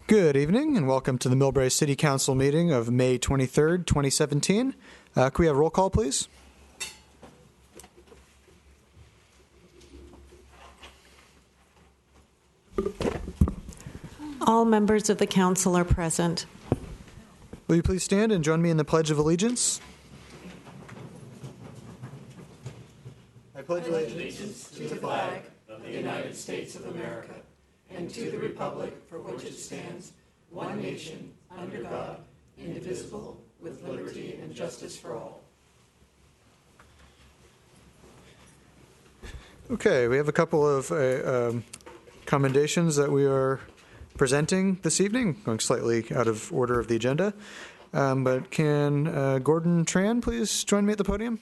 Good evening and welcome to the Millbrae City Council meeting of May 23rd, 2017. Could we have roll call, please? All members of the council are present. Will you please stand and join me in the Pledge of Allegiance? I pledge allegiance to the flag of the United States of America and to the republic for which it stands, one nation, under God, indivisible, with liberty and justice for all. Okay, we have a couple of commendations that we are presenting this evening, going slightly out of order of the agenda. But can Gordon Tran please join me at the podium?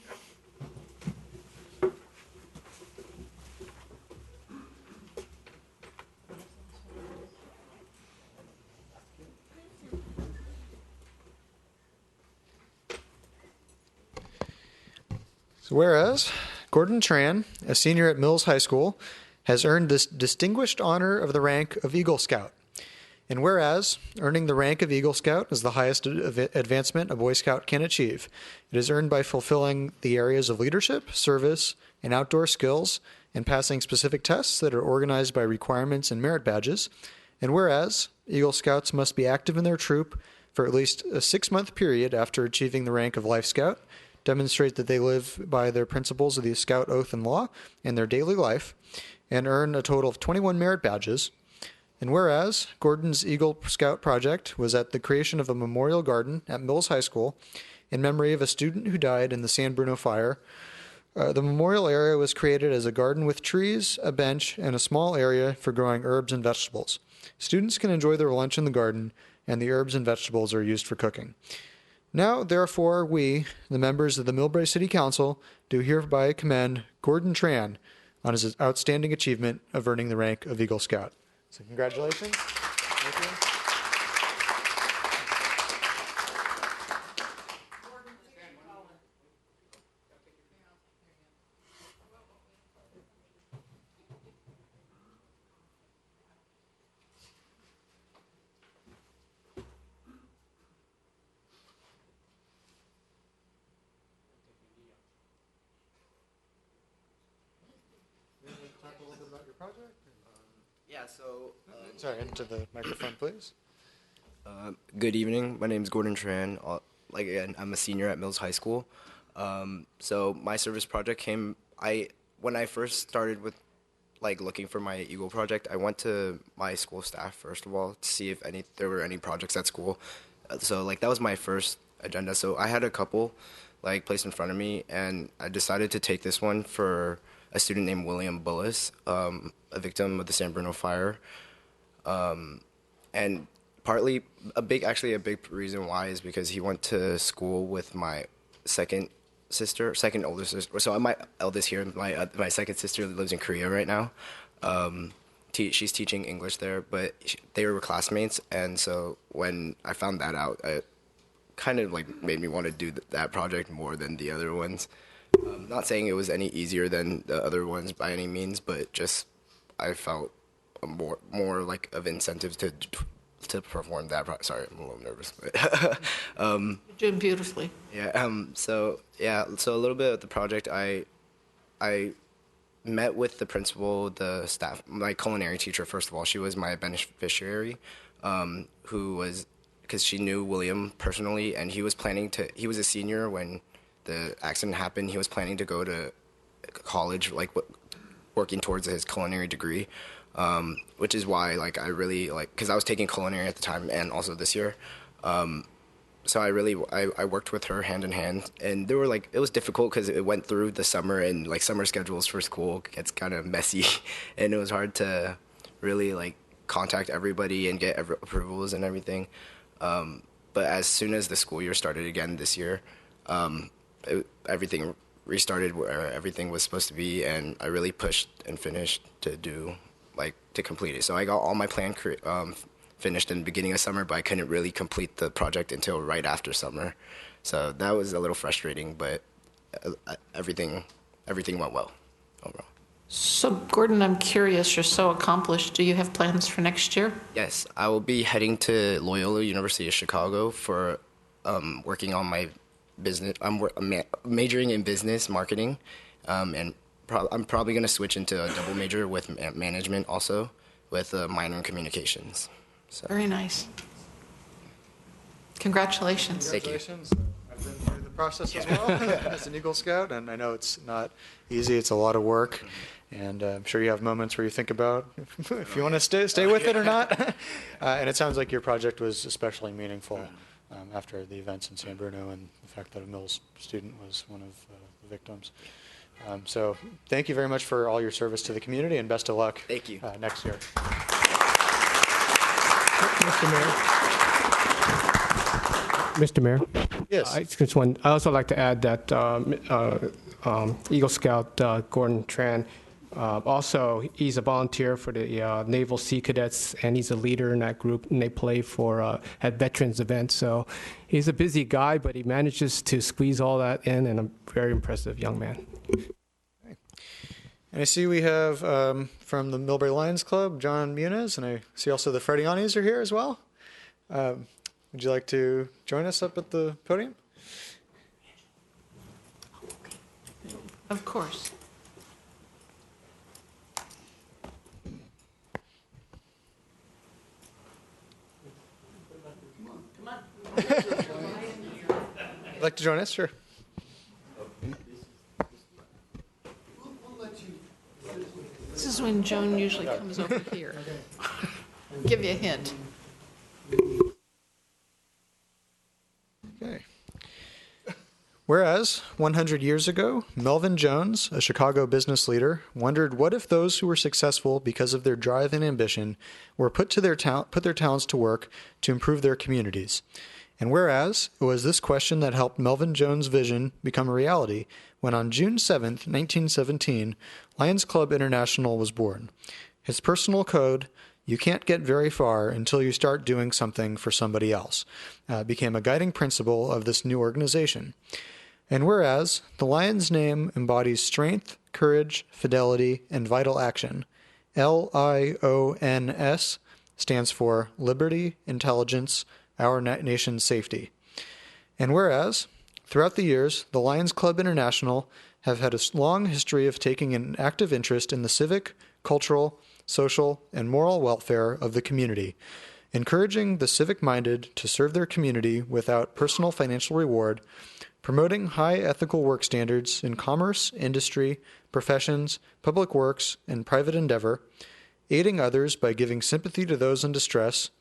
So whereas Gordon Tran, a senior at Mills High School, has earned this distinguished honor of the rank of Eagle Scout. And whereas earning the rank of Eagle Scout is the highest advancement a Boy Scout can achieve, it is earned by fulfilling the areas of leadership, service, and outdoor skills, and passing specific tests that are organized by requirements and merit badges. And whereas Eagle Scouts must be active in their troop for at least a 6-month period after achieving the rank of Life Scout, demonstrate that they live by their principles of the Scout Oath and Law in their daily life, and earn a total of 21 merit badges. And whereas Gordon's Eagle Scout project was at the creation of a memorial garden at Mills High School in memory of a student who died in the San Bruno fire, the memorial area was created as a garden with trees, a bench, and a small area for growing herbs and vegetables. Students can enjoy their lunch in the garden, and the herbs and vegetables are used for cooking. Now, therefore, we, the members of the Millbrae City Council, do hereby commend Gordon Tran on his outstanding achievement of earning the rank of Eagle Scout. So congratulations. Thank you. Sorry, into the microphone, please. Good evening. My name is Gordon Tran. Again, I'm a senior at Mills High School. So my service project came. When I first started with looking for my Eagle project, I went to my school staff first of all to see if there were any projects at school. So that was my first agenda. So I had a couple placed in front of me, and I decided to take this one for a student named William Bullis, a victim of the San Bruno fire. And partly a big reason why is because he went to school with my second older sister. So my eldest here, my second sister lives in Korea right now. She's teaching English there, but they were classmates. And so when I found that out, it kind of made me want to do that project more than the other ones. Not saying it was any easier than the other ones by any means, but just I felt more of incentives to perform that. Sorry, I'm a little nervous. But You're doing beautifully. Yeah. So a little bit of the project, I met with the principal, the staff, my culinary teacher. First of all, she was my beneficiary, because she knew William personally, and he was a senior when the accident happened. He was planning to go to college, working towards his culinary degree. Which is why, I really, because I was taking culinary at the time and also this year. So I worked with her hand in hand, and it was difficult because it went through the summer, and summer schedules for school gets kind of messy, and it was hard to really contact everybody and get approvals and everything. But as soon as the school year started again this year, everything restarted where everything was supposed to be, and I really pushed and finished to complete it. So I got all my plan finished in the beginning of summer, but I couldn't really complete the project until right after summer. So that was a little frustrating, but everything went well overall. So, Gordon, I'm curious, you're so accomplished. Do you have plans for next year? Yes, I will be heading to Loyola University of Chicago for working on my business. I'm majoring in business marketing, and I'm probably going to switch into a double major with management also, with a minor in communications. So. Very nice. Congratulations. Thank you. Congratulations. I've been through the process as well as an Eagle Scout, and I know it's not easy. It's a lot of work, and I'm sure you have moments where you think about if you want to stay with it or not. And it sounds like your project was especially meaningful after the events in San Bruno and the fact that a Mills student was one of the victims. So thank you very much for all your service to the community, and best of luck. Thank you. Next year. Mr. Mayor? Yes. I also like to add that Eagle Scout Gordon Tran, also he's a volunteer for the Naval Sea Cadets, and he's a leader in that group, and they play for at veterans events. So he's a busy guy, but he manages to squeeze all that in, and a very impressive young man. And I see we have from the Millbrae Lions Club, John Muniz, and I see also the Fredianis are here as well. Would you like to join us up at the podium? Of course. You'd like to join us? Sure. This is when Joan usually comes over here. Give you a hint. Okay. Whereas 100 years ago, Melvin Jones, a Chicago business leader, wondered what if those who were successful because of their drive and ambition were put their talents to work to improve their communities. And whereas it was this question that helped Melvin Jones' vision become a reality when on June 7th, 1917, Lions Club International was born. His personal code, "You can't get very far until you start doing something for somebody else," became a guiding principle of this new organization. And whereas the Lions name embodies strength, courage, fidelity, and vital action, LIONS stands for liberty, intelligence, our nation's safety. And whereas throughout the years, the Lions Club International have had a long history of taking an active interest in the civic, cultural, social, and moral welfare of the community, encouraging the civic-minded to serve their community without personal financial reward, promoting high ethical work standards in commerce, industry, professions, public works, and private endeavor, aiding others by giving sympathy to those in distress,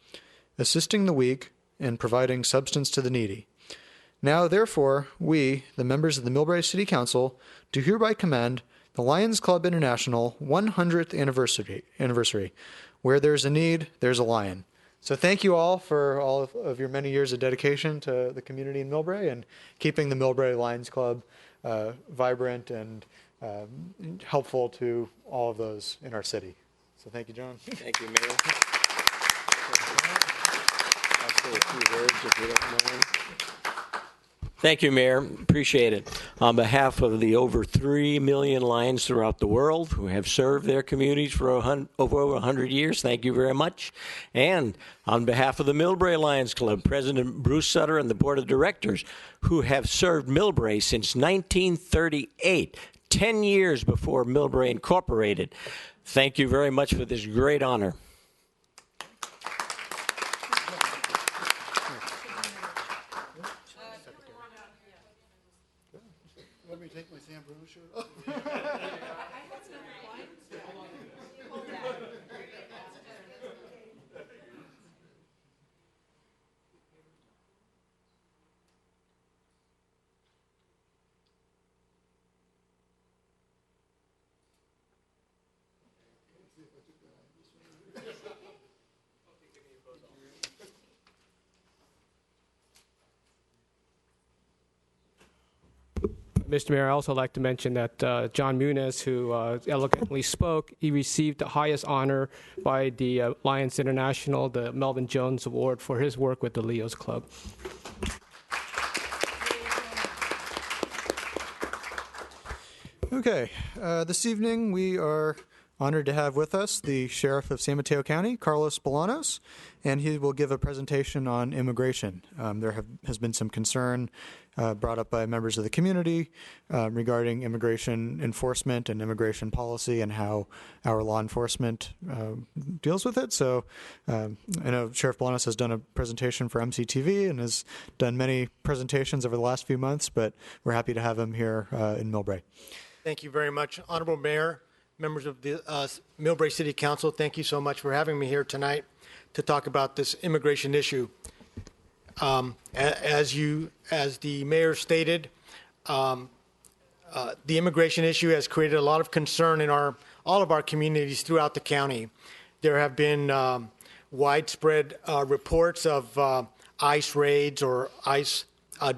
assisting the weak, and providing substance to the needy. Now, therefore, we, the members of the Millbrae City Council, do hereby commend the Lions Club International 100th anniversary. Where there's a need, there's a lion. So thank you all for all of your many years of dedication to the community in Millbrae and keeping the Millbrae Lions Club vibrant and helpful to all of those in our city. So thank you, John. Thank you, Mayor. I'll say a few words if you don't mind. Thank you, Mayor. Appreciate it. On behalf of the over 3 million Lions throughout the world who have served their communities for over 100 years, thank you very much. And on behalf of the Millbrae Lions Club, President Bruce Sutter and the Board of Directors who have served Millbrae since 1938, 10 years before Millbrae Incorporated, thank you very much for this great honor. Let me take my San Bruno shirt off. Mr. Mayor, I also like to mention that John Muniz, who eloquently spoke, he received the highest honor by the Lions International, the Melvin Jones Award, for his work with the Leos Club. Okay, this evening we are honored to have with us the Sheriff of San Mateo County, Carlos Bolanos, and he will give a presentation on immigration. There has been some concern brought up by members of the community regarding immigration enforcement and immigration policy and how our law enforcement deals with it. So I know Sheriff Bolanos has done a presentation for MCTV and has done many presentations over the last few months, but we're happy to have him here in Millbrae. Thank you very much, Honorable Mayor, members of the Millbrae City Council. Thank you so much for having me here tonight to talk about this immigration issue. As the mayor stated, the immigration issue has created a lot of concern in all of our communities throughout the county. There have been widespread reports of ICE raids or ICE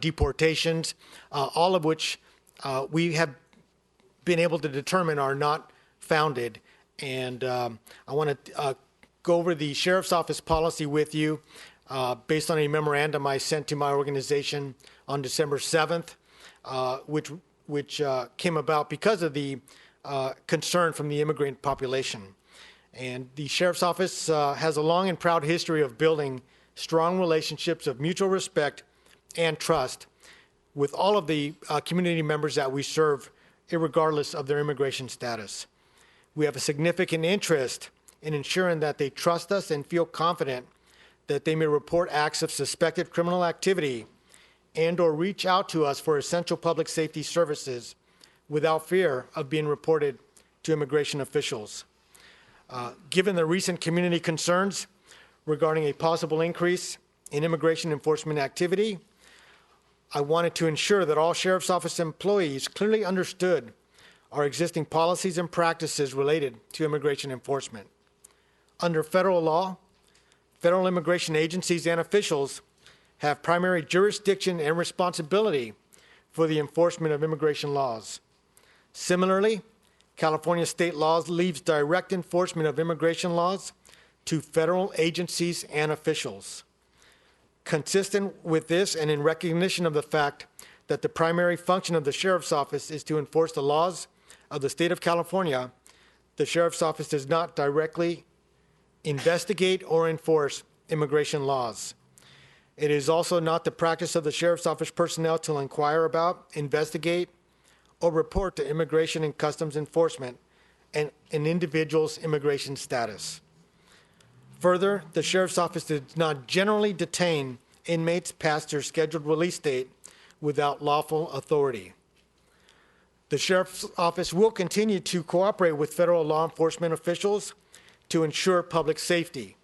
deportations, all of which we have been able to determine are not founded. And I want to go over the Sheriff's Office policy with you based on a memorandum I sent to my organization on December 7th, which came about because of the concern from the immigrant population. And the Sheriff's Office has a long and proud history of building strong relationships of mutual respect and trust with all of the community members that we serve, irregardless of their immigration status. We have a significant interest in ensuring that they trust us and feel confident that they may report acts of suspected criminal activity and or reach out to us for essential public safety services without fear of being reported to immigration officials. Given the recent community concerns regarding a possible increase in immigration enforcement activity, I wanted to ensure that all Sheriff's Office employees clearly understood our existing policies and practices related to immigration enforcement. Under federal law, federal immigration agencies and officials have primary jurisdiction and responsibility for the enforcement of immigration laws. Similarly, California state laws leaves direct enforcement of immigration laws to federal agencies and officials. Consistent with this and in recognition of the fact that the primary function of the Sheriff's Office is to enforce the laws of the state of California, the Sheriff's Office does not directly investigate or enforce immigration laws. It is also not the practice of the Sheriff's Office personnel to inquire about, investigate, or report to Immigration and Customs Enforcement and an individual's immigration status. Further, the Sheriff's Office does not generally detain inmates past their scheduled release date without lawful authority. The Sheriff's Office will continue to cooperate with federal law enforcement officials to ensure public safety.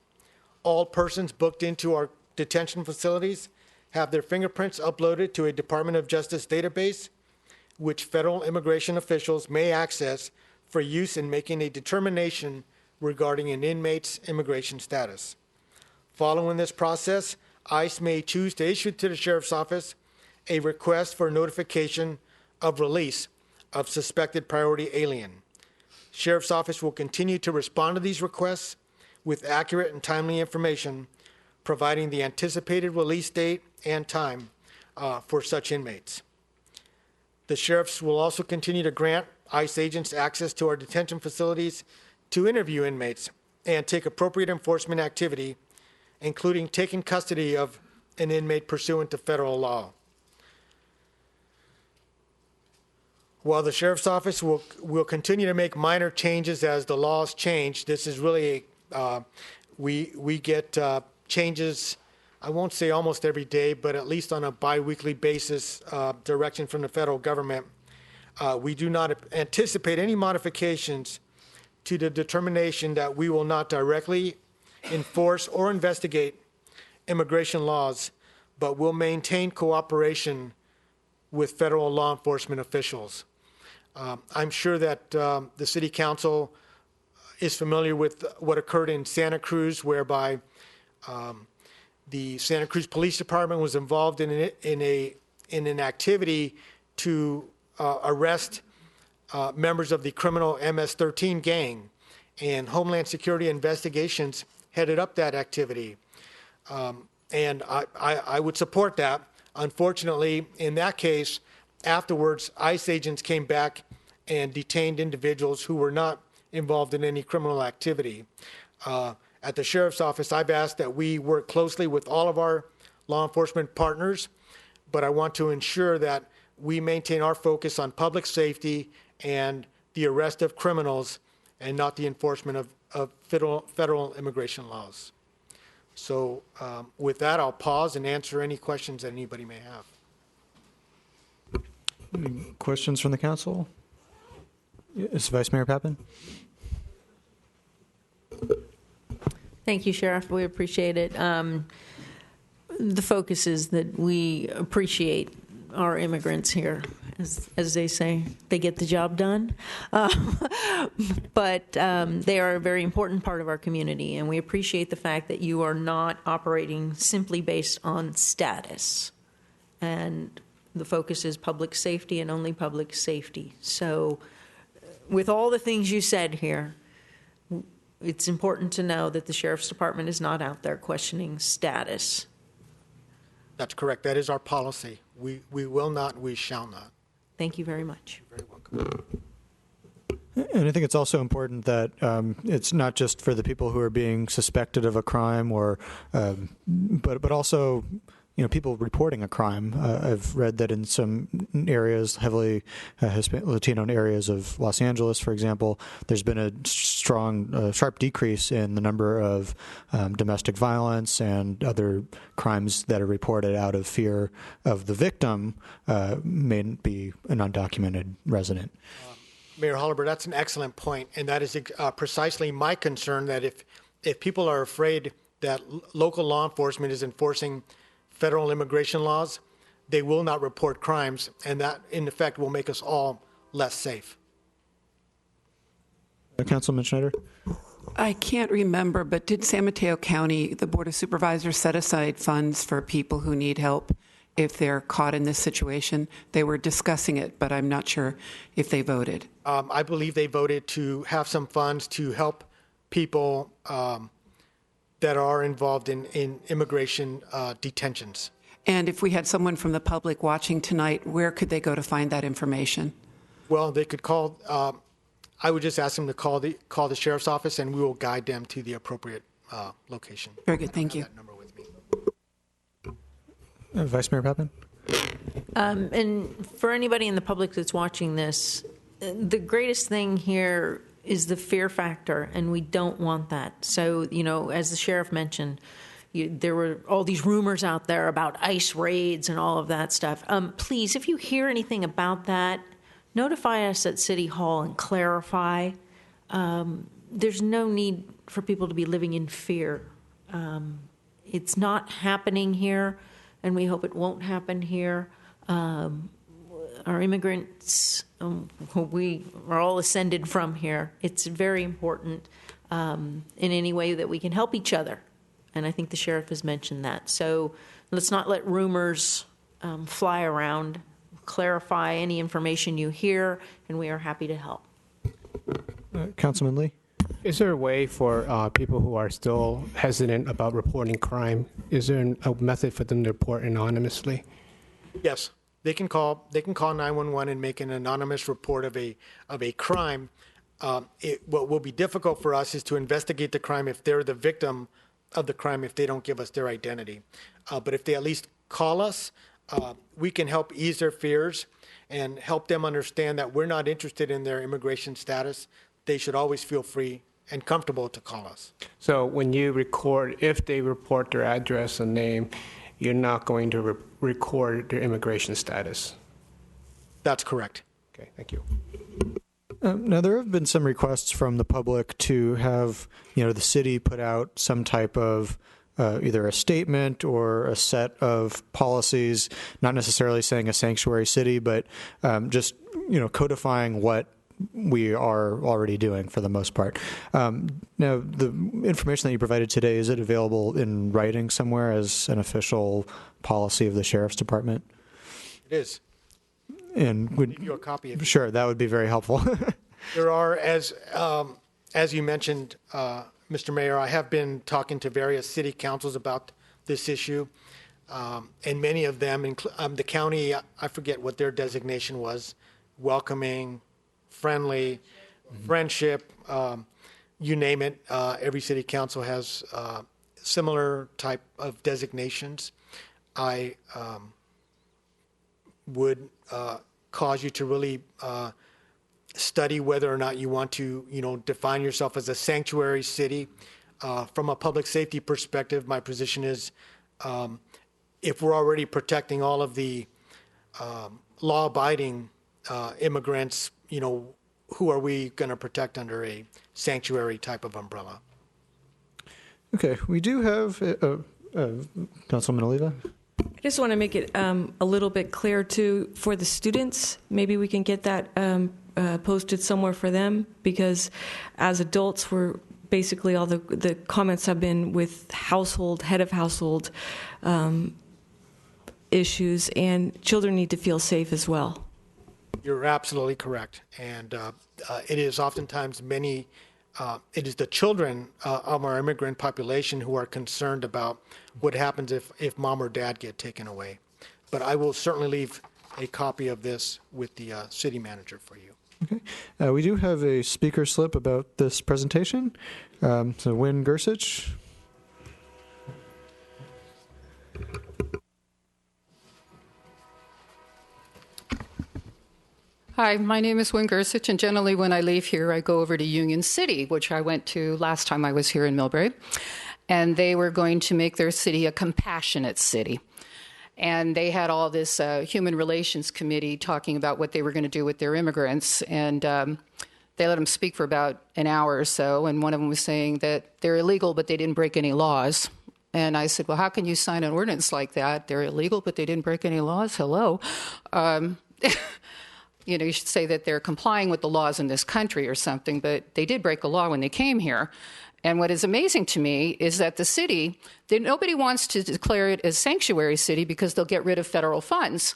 All persons booked into our detention facilities have their fingerprints uploaded to a Department of Justice database, which federal immigration officials may access for use in making a determination regarding an inmate's immigration status. Following this process, ICE may choose to issue to the Sheriff's Office a request for notification of release of suspected priority alien. Sheriff's Office will continue to respond to these requests with accurate and timely information, providing the anticipated release date and time for such inmates. The sheriffs will also continue to grant ICE agents access to our detention facilities to interview inmates and take appropriate enforcement activity, including taking custody of an inmate pursuant to federal law. While the Sheriff's Office will continue to make minor changes as the laws change, this is really, we get changes, I won't say almost every day, but at least on a biweekly basis, direction from the federal government. We do not anticipate any modifications to the determination that we will not directly enforce or investigate immigration laws, but will maintain cooperation with federal law enforcement officials. I'm sure that the City Council is familiar with what occurred in Santa Cruz, whereby the Santa Cruz Police Department was involved in an activity to arrest members of the criminal MS-13 gang, and Homeland Security Investigations headed up that activity. And I would support that. Unfortunately, in that case, afterwards, ICE agents came back and detained individuals who were not involved in any criminal activity. At the Sheriff's Office, I've asked that we work closely with all of our law enforcement partners, but I want to ensure that we maintain our focus on public safety and the arrest of criminals and not the enforcement of federal immigration laws. So with that, I'll pause and answer any questions that anybody may have. Any questions from the council? Yes, Vice Mayor Pappen? Thank you, Sheriff. We appreciate it. The focus is that we appreciate our immigrants here. As they say, they get the job done. But they are a very important part of our community, and we appreciate the fact that you are not operating simply based on status. And the focus is public safety and only public safety. So with all the things you said here, it's important to know that the Sheriff's Department is not out there questioning status. That's correct. That is our policy. We will not, we shall not. Thank you very much. You're very welcome. And I think it's also important that it's not just for the people who are being suspected of a crime, or, but also, people reporting a crime. I've read that in some areas, heavily Latino areas of Los Angeles, for example, there's been a sharp decrease in the number of domestic violence and other crimes that are reported out of fear of the victim may be an undocumented resident. Mayor Holliber, that's an excellent point, and that is precisely my concern, that if people are afraid that local law enforcement is enforcing federal immigration laws, they will not report crimes, and that, in effect, will make us all less safe. Councilman Schneider? I can't remember, but did San Mateo County, the Board of Supervisors, set aside funds for people who need help if they're caught in this situation? They were discussing it, but I'm not sure if they voted. I believe they voted to have some funds to help people that are involved in immigration detentions. And if we had someone from the public watching tonight, where could they go to find that information? Well, they could call. I would just ask them to call the Sheriff's Office, and we will guide them to the appropriate location. Very good. Thank you. That number with me. Vice Mayor Pappen? And for anybody in the public that's watching this, the greatest thing here is the fear factor, and we don't want that. So, as the sheriff mentioned, there were all these rumors out there about ICE raids and all of that stuff. Please, if you hear anything about that, notify us at City Hall and clarify. There's no need for people to be living in fear. It's not happening here, and we hope it won't happen here. Our immigrants, we are all ascended from here. It's very important in any way that we can help each other. And I think the sheriff has mentioned that. So let's not let rumors fly around. Clarify any information you hear, and we are happy to help. Councilman Lee? Is there a way for people who are still hesitant about reporting crime? Is there a method for them to report anonymously? Yes. They can call 911 and make an anonymous report of a crime. What will be difficult for us is to investigate the crime if they're the victim of the crime, if they don't give us their identity. But if they at least call us, we can help ease their fears and help them understand that we're not interested in their immigration status. They should always feel free and comfortable to call us. So when you record, if they report their address and name, you're not going to record their immigration status? That's correct. Okay, thank you. Now, there have been some requests from the public to have, the city put out some type of either a statement or a set of policies, not necessarily saying a sanctuary city, but just, codifying what we are already doing for the most part. Now, the information that you provided today, is it available in writing somewhere as an official policy of the Sheriff's Department? It is. And I'll give you a copy of it. Sure, that would be very helpful. There are, as you mentioned, Mr. Mayor, I have been talking to various city councils about this issue, and many of them, the county, I forget what their designation was, welcoming, friendly, friendship, you name it. Every city council has similar type of designations. I would cause you to really study whether or not you want to, define yourself as a sanctuary city. From a public safety perspective, my position is if we're already protecting all of the law-abiding immigrants, who are we going to protect under a sanctuary type of umbrella? Okay, we do have Councilman Oliva. I just want to make it a little bit clear, too, for the students. Maybe we can get that posted somewhere for them, because as adults, we're basically all the comments have been with head of household issues, and children need to feel safe as well. You're absolutely correct. And it is oftentimes it is the children of our immigrant population who are concerned about what happens if mom or dad get taken away. But I will certainly leave a copy of this with the city manager for you. Okay. We do have a speaker slip about this presentation. So Wynn Gersich. Hi, my name is Wynn Gersich, and generally when I leave here, I go over to Union City, which I went to last time I was here in Millbrae, and they were going to make their city a compassionate city. And they had all this human relations committee talking about what they were going to do with their immigrants, and they let them speak for about an hour or so, and one of them was saying that they're illegal, but they didn't break any laws. And I said, well, how can you sign an ordinance like that? They're illegal, but they didn't break any laws? Hello. You should say that they're complying with the laws in this country or something, but they did break a law when they came here. And what is amazing to me is that the city, nobody wants to declare it as sanctuary city because they'll get rid of federal funds.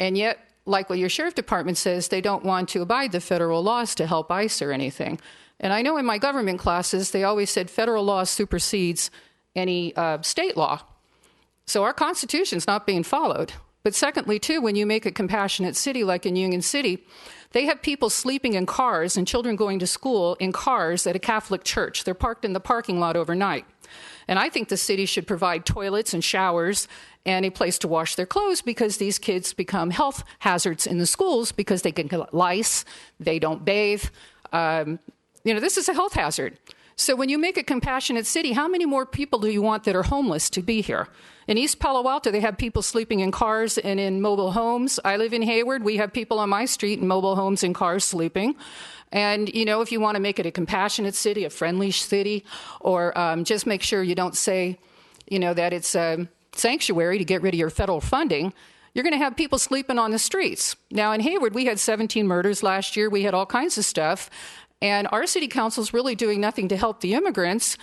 And yet, like what your sheriff department says, they don't want to abide the federal laws to help ICE or anything. And I know in my government classes, they always said federal law supersedes any state law. So our Constitution's not being followed. But secondly, too, when you make a compassionate city like in Union City, they have people sleeping in cars and children going to school in cars at a Catholic church. They're parked in the parking lot overnight. And I think the city should provide toilets and showers and a place to wash their clothes, because these kids become health hazards in the schools because they can get lice, they don't bathe. This is a health hazard. So when you make a compassionate city, how many more people do you want that are homeless to be here? In East Palo Alto, they have people sleeping in cars and in mobile homes. I live in Hayward. We have people on my street in mobile homes and cars sleeping. And, if you want to make it a compassionate city, a friendly city, or just make sure you don't say, that it's a sanctuary to get rid of your federal funding, you're going to have people sleeping on the streets. Now, in Hayward, we had 17 murders last year. We had all kinds of stuff. And our city council is really doing nothing to help the immigrants,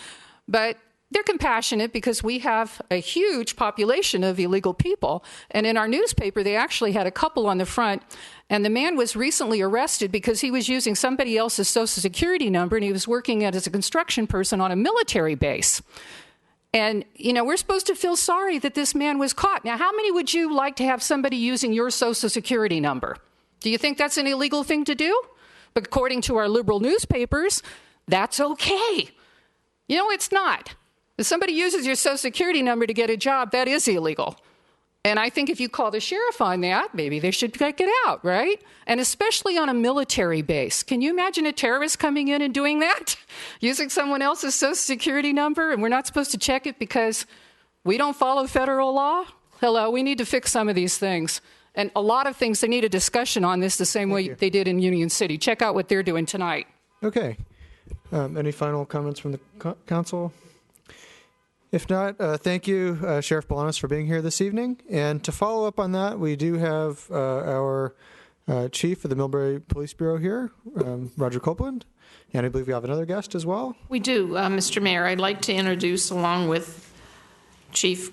but they're compassionate because we have a huge population of illegal people. And in our newspaper, they actually had a couple on the front, and the man was recently arrested because he was using somebody else's Social Security number, and he was working as a construction person on a military base. And, we're supposed to feel sorry that this man was caught. Now, how many would you like to have somebody using your Social Security number? Do you think that's an illegal thing to do? But according to our liberal newspapers, that's okay. It's not. If somebody uses your Social Security number to get a job, that is illegal. And I think if you call the sheriff on that, maybe they should check it out, right? And especially on a military base. Can you imagine a terrorist coming in and doing that? Using someone else's Social Security number, and we're not supposed to check it because we don't follow federal law? Hello, we need to fix some of these things. And a lot of things, they need a discussion on this the same way they did in Union City. Check out what they're doing tonight. Okay. Any final comments from the council? If not, thank you, Sheriff Bolanos, for being here this evening. And to follow up on that, we do have our chief of the Millbrae Police Bureau here, Roger Copeland. And I believe we have another guest as well. We do, Mr. Mayor. I'd like to introduce, along with Chief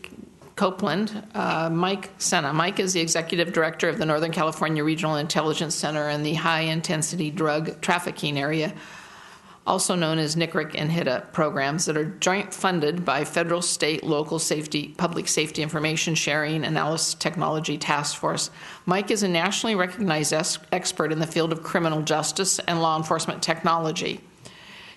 Copeland, Mike Senna. Mike is the Executive Director of the Northern California Regional Intelligence Center in the high-intensity drug trafficking area. also known as NCRIC and HIDA programs that are joint funded by federal, state, local public safety information sharing analysis technology task force. Mike is a nationally recognized expert in the field of criminal justice and law enforcement technology.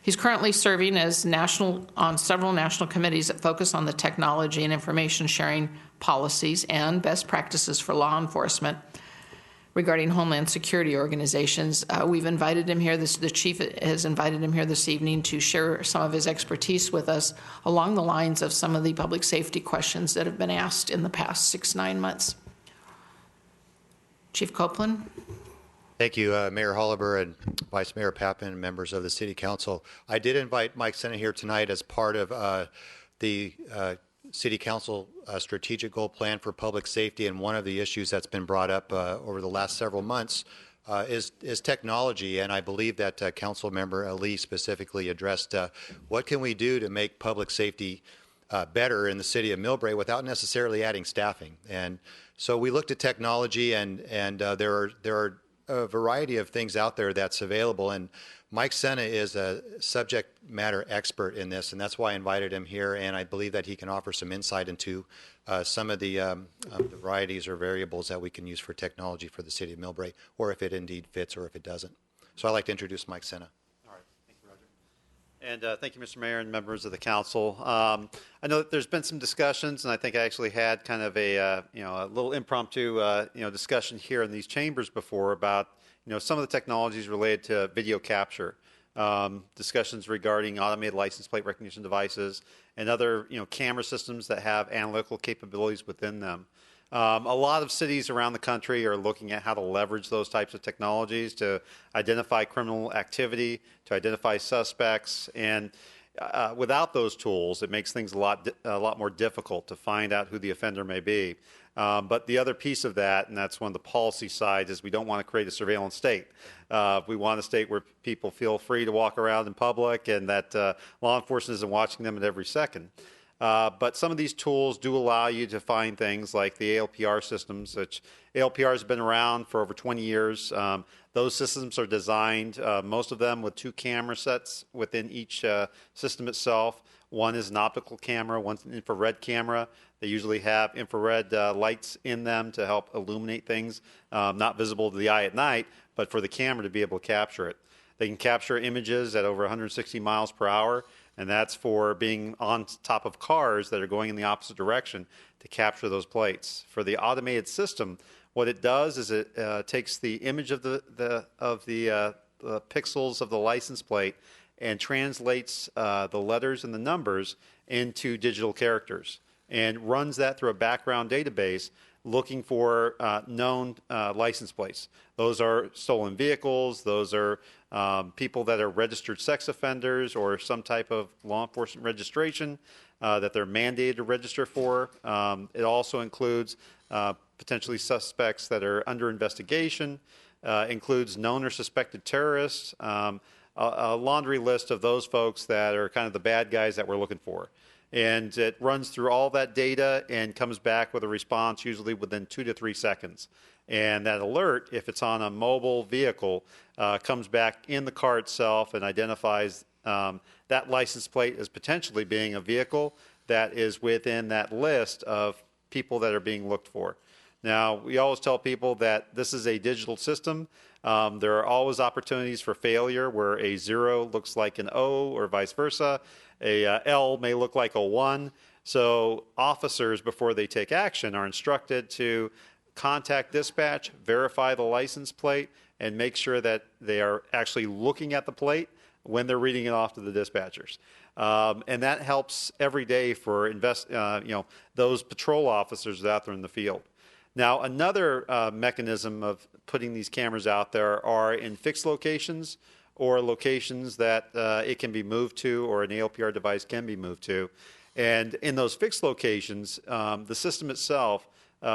He's currently serving as on several national committees that focus on the technology and information sharing policies and best practices for law enforcement regarding Homeland Security organizations. We've invited him here. The chief has invited him here this evening to share some of his expertise with us along the lines of some of the public safety questions that have been asked in the past 6-9 months. Chief Copeland. Thank you, Mayor Holliber and Vice Mayor Pappen and members of the City Council. I did invite Mike Sena here tonight as part of the City Council strategic goal plan for public safety, and one of the issues that's been brought up over the last several months is technology, and I believe that Council Member Ali specifically addressed what can we do to make public safety better in the city of Millbrae without necessarily adding staffing. And so we looked at technology, and there are a variety of things out there that's available, and Mike Sena is a subject matter expert in this, and that's why I invited him here, and I believe that he can offer some insight into some of the varieties or variables that we can use for technology for the city of Millbrae, or if it indeed fits or if it doesn't. So I'd like to introduce Mike Sena. All right. Thank you, Roger. And thank you, Mr. Mayor and members of the council. I know that there's been some discussions, and I think I actually had kind of a little impromptu discussion here in these chambers before about some of the technologies related to video capture, discussions regarding automated license plate recognition devices, and other camera systems that have analytical capabilities within them. A lot of cities around the country are looking at how to leverage those types of technologies to identify criminal activity, to identify suspects, and without those tools, it makes things a lot more difficult to find out who the offender may be. But the other piece of that, and that's one of the policy sides, is we don't want to create a surveillance state. We want a state where people feel free to walk around in public and that law enforcement isn't watching them at every second. But some of these tools do allow you to find things like the ALPR systems, which ALPR has been around for over 20 years. Those systems are designed, most of them with 2 camera sets within each system itself. One is an optical camera, one's an infrared camera. They usually have infrared lights in them to help illuminate things, not visible to the eye at night, but for the camera to be able to capture it. They can capture images at over 160 miles per hour, and that's for being on top of cars that are going in the opposite direction to capture those plates. For the automated system, what it does is it takes the image of the pixels of the license plate and translates the letters and the numbers into digital characters and runs that through a background database looking for known license plates. Those are stolen vehicles. Those are people that are registered sex offenders or some type of law enforcement registration that they're mandated to register for. It also includes potentially suspects that are under investigation, includes known or suspected terrorists, a laundry list of those folks that are kind of the bad guys that we're looking for. And it runs through all that data and comes back with a response usually within 2 to 3 seconds. And that alert, if it's on a mobile vehicle, comes back in the car itself and identifies that license plate as potentially being a vehicle that is within that list of people that are being looked for. Now, we always tell people that this is a digital system. There are always opportunities for failure where a 0 looks like an O or vice versa. A L may look like a 1. So officers, before they take action, are instructed to contact dispatch, verify the license plate, and make sure that they are actually looking at the plate when they're reading it off to the dispatchers. And that helps every day for those patrol officers out there in the field. Now, another mechanism of putting these cameras out there are in fixed locations or locations that it can be moved to or an ALPR device can be moved to. And in those fixed locations, the system itself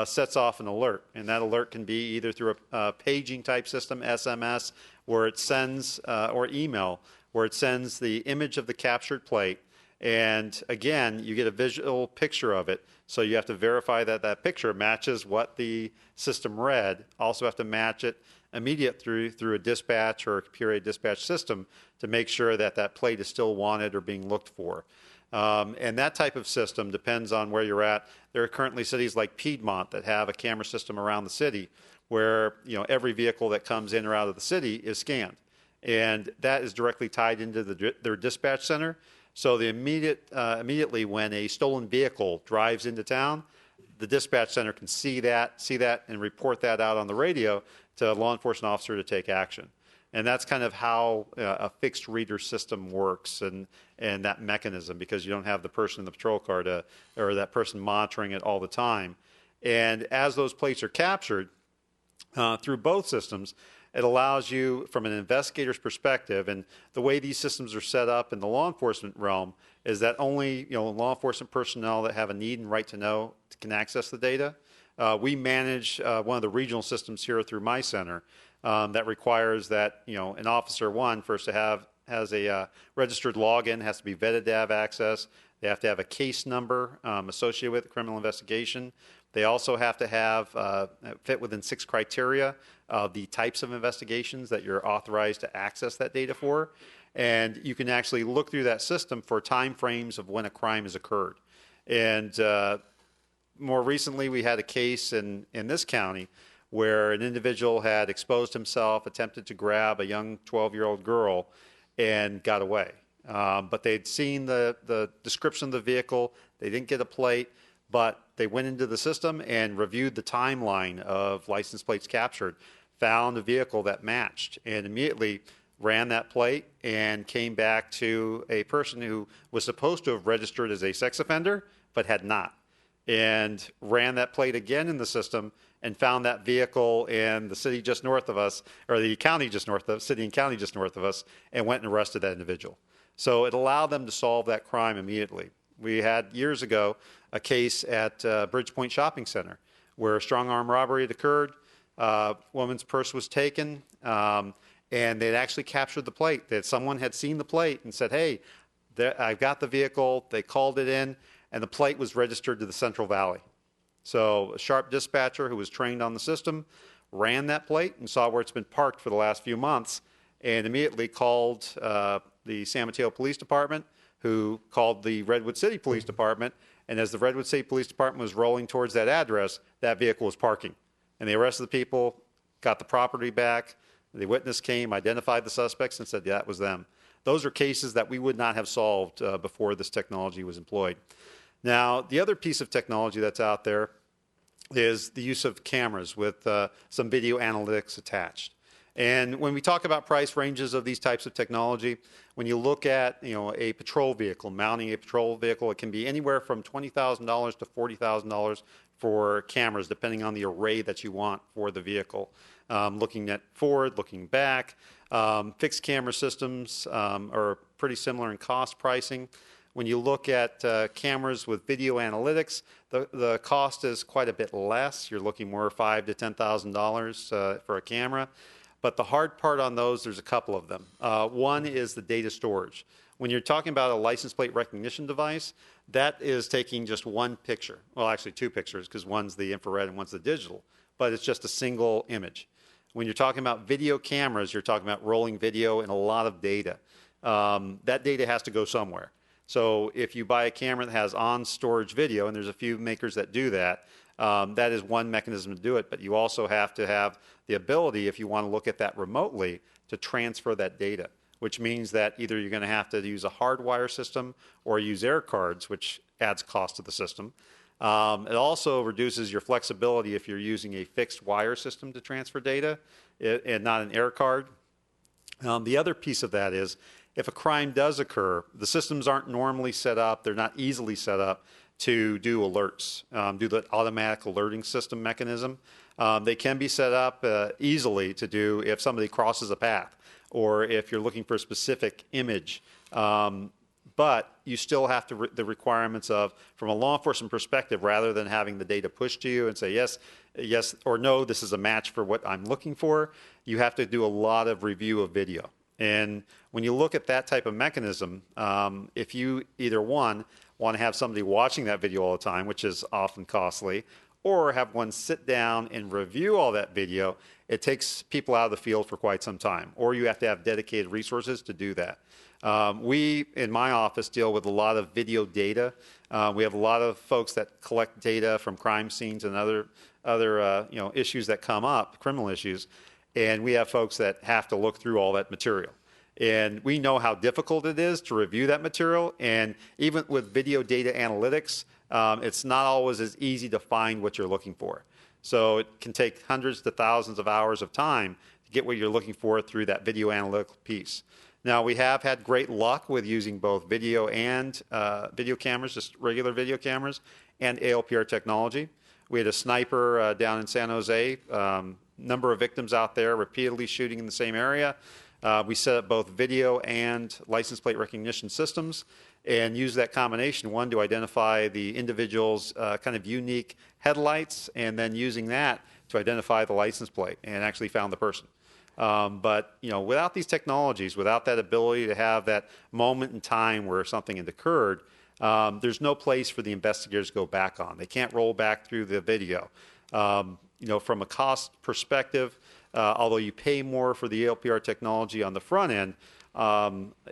sets off an alert. And that alert can be either through a paging type system, SMS, where it sends, or email, where it sends the image of the captured plate. And again, you get a visual picture of it. So you have to verify that that picture matches what the system read. Also have to match it immediate through a dispatch or a computer dispatch system to make sure that that plate is still wanted or being looked for. And that type of system depends on where you're at. There are currently cities like Piedmont that have a camera system around the city where every vehicle that comes in or out of the city is scanned. And that is directly tied into their dispatch center. So immediately when a stolen vehicle drives into town, the dispatch center can see that, and report that out on the radio to a law enforcement officer to take action. And that's kind of how a fixed reader system works, and that mechanism, because you don't have the person in the patrol car or that person monitoring it all the time. And as those plates are captured through both systems, it allows you, from an investigator's perspective, and the way these systems are set up in the law enforcement realm is that only law enforcement personnel that have a need and right to know can access the data. We manage one of the regional systems here through my center that requires that an officer first has a registered login, has to be vetted to have access. They have to have a case number associated with the criminal investigation. They also have to have fit within 6 criteria of the types of investigations that you're authorized to access that data for. And you can actually look through that system for time frames of when a crime has occurred. And more recently, we had a case in this county where an individual had exposed himself, attempted to grab a young 12-year-old girl, and got away. But they'd seen the description of the vehicle. They didn't get a plate, but they went into the system and reviewed the timeline of license plates captured, found a vehicle that matched, and immediately ran that plate and came back to a person who was supposed to have registered as a sex offender but had not, and ran that plate again in the system and found that vehicle in the city just north of us, or the county just north of city and county just north of us, and went and arrested that individual. So it allowed them to solve that crime immediately. We had years ago a case at Bridgepoint Shopping Center where a strong arm robbery had occurred. Woman's purse was taken, and they'd actually captured the plate. That someone had seen the plate and said, "Hey, I've got the vehicle." They called it in, and the plate was registered to the Central Valley. So a sharp dispatcher who was trained on the system ran that plate and saw where it's been parked for the last few months, and immediately called the San Mateo Police Department, who called the Redwood City Police Department. And as the Redwood City Police Department was rolling towards that address, that vehicle was parking. And they arrested the people, got the property back. The witness came, identified the suspects, and said that was them. Those are cases that we would not have solved before this technology was employed. Now, the other piece of technology that's out there is the use of cameras with some video analytics attached. And when we talk about price ranges of these types of technology, when you look at a patrol vehicle, mounting a patrol vehicle, it can be anywhere from $20,000 to $40,000 for cameras, depending on the array that you want for the vehicle. Looking at forward, looking back, fixed camera systems are pretty similar in cost pricing. When you look at cameras with video analytics, the cost is quite a bit less. You're looking more $5,000 to $10,000 for a camera. But the hard part on those, there's a couple of them. One is the data storage. When you're talking about a license plate recognition device, that is taking just one picture. Well, actually 2 pictures, because one's the infrared and one's the digital. But it's just a single image. When you're talking about video cameras, you're talking about rolling video and a lot of data. That data has to go somewhere. So if you buy a camera that has on-storage video, and there's a few makers that do that, that is one mechanism to do it. But you also have to have the ability, if you want to look at that remotely, to transfer that data, which means that either you're going to have to use a hardwire system or use air cards, which adds cost to the system. It also reduces your flexibility if you're using a fixed wire system to transfer data and not an air card. The other piece of that is, if a crime does occur, the systems aren't normally set up, they're not easily set up to do alerts, do the automatic alerting system mechanism. They can be set up easily to do if somebody crosses a path or if you're looking for a specific image. But you still have to the requirements of, from a law enforcement perspective, rather than having the data pushed to you and say yes, yes, or no, this is a match for what I'm looking for, you have to do a lot of review of video. And when you look at that type of mechanism, if you either want to have somebody watching that video all the time, which is often costly, or have one sit down and review all that video, it takes people out of the field for quite some time, or you have to have dedicated resources to do that. We, in my office, deal with a lot of video data. We have a lot of folks that collect data from crime scenes and other issues that come up, criminal issues, and we have folks that have to look through all that material. And we know how difficult it is to review that material, and even with video data analytics, it's not always as easy to find what you're looking for. So it can take hundreds to thousands of hours of time to get what you're looking for through that video analytical piece. Now, we have had great luck with using both video and video cameras, just regular video cameras, and ALPR technology. We had a sniper down in San Jose, number of victims out there repeatedly shooting in the same area. We set up both video and license plate recognition systems and use that combination, one, to identify the individual's kind of unique headlights, and then using that to identify the license plate, and actually found the person. But without these technologies, without that ability to have that moment in time where something had occurred, there's no place for the investigators to go back on. They can't roll back through the video. From a cost perspective, although you pay more for the ALPR technology on the front end,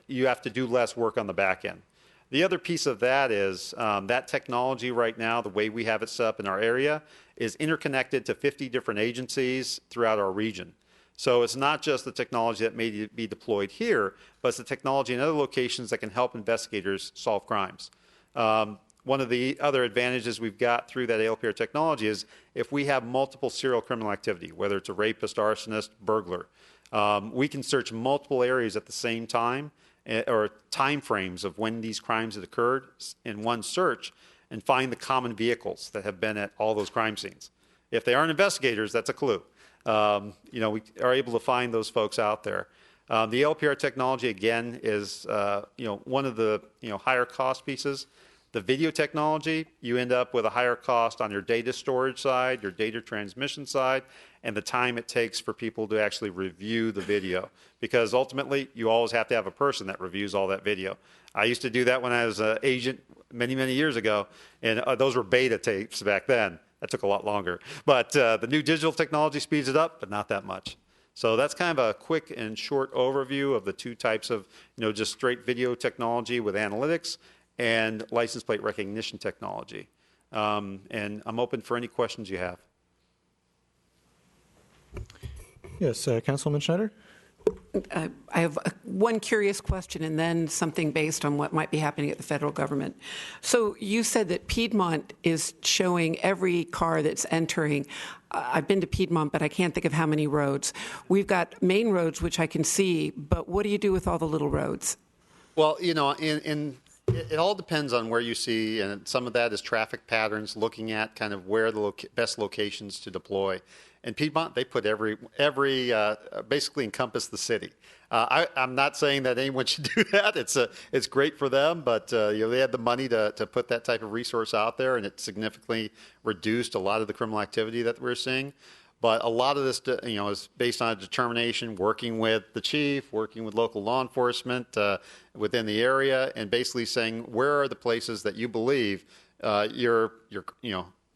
you have to do less work on the back end. The other piece of that is that technology right now, the way we have it set up in our area, is interconnected to 50 different agencies throughout our region. So it's not just the technology that may be deployed here, but it's the technology in other locations that can help investigators solve crimes. One of the other advantages we've got through that ALPR technology is if we have multiple serial criminal activity, whether it's a rapist, arsonist, burglar, we can search multiple areas at the same time, or time frames of when these crimes had occurred in one search, and find the common vehicles that have been at all those crime scenes. If they aren't investigators, that's a clue. We are able to find those folks out there. The LPR technology, again, is one of the higher cost pieces. The video technology, you end up with a higher cost on your data storage side, your data transmission side, and the time it takes for people to actually review the video. Because ultimately, you always have to have a person that reviews all that video. I used to do that when I was an agent many, many years ago, and those were beta tapes back then. That took a lot longer. But the new digital technology speeds it up, but not that much. So that's kind of a quick and short overview of the two types of, just straight video technology with analytics and license plate recognition technology. And I'm open for any questions you have. Yes, Councilwoman Schneider? I have one curious question and then something based on what might be happening at the federal government. So you said that Piedmont is showing every car that's entering. I've been to Piedmont, but I can't think of how many roads. We've got main roads, which I can see, but what do you do with all the little roads? Well, it all depends on where you see, and some of that is traffic patterns, looking at kind of where the best locations to deploy. In Piedmont, they put every basically encompass the city. I'm not saying that anyone should do that. It's great for them, but they had the money to put that type of resource out there, and it significantly reduced a lot of the criminal activity that we're seeing. But a lot of this, is based on a determination, working with the chief, working with local law enforcement within the area, and basically saying where are the places that you believe your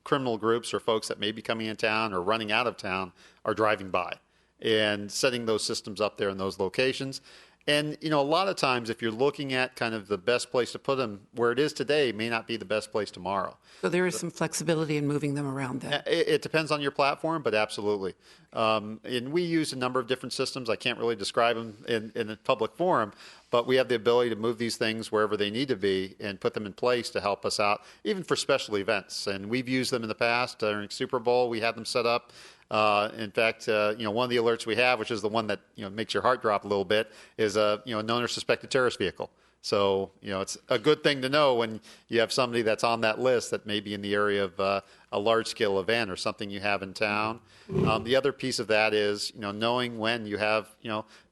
criminal groups or folks that may be coming in town or running out of town are driving by, and setting those systems up there in those locations. And, a lot of times if you're looking at kind of the best place to put them, where it is today may not be the best place tomorrow. So there is some flexibility in moving them around then. It depends on your platform, but absolutely. And we use a number of different systems. I can't really describe them in a public forum, but we have the ability to move these things wherever they need to be and put them in place to help us out, even for special events. And we've used them in the past. During Super Bowl, we had them set up. In fact, one of the alerts we have, which is the one that makes your heart drop a little bit, is a known or suspected terrorist vehicle. So it's a good thing to know when you have somebody that's on that list that may be in the area of a large-scale event or something you have in town. The other piece of that is knowing when you have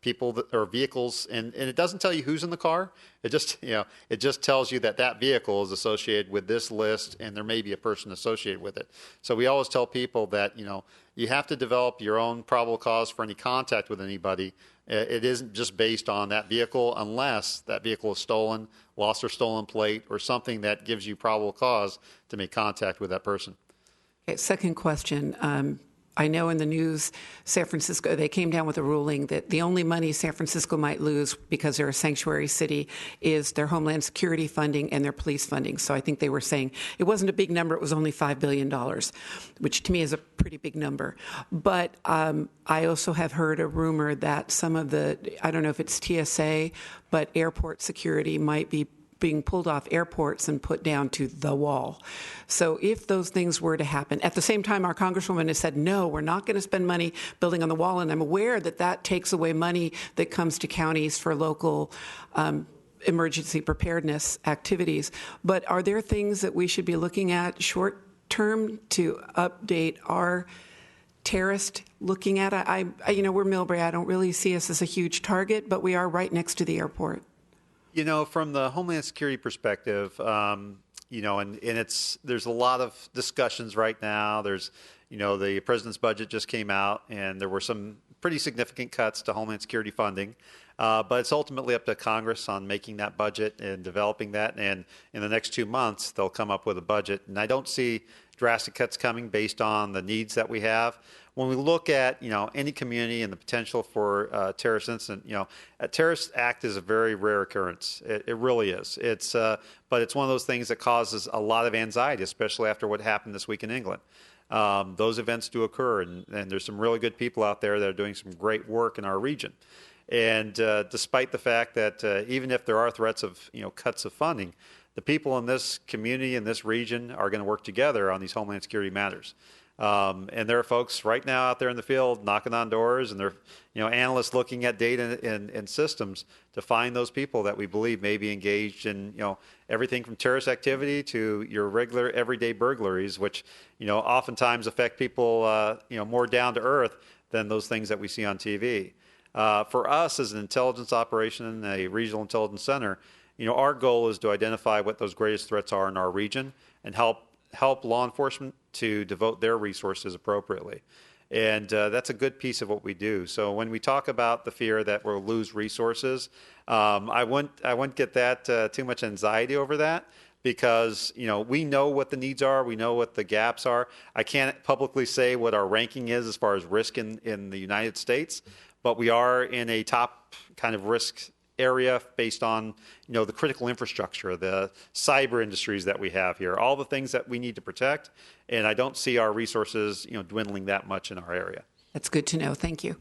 people or vehicles, and it doesn't tell you who's in the car. It just tells you that vehicle is associated with this list, and there may be a person associated with it. So we always tell people that you have to develop your own probable cause for any contact with anybody. It isn't just based on that vehicle unless that vehicle is stolen, lost or stolen plate, or something that gives you probable cause to make contact with that person. Okay, second question. I know in the news, San Francisco, they came down with a ruling that the only money San Francisco might lose because they're a sanctuary city is their Homeland Security funding and their police funding. So I think they were saying it wasn't a big number, it was only $5 billion, which to me is a pretty big number. But I also have heard a rumor that some of the, I don't know if it's TSA, but airport security might be being pulled off airports and put down to the wall. So if those things were to happen, at the same time, our Congresswoman has said, no, we're not going to spend money building on the wall. And I'm aware that that takes away money that comes to counties for local emergency preparedness activities. But are there things that we should be looking at short term to update our terrorist looking at? We're Millbrae. I don't really see us as a huge target, but we are right next to the airport. You know, from the Homeland Security perspective, and there's a lot of discussions right now. There's, the president's budget just came out, and there were some pretty significant cuts to Homeland Security funding. But it's ultimately up to Congress on making that budget and developing that. And in the next 2 months, they'll come up with a budget. And I don't see drastic cuts coming based on the needs that we have. When we look at, any community and the potential for terrorist incident, a terrorist act is a very rare occurrence. It really is. But it's one of those things that causes a lot of anxiety, especially after what happened this week in England. Those events do occur, and there's some really good people out there that are doing some great work in our region. And despite the fact that even if there are threats of, cuts of funding, the people in this community, in this region, are going to work together on these Homeland Security matters. And there are folks right now out there in the field knocking on doors, and there are, analysts looking at data and systems to find those people that we believe may be engaged in, everything from terrorist activity to your regular everyday burglaries, which, oftentimes affect people, more down to earth than those things that we see on TV. For us as an intelligence operation, a regional intelligence center, our goal is to identify what those greatest threats are in our region and help law enforcement to devote their resources appropriately. And that's a good piece of what we do. So when we talk about the fear that we'll lose resources, I wouldn't get that too much anxiety over that, because we know what the needs are, we know what the gaps are. I can't publicly say what our ranking is as far as risk in the United States, but we are in a top kind of risk area based on the critical infrastructure, the cyber industries that we have here, all the things that we need to protect, and I don't see our resources dwindling that much in our area. That's good to know. Thank you.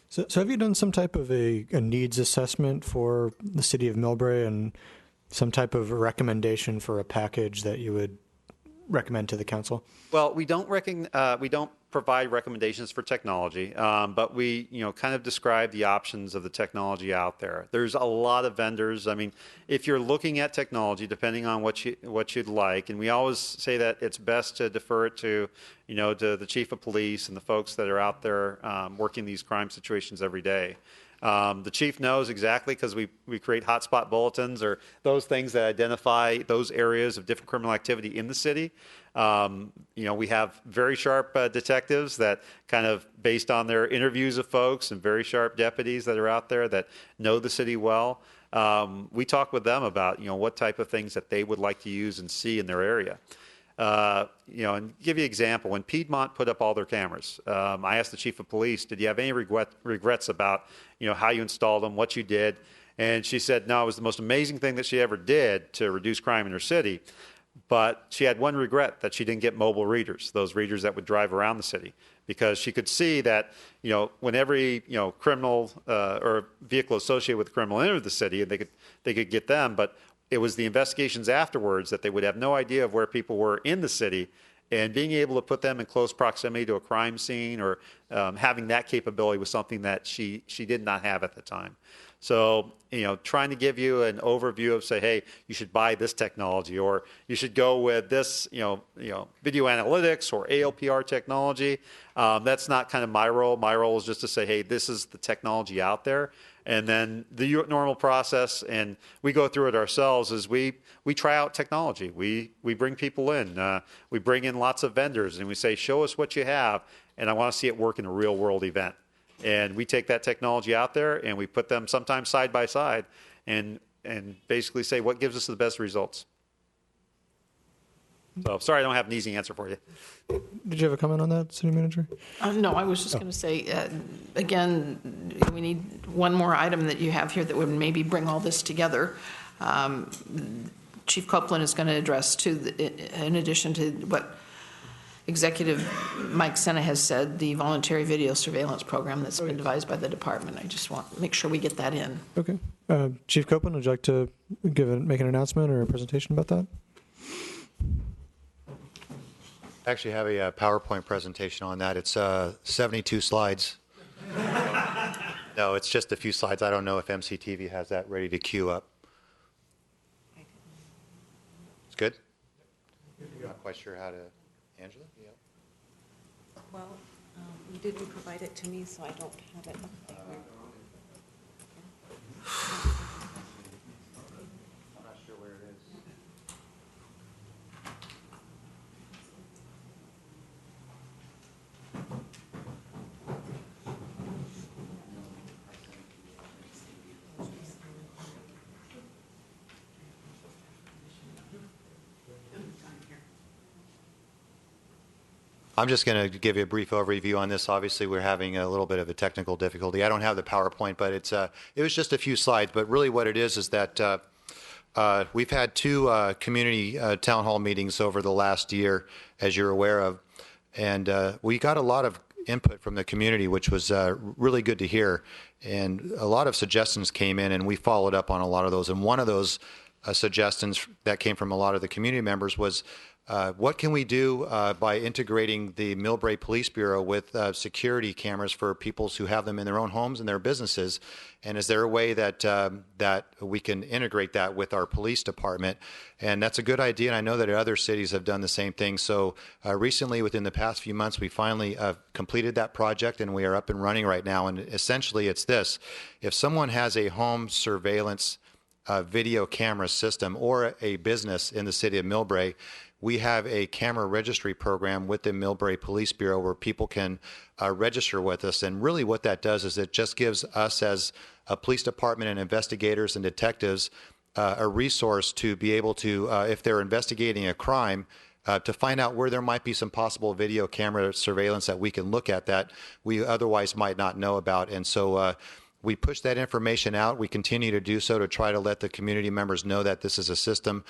So have you done some type of a needs assessment for the city of Millbrae and some type of recommendation for a package that you would recommend to the council? Well, we don't provide recommendations for technology, but we kind of describe the options of the technology out there. There's a lot of vendors. I mean, if you're looking at technology, depending on what you'd like, and we always say that it's best to defer it to to the chief of police and the folks that are out there working these crime situations every day. The chief knows exactly, because we create hotspot bulletins or those things that identify those areas of different criminal activity in the city. We have very sharp detectives that kind of, based on their interviews of folks, and very sharp deputies that are out there that know the city well. We talk with them about, what type of things that they would like to use and see in their area. And give you an example, when Piedmont put up all their cameras, I asked the chief of police, did you have any regrets about, how you installed them, what you did? And she said, no, it was the most amazing thing that she ever did to reduce crime in her city. But she had one regret, that she didn't get mobile readers, those readers that would drive around the city, because she could see that, when every, criminal or vehicle associated with a criminal entered the city, and they could get them, but it was the investigations afterwards that they would have no idea of where people were in the city, and being able to put them in close proximity to a crime scene, or having that capability was something that she did not have at the time. So, trying to give you an overview of, say, hey, you should buy this technology, or you should go with this, video analytics or ALPR technology. That's not kind of my role. My role is just to say, hey, this is the technology out there. And then the normal process, and we go through it ourselves, is we try out technology. We bring people in. We bring in lots of vendors, and we say, show us what you have, and I want to see it work in a real-world event. And we take that technology out there, and we put them sometimes side by side, and basically say what gives us the best results. So sorry, I don't have an easy answer for you. Did you have a comment on that, City Manager? No, I was just going to say, again, we need one more item that you have here that would maybe bring all this together. Chief Copeland is going to address, too, in addition to what Executive Mike Sena has said, the voluntary video surveillance program that's been devised by the department. I just want to make sure we get that in. Okay. Chief Copeland, would you like to make an announcement or a presentation about that? I actually have a PowerPoint presentation on that. It's 72 slides. No, it's just a few slides. I don't know if MCTV has that ready to queue up. It's good? You're not quite sure how to... Angela? Yeah. Well, you didn't provide it to me, so I don't have it up there. I'm not sure where it is. I'm just going to give you a brief overview on this. Obviously, we're having a little bit of a technical difficulty. I don't have the PowerPoint, but it was just a few slides. But really what it is that we've had two community town hall meetings over the last year, as you're aware of. And we got a lot of input from the community, which was really good to hear. And a lot of suggestions came in, and we followed up on a lot of those. And one of those suggestions that came from a lot of the community members was, what can we do by integrating the Millbrae Police Bureau with security cameras for people who have them in their own homes and their businesses? And is there a way that that we can integrate that with our police department? And that's a good idea, and I know that other cities have done the same thing. So recently, within the past few months, we finally completed that project, and we are up and running right now. And essentially, it's this. If someone has a home surveillance video camera system or a business in the city of Millbrae, we have a camera registry program with the Millbrae Police Bureau where people can register with us. And really what that does is it just gives us as a police department and investigators and detectives a resource to be able to, if they're investigating a crime, to find out where there might be some possible video camera surveillance that we can look at that we otherwise might not know about. And so we push that information out. We continue to do so to try to let the community members know that this is a system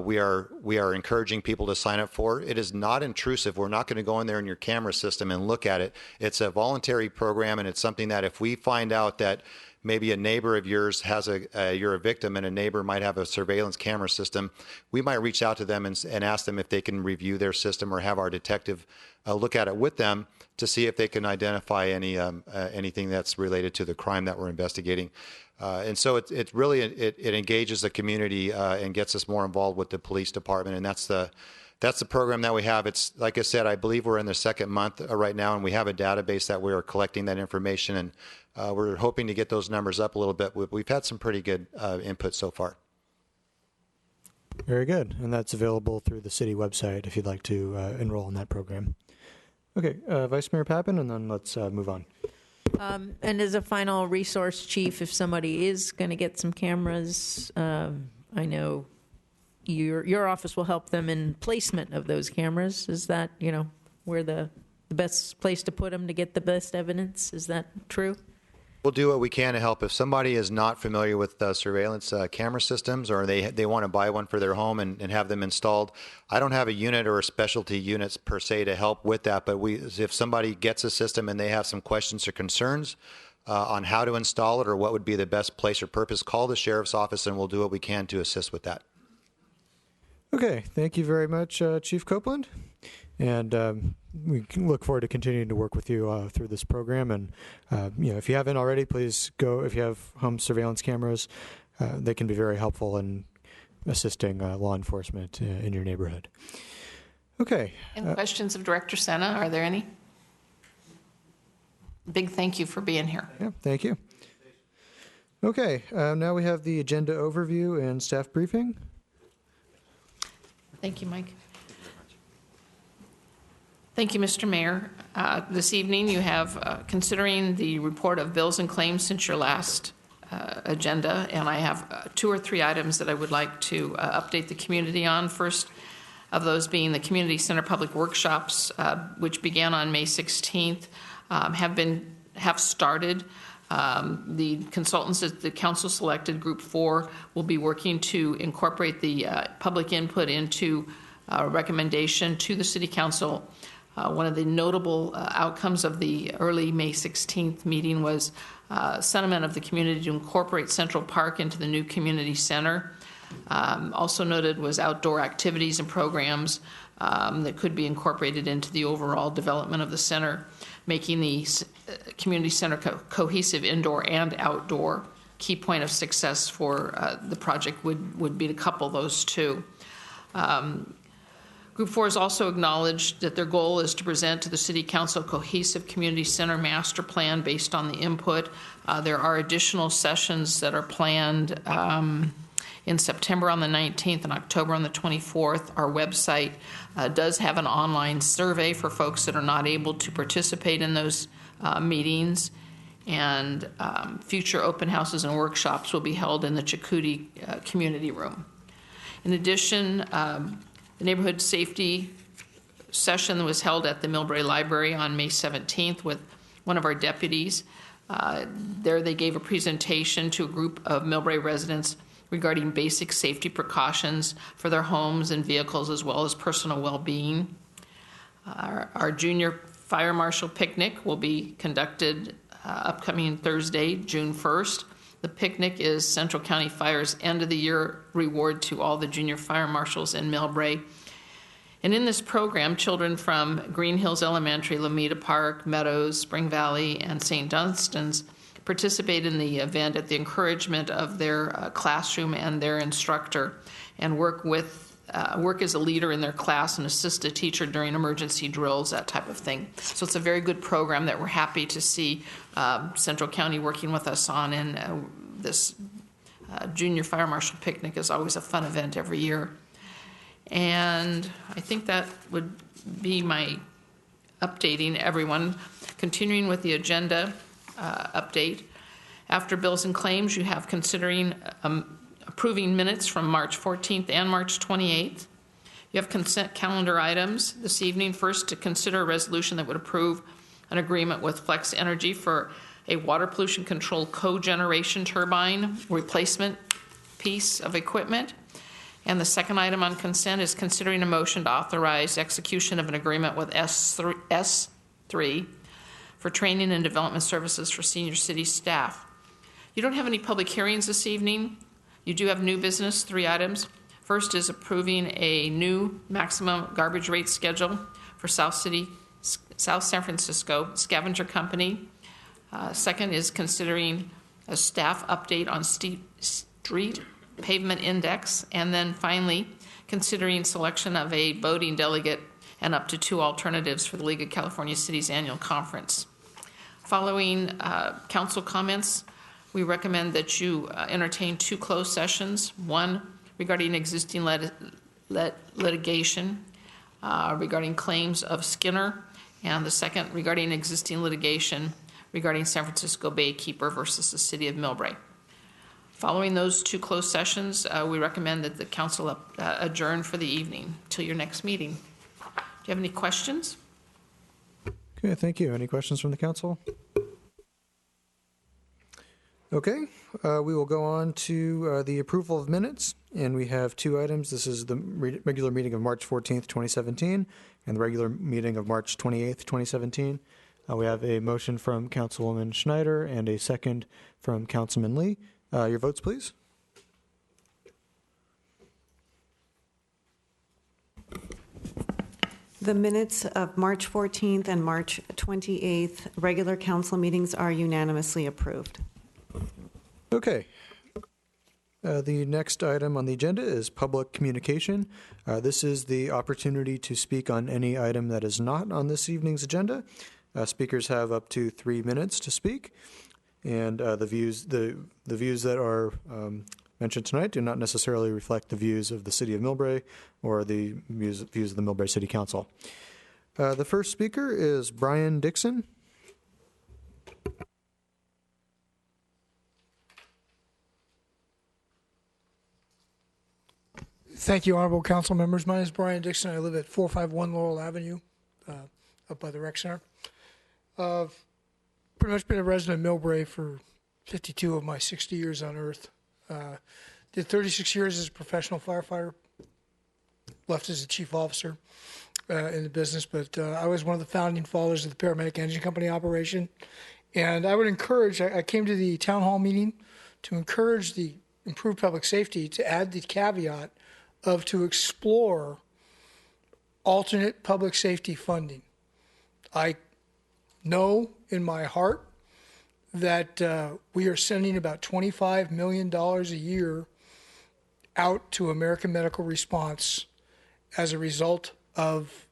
we are encouraging people to sign up for. It is not intrusive. We're not going to go in there in your camera system and look at it. It's a voluntary program, and it's something that if we find out that maybe a neighbor of yours has you're a victim and a neighbor might have a surveillance camera system, we might reach out to them and ask them if they can review their system or have our detective look at it with them to see if they can identify anything that's related to the crime that we're investigating. And so it really engages the community and gets us more involved with the police department, and that's the program that we have. It's like I said, I believe we're in the second month right now, and we have a database that we are collecting that information, and we're hoping to get those numbers up a little bit. We've had some pretty good input so far. Very good, and that's available through the city website if you'd like to enroll in that program. Okay, Vice Mayor Pappen, and then let's move on. And as a final resource, Chief, if somebody is going to get some cameras, I know your office will help them in placement of those cameras. Is that, where the best place to put them to get the best evidence? Is that true? We'll do what we can to help. If somebody is not familiar with surveillance camera systems, or they want to buy one for their home and have them installed, I don't have a unit or a specialty units per se to help with that. But if somebody gets a system and they have some questions or concerns on how to install it or what would be the best place or purpose, call the sheriff's office and we'll do what we can to assist with that. Okay, thank you very much, Chief Copeland. And we can look forward to continuing to work with you through this program. And, if you haven't already, please go. If you have home surveillance cameras, they can be very helpful in assisting law enforcement in your neighborhood. Okay. Any questions of Director Sena? Are there any? Big thank you for being here. Yeah, thank you. Okay, now we have the agenda overview and staff briefing. Thank you, Mike. Thank you, Mr. Mayor. This evening you have considering the report of bills and claims since your last agenda, and I have 2 or 3 items that I would like to update the community on. First, of those being the Community Center Public Workshops, which began on May 16th, have started. The consultants that the council selected, Group 4, will be working to incorporate the public input into a recommendation to the City Council. One of the notable outcomes of the early May 16th meeting was sentiment of the community to incorporate Central Park into the new community center. Also noted was outdoor activities and programs that could be incorporated into the overall development of the center, making the community center cohesive indoor and outdoor. Key point of success for the project would be to couple those two. Group 4 has also acknowledged that their goal is to present to the City Council a cohesive community center master plan based on the input. There are additional sessions that are planned in September on the 19th and October on the 24th. Our website does have an online survey for folks that are not able to participate in those meetings. And future open houses and workshops will be held in the Chakotay Community Room. In addition, the neighborhood safety session was held at the Millbrae Library on May 17th with one of our deputies. There they gave a presentation to a group of Millbrae residents regarding basic safety precautions for their homes and vehicles as well as personal well-being. Our junior fire marshal picnic will be conducted upcoming Thursday, June 1st. The picnic is Central County Fire's end-of-the-year reward to all the junior fire marshals in Millbrae. And in this program, children from Green Hills Elementary, Lomita Park, Meadows, Spring Valley, and St. Dunstan's participate in the event at the encouragement of their classroom and their instructor, and work as a leader in their class and assist a teacher during emergency drills, that type of thing. So it's a very good program that we're happy to see Central County working with us on, and this junior fire marshal picnic is always a fun event every year. And I think that would be my updating everyone. Continuing with the agenda update. After bills and claims, you have considering approving minutes from March 14th and March 28th. You have consent calendar items this evening. First, to consider a resolution that would approve an agreement with Flex Energy for a water pollution control cogeneration turbine replacement piece of equipment. And the second item on consent is considering a motion to authorize execution of an agreement with S3 for training and development services for senior city staff. You don't have any public hearings this evening. You do have new business, 3 items. First is approving a new maximum garbage rate schedule for South San Francisco Scavenger Company. Second is considering a staff update on street pavement index. And then finally, considering selection of a voting delegate and up to 2 alternatives for the League of California Cities annual conference. Following council comments, we recommend that you entertain 2 closed sessions. One regarding existing litigation regarding claims of Skinner, and the second regarding existing litigation regarding San Francisco Baykeeper versus the City of Millbrae. Following those 2 closed sessions, we recommend that the council adjourn for the evening till your next meeting. Do you have any questions? Okay, thank you. Any questions from the council? Okay, we will go on to the approval of minutes, and we have 2 items. This is the regular meeting of March 14th, 2017, and the regular meeting of March 28th, 2017. We have a motion from Councilwoman Schneider and a second from Councilman Lee. Your votes, please. The minutes of March 14th and March 28th regular council meetings are unanimously approved. Okay. The next item on the agenda is public communication. This is the opportunity to speak on any item that is not on this evening's agenda. Speakers have up to 3 minutes to speak, and the views that are mentioned tonight do not necessarily reflect the views of the City of Millbrae or the views of the Millbrae City Council. The first speaker is Brian Dixon. Thank you, honorable council members. My name is Brian Dixon. I live at 451 Laurel Avenue, up by the rec center. Pretty much been a resident of Millbrae for 52 of my 60 years on Earth. Did 36 years as a professional firefighter. Left as a chief officer in the business, but I was one of the founding fathers of the paramedic engine company operation. And I would encourage, I came to the town hall meeting to encourage the improved public safety to add the caveat of to explore alternate public safety funding. I know in my heart that we are sending about $25 million a year out to American Medical Response as a result of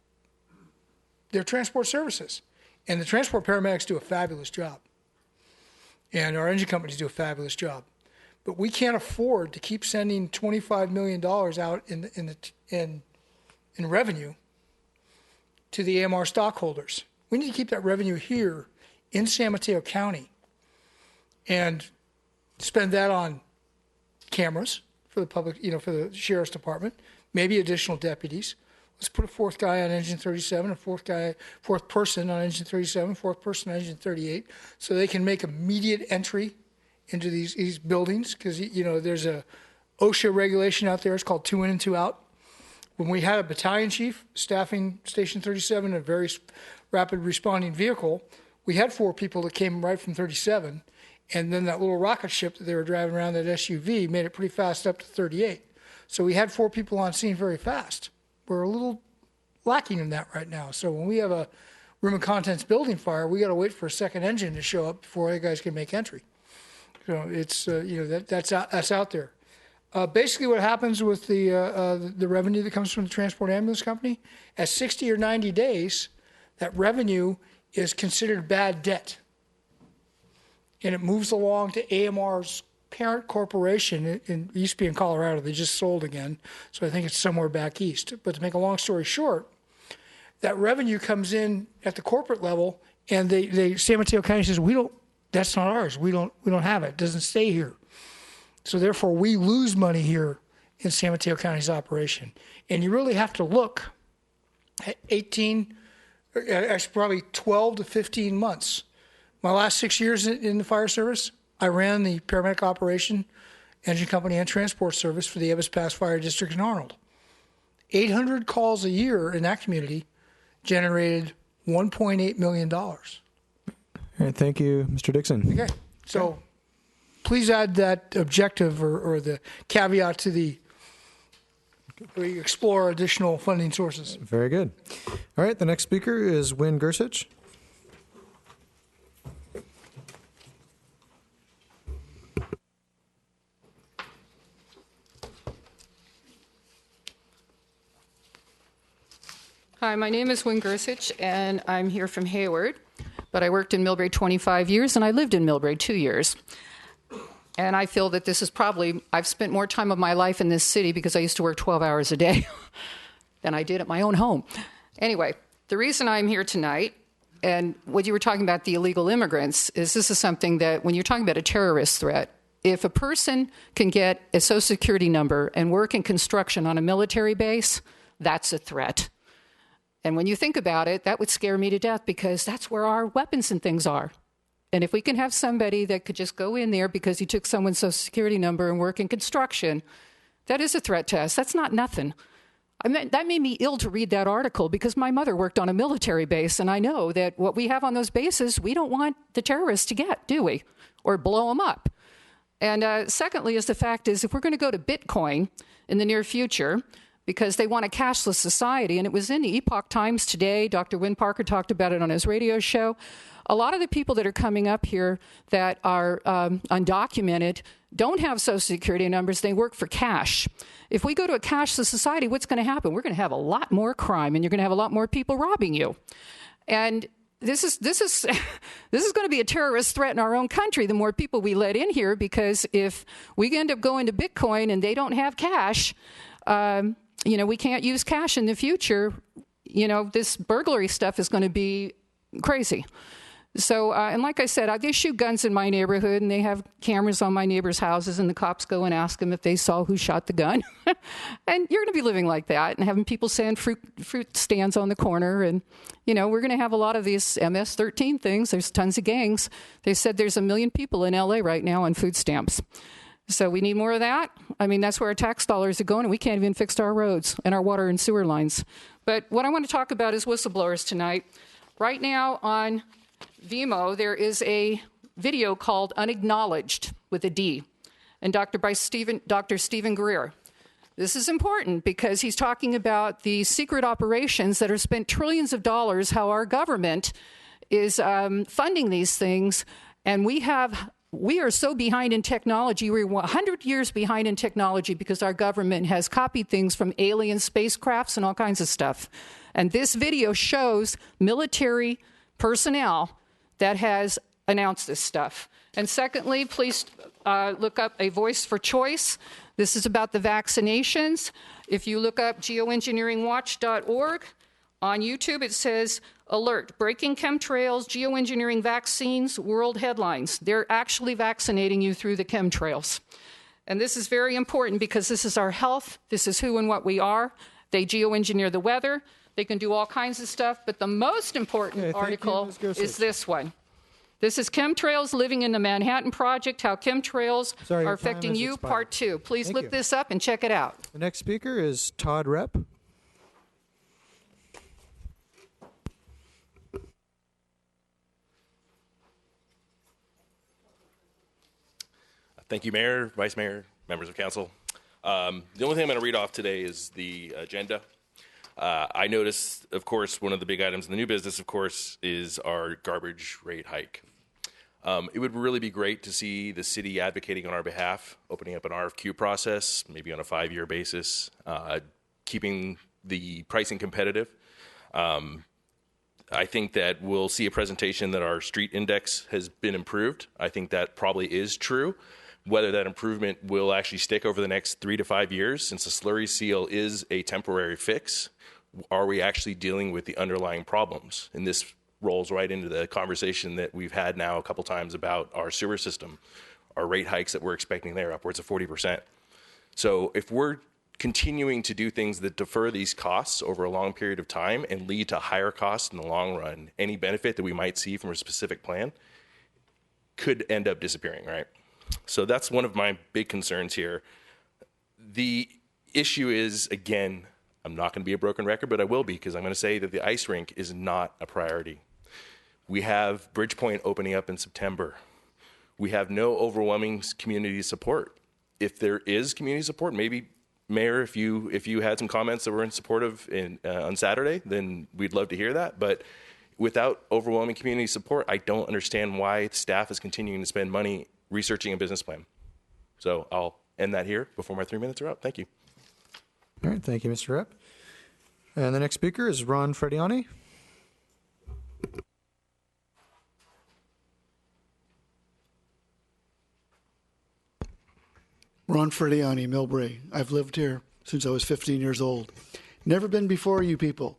their transport services. And the transport paramedics do a fabulous job. And our engine companies do a fabulous job. But we can't afford to keep sending $25 million out in revenue to the AMR stockholders. We need to keep that revenue here in San Mateo County and spend that on cameras for the public, for the sheriff's department, maybe additional deputies. Let's put a fourth guy on engine 37, a fourth person on engine 37, fourth person on engine 38, so they can make immediate entry into these buildings, because there's a OSHA regulation out there. It's called 2 in and 2 out. When we had a battalion chief staffing Station 37 in a very rapid responding vehicle, we had 4 people that came right from 37, and then that little rocket ship that they were driving around, that SUV, made it pretty fast up to 38. So we had 4 people on scene very fast. We're a little lacking in that right now. So when we have a room and contents building fire, we got to wait for a second engine to show up before you guys can make entry. So it's that's out there. Basically, what happens with the revenue that comes from the transport ambulance company, at 60 or 90 days, that revenue is considered bad debt, and it moves along to AMR's parent corporation. It used to be in Colorado. They just sold again, so I think it's somewhere back east. But to make a long story short, that revenue comes in at the corporate level, and San Mateo County says, that's not ours. We don't have it. It doesn't stay here. So therefore, we lose money here in San Mateo County's operation. And you really have to look at 18, actually probably 12 to 15 months. My last 6 years in the fire service, I ran the paramedic operation, engine company, and transport service for the Ebbets Pass Fire District in Arnold. 800 calls a year in that community generated $1.8 million. All right, thank you, Mr. Dixon. Okay, so please add that objective or the caveat to we explore additional funding sources. Very good. All right, the next speaker is Wynn Gersich. Hi, my name is Wynn Gersich, and I'm here from Hayward, but I worked in Millbrae 25 years, and I lived in Millbrae 2 years. And I feel that this is I've spent more time of my life in this city because I used to work 12 hours a day than I did at my own home. Anyway, the reason I'm here tonight, and what you were talking about, the illegal immigrants, is this is something that when you're talking about a terrorist threat, if a person can get a Social Security number and work in construction on a military base, that's a threat. And when you think about it, that would scare me to death because that's where our weapons and things are. And if we can have somebody that could just go in there because he took someone's Social Security number and work in construction, that is a threat to us. That's not nothing. That made me ill to read that article because my mother worked on a military base, and I know that what we have on those bases, we don't want the terrorists to get, do we? Or blow them up. And secondly, the fact is, if we're going to go to Bitcoin in the near future, because they want a cashless society, and it was in the Epoch Times today. Dr. Wynn Parker talked about it on his radio show. A lot of the people that are coming up here that are undocumented don't have Social Security numbers. They work for cash. If we go to a cashless society, what's going to happen? We're going to have a lot more crime, and you're going to have a lot more people robbing you. And this is going to be a terrorist threat in our own country, the more people we let in here, because if we end up going to Bitcoin and they don't have cash, we can't use cash in the future. This burglary stuff is going to be crazy. So, and like I said, they shoot guns in my neighborhood, and they have cameras on my neighbors' houses, and the cops go and ask them if they saw who shot the gun. And you're going to be living like that and having people send fruit stands on the corner. And, you know, we're going to have a lot of these MS-13 things. There's tons of gangs. They said there's 1 million people in L.A. right now on food stamps. So we need more of that. I mean, that's where our tax dollars are going, and we can't even fix our roads and our water and sewer lines. But what I want to talk about is whistleblowers tonight. Right now on Vimeo, there is a video called Unacknowledged with a D, and Dr. Stephen Greer. This is important because he's talking about the secret operations that are spent trillions of dollars, how our government is funding these things, and we are so behind in technology. We're 100 years behind in technology because our government has copied things from alien spacecrafts and all kinds of stuff. And this video shows military personnel that has announced this stuff. And secondly, please look up A Voice for Choice. This is about the vaccinations. If you look up geoengineeringwatch.org on YouTube, it says, alert, breaking chemtrails, geoengineering vaccines, world headlines. They're actually vaccinating you through the chemtrails. And this is very important because this is our health. This is who and what we are. They geoengineer the weather. They can do all kinds of stuff. But the most important article is this one. This is Chemtrails Living in the Manhattan Project, How Chemtrails Are Affecting You, Part 2. Please look this up and check it out. The next speaker is Todd Repp. Thank you, Mayor, Vice Mayor, members of council. The only thing I'm going to read off today is the agenda. I noticed, of course, one of the big items in the new business, of course, is our garbage rate hike. It would really be great to see the city advocating on our behalf, opening up an RFQ process, maybe on a 5-year basis, keeping the pricing competitive. I think that we'll see a presentation that our street index has been improved. I think that probably is true. Whether that improvement will actually stick over the next 3 to 5 years, since the slurry seal is a temporary fix, are we actually dealing with the underlying problems? And this rolls right into the conversation that we've had now a couple times about our sewer system, our rate hikes that we're expecting there, upwards of 40%. So if we're continuing to do things that defer these costs over a long period of time and lead to higher costs in the long run, any benefit that we might see from a specific plan could end up disappearing, right? So that's one of my big concerns here. The issue is, again, I'm not going to be a broken record, but I will be, because I'm going to say that the ice rink is not a priority. We have Bridgepoint opening up in September. We have no overwhelming community support. If there is community support, maybe, Mayor, if you had some comments that were in support of on Saturday, then we'd love to hear that. But without overwhelming community support, I don't understand why staff is continuing to spend money researching a business plan. So I'll end that here before my 3 minutes are up. Thank you. All right, thank you, Mr. Repp. And the next speaker is Ron Frediani. Ron Frediani, Millbrae. I've lived here since I was 15 years old. Never been before you people.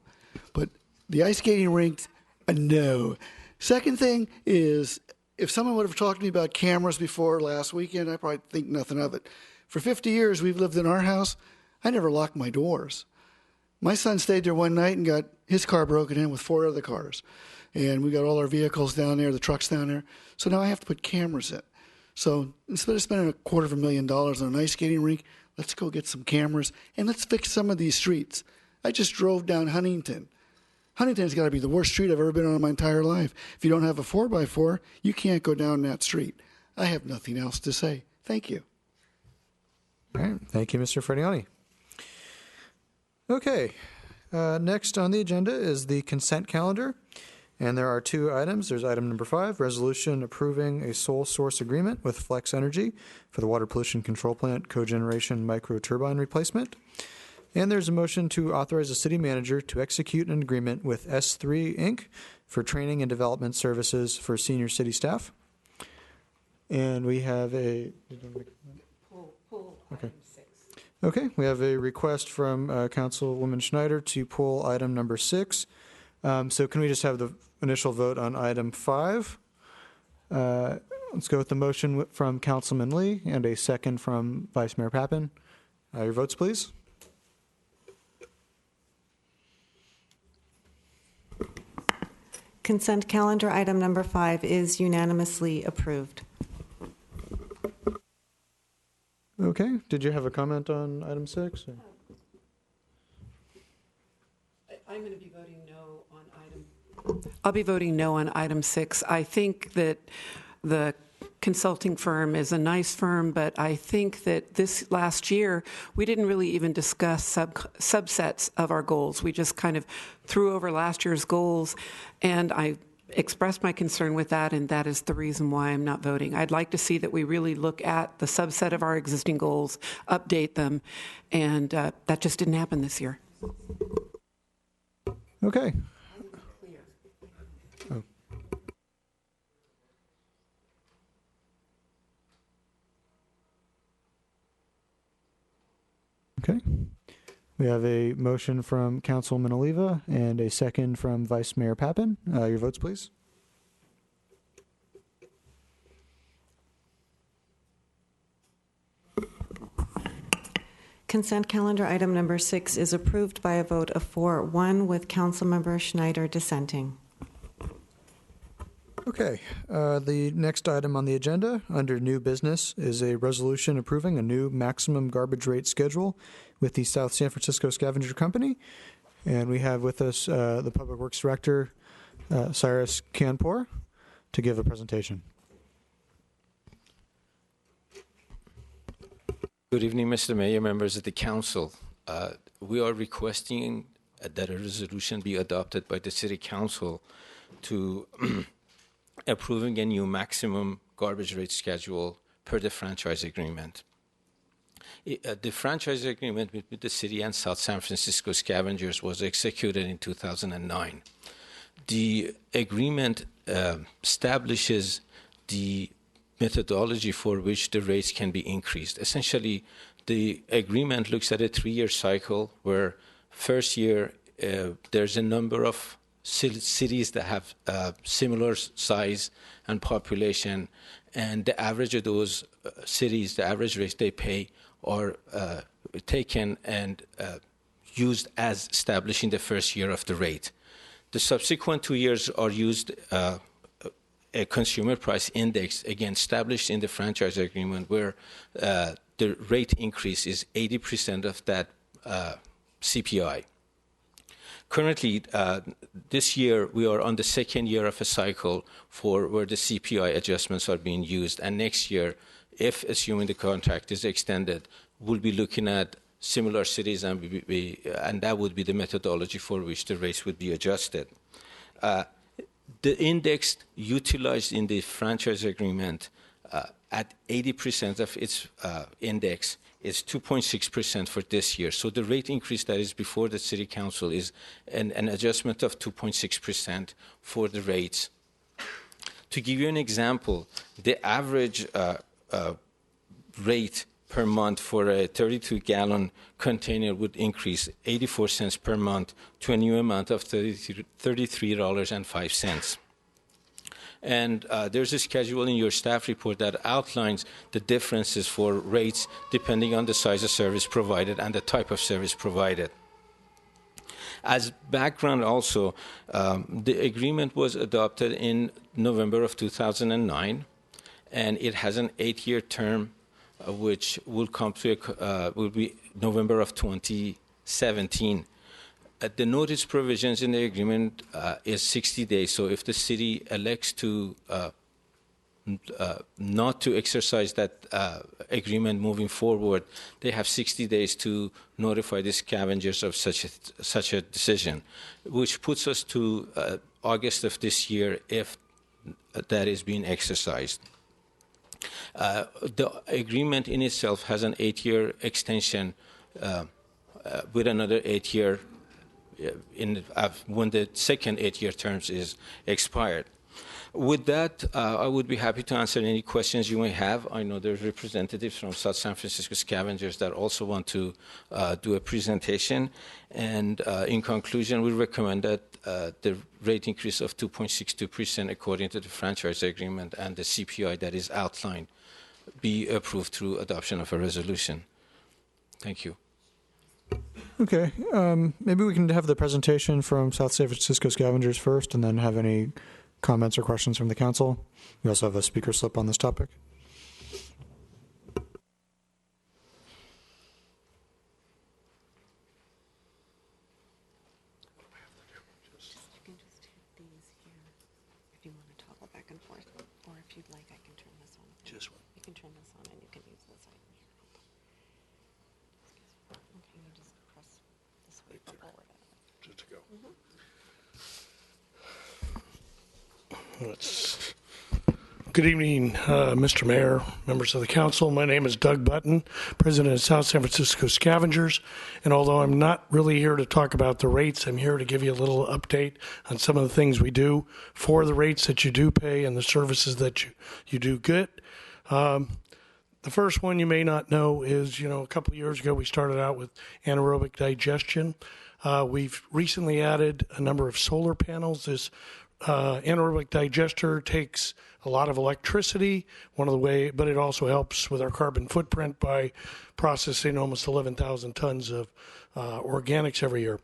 But the ice skating rink, no. Second thing is, if someone would have talked to me about cameras before last weekend, I'd probably think nothing of it. For 50 years we've lived in our house. I never locked my doors. My son stayed there one night and got his car broken in with 4 other cars. And we got all our vehicles down there, the trucks down there. So now I have to put cameras in. So instead of spending $250,000 on an ice skating rink, let's go get some cameras and let's fix some of these streets. I just drove down Huntington. Huntington's got to be the worst street I've ever been on in my entire life. If you don't have a 4x4, you can't go down that street. I have nothing else to say. Thank you. All right. Thank you, Mr. Frediani. Okay. Next on the agenda is the consent calendar. And there are 2 items. There's item number 5, resolution approving a sole source agreement with Flex Energy for the water pollution control plant cogeneration microturbine replacement. And there's a motion to authorize the city manager to execute an agreement with S3 Inc. for training and development services for senior city staff. And we have a... Okay. Okay, we have a request from Councilwoman Schneider to pull item number 6. So can we just have the initial vote on item 5? Let's go with the motion from Councilman Lee and a second from Vice Mayor Pappen. Your votes, please. Consent calendar item number 5 is unanimously approved. Okay. Did you have a comment on item 6? Or? I'm going to be voting no on item. I'll be voting no on item 6. I think that the consulting firm is a nice firm, but I think that this last year we didn't really even discuss subsets of our goals. We just kind of threw over last year's goals, and I expressed my concern with that, and that is the reason why I'm not voting. I'd like to see that we really look at the subset of our existing goals, update them, and that just didn't happen this year. Okay. Oh. Okay. We have a motion from Councilman Oliva and a second from Vice Mayor Pappen. Your votes, please. Consent calendar item number 6 is approved by a vote of 4-1 with Councilmember Schneider dissenting. Okay. The next item on the agenda under new business is a resolution approving a new maximum garbage rate schedule with the South San Francisco Scavenger Company. And we have with us the Public Works Director, Cyrus Kanpour, to give a presentation. Good evening, Mr. Mayor, members of the council. We are requesting that a resolution be adopted by the City Council to approving a new maximum garbage rate schedule per the franchise agreement. The franchise agreement between the city and South San Francisco Scavengers was executed in 2009. The agreement establishes the methodology for which the rates can be increased. Essentially, the agreement looks at a 3-year cycle where first year there's a number of cities that have similar size and population, and the average of those cities, the average rates they pay are taken and used as establishing the first year of the rate. The subsequent 2 years are used a consumer price index, again established in the franchise agreement, where the rate increase is 80% of that CPI. Currently, this year, we are on the second year of a cycle for where the CPI adjustments are being used. And next year, if assuming the contract is extended, we'll be looking at similar cities, and that would be the methodology for which the rates would be adjusted. The index utilized in the franchise agreement at 80% of its index is 2.6% for this year. So the rate increase that is before the City Council is an adjustment of 2.6% for the rates. To give you an example, the average rate per month for a 32-gallon container would increase 84 cents per month to a new amount of $33.05. And there's a schedule in your staff report that outlines the differences for rates depending on the size of service provided and the type of service provided. As background also, the agreement was adopted in November of 2009, and it has an 8-year term, which will come to will be November of 2017. The notice provisions in the agreement is 60 days. So if the city elects to not to exercise that agreement moving forward, they have 60 days to notify the scavengers of such a decision, which puts us to August of this year if that is being exercised. The agreement in itself has an 8-year extension with another 8-year when the second 8-year terms is expired. With that, I would be happy to answer any questions you may have. I know there's representatives from South San Francisco Scavengers that also want to do a presentation. And in conclusion, we recommend that the rate increase of 2.62% according to the franchise agreement and the CPI that is outlined be approved through adoption of a resolution. Thank you. Okay, maybe we can have the presentation from South San Francisco Scavengers first, and then have any comments or questions from the council. We also have a speaker slip on this topic. Good evening, Mr. Mayor, members of the council. My name is Doug Button, president of South San Francisco Scavengers. And although I'm not really here to talk about the rates, I'm here to give you a little update on some of the things we do for the rates that you do pay and the services that you do get. The first one you may not know is, a couple of years ago we started out with anaerobic digestion. We've recently added a number of solar panels. This anaerobic digester takes a lot of electricity, but it also helps with our carbon footprint by processing almost 11,000 tons of organics every year.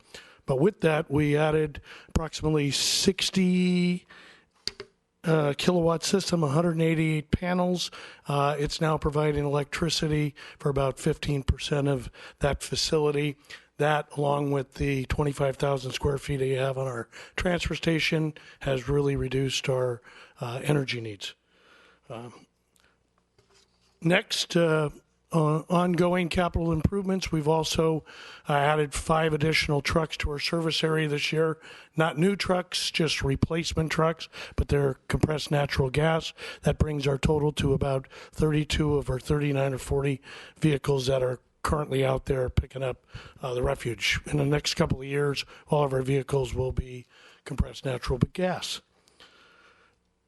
But with that, we added approximately 60 kilowatt system, 188 panels. It's now providing electricity for about 15% of that facility. That, along with the 25,000 square feet that you have on our transfer station, has really reduced our energy needs. Next, ongoing capital improvements. We've also added 5 additional trucks to our service area this year. Not new trucks, just replacement trucks, but they're compressed natural gas. That brings our total to about 32 of our 39 or 40 vehicles that are currently out there picking up the refuge. In the next couple of years, all of our vehicles will be compressed natural gas.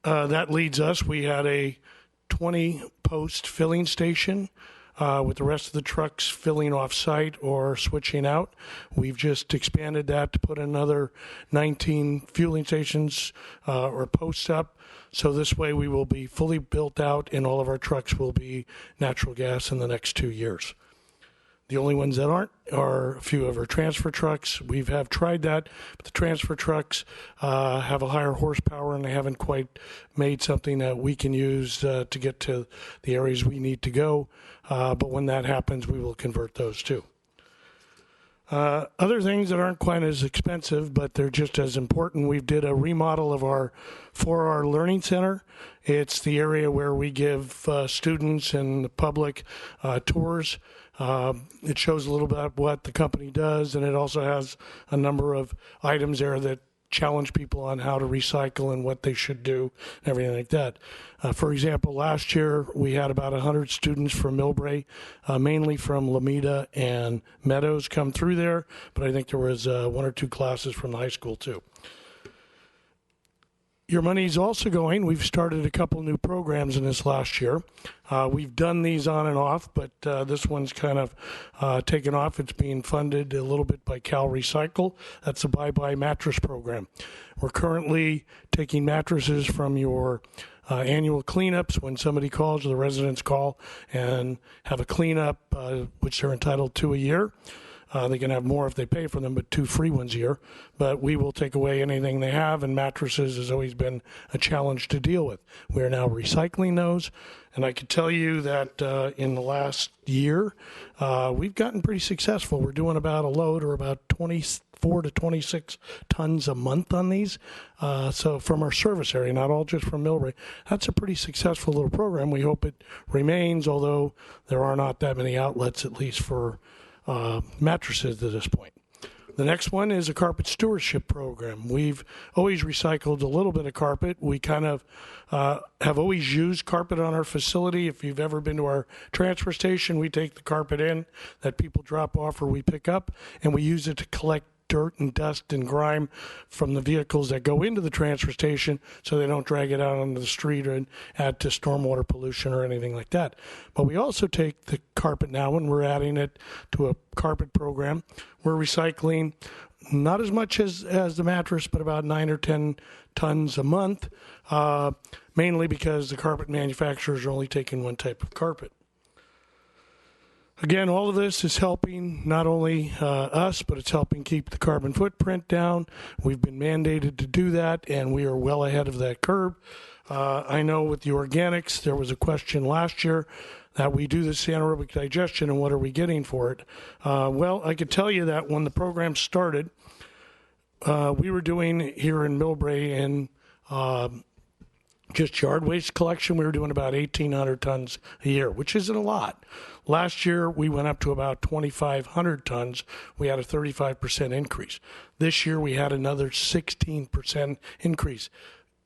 That leads us, we had a 20-post filling station with the rest of the trucks filling off-site or switching out. We've just expanded that to put another 19 fueling stations or posts up. So this way we will be fully built out and all of our trucks will be natural gas in the next 2 years. The only ones that aren't are a few of our transfer trucks. We have tried that, but the transfer trucks have a higher horsepower and they haven't quite made something that we can use to get to the areas we need to go. But when that happens, we will convert those too. Other things that aren't quite as expensive, but they're just as important. We did a remodel of our 4R Learning Center. It's the area where we give students and the public tours. It shows a little bit about what the company does, and it also has a number of items there that challenge people on how to recycle and what they should do and everything like that. For example, last year we had about 100 students from Millbrae, mainly from Lomita and Meadows, come through there, but I think there was 1 or 2 classes from the high school too. Your money's also going. We've started a couple new programs in this last year. We've done these on and off, but this one's kind of taken off. It's being funded a little bit by Cal Recycle. That's a buy mattress program. We're currently taking mattresses from your annual cleanups when somebody calls or the residents call and have a cleanup, which they're entitled to a year. They can have more if they pay for them, but 2 free ones a year. But we will take away anything they have, and mattresses has always been a challenge to deal with. We are now recycling those, and I can tell you that in the last year, we've gotten pretty successful. We're doing about a load or about 24 to 26 tons a month on these. So from our service area, not all just from Millbrae. That's a pretty successful little program. We hope it remains, although there are not that many outlets, at least for mattresses at this point. The next one is a carpet stewardship program. We've always recycled a little bit of carpet. We kind of have always used carpet on our facility. If you've ever been to our transfer station, we take the carpet in that people drop off or we pick up, and we use it to collect dirt and dust and grime from the vehicles that go into the transfer station so they don't drag it out onto the street and add to stormwater pollution or anything like that. But we also take the carpet now and we're adding it to a carpet program. We're recycling not as much as the mattress, but about 9 or 10 tons a month, mainly because the carpet manufacturers are only taking one type of carpet. Again, all of this is helping not only us, but it's helping keep the carbon footprint down. We've been mandated to do that, and we are well ahead of that curve. I know with the organics, there was a question last year that we do this anaerobic digestion, and what are we getting for it? Well, I could tell you that when the program started, we were doing here in Millbrae in just yard waste collection, we were doing about 1,800 tons a year, which isn't a lot. Last year, we went up to about 2,500 tons. We had a 35% increase. This year, we had another 16% increase.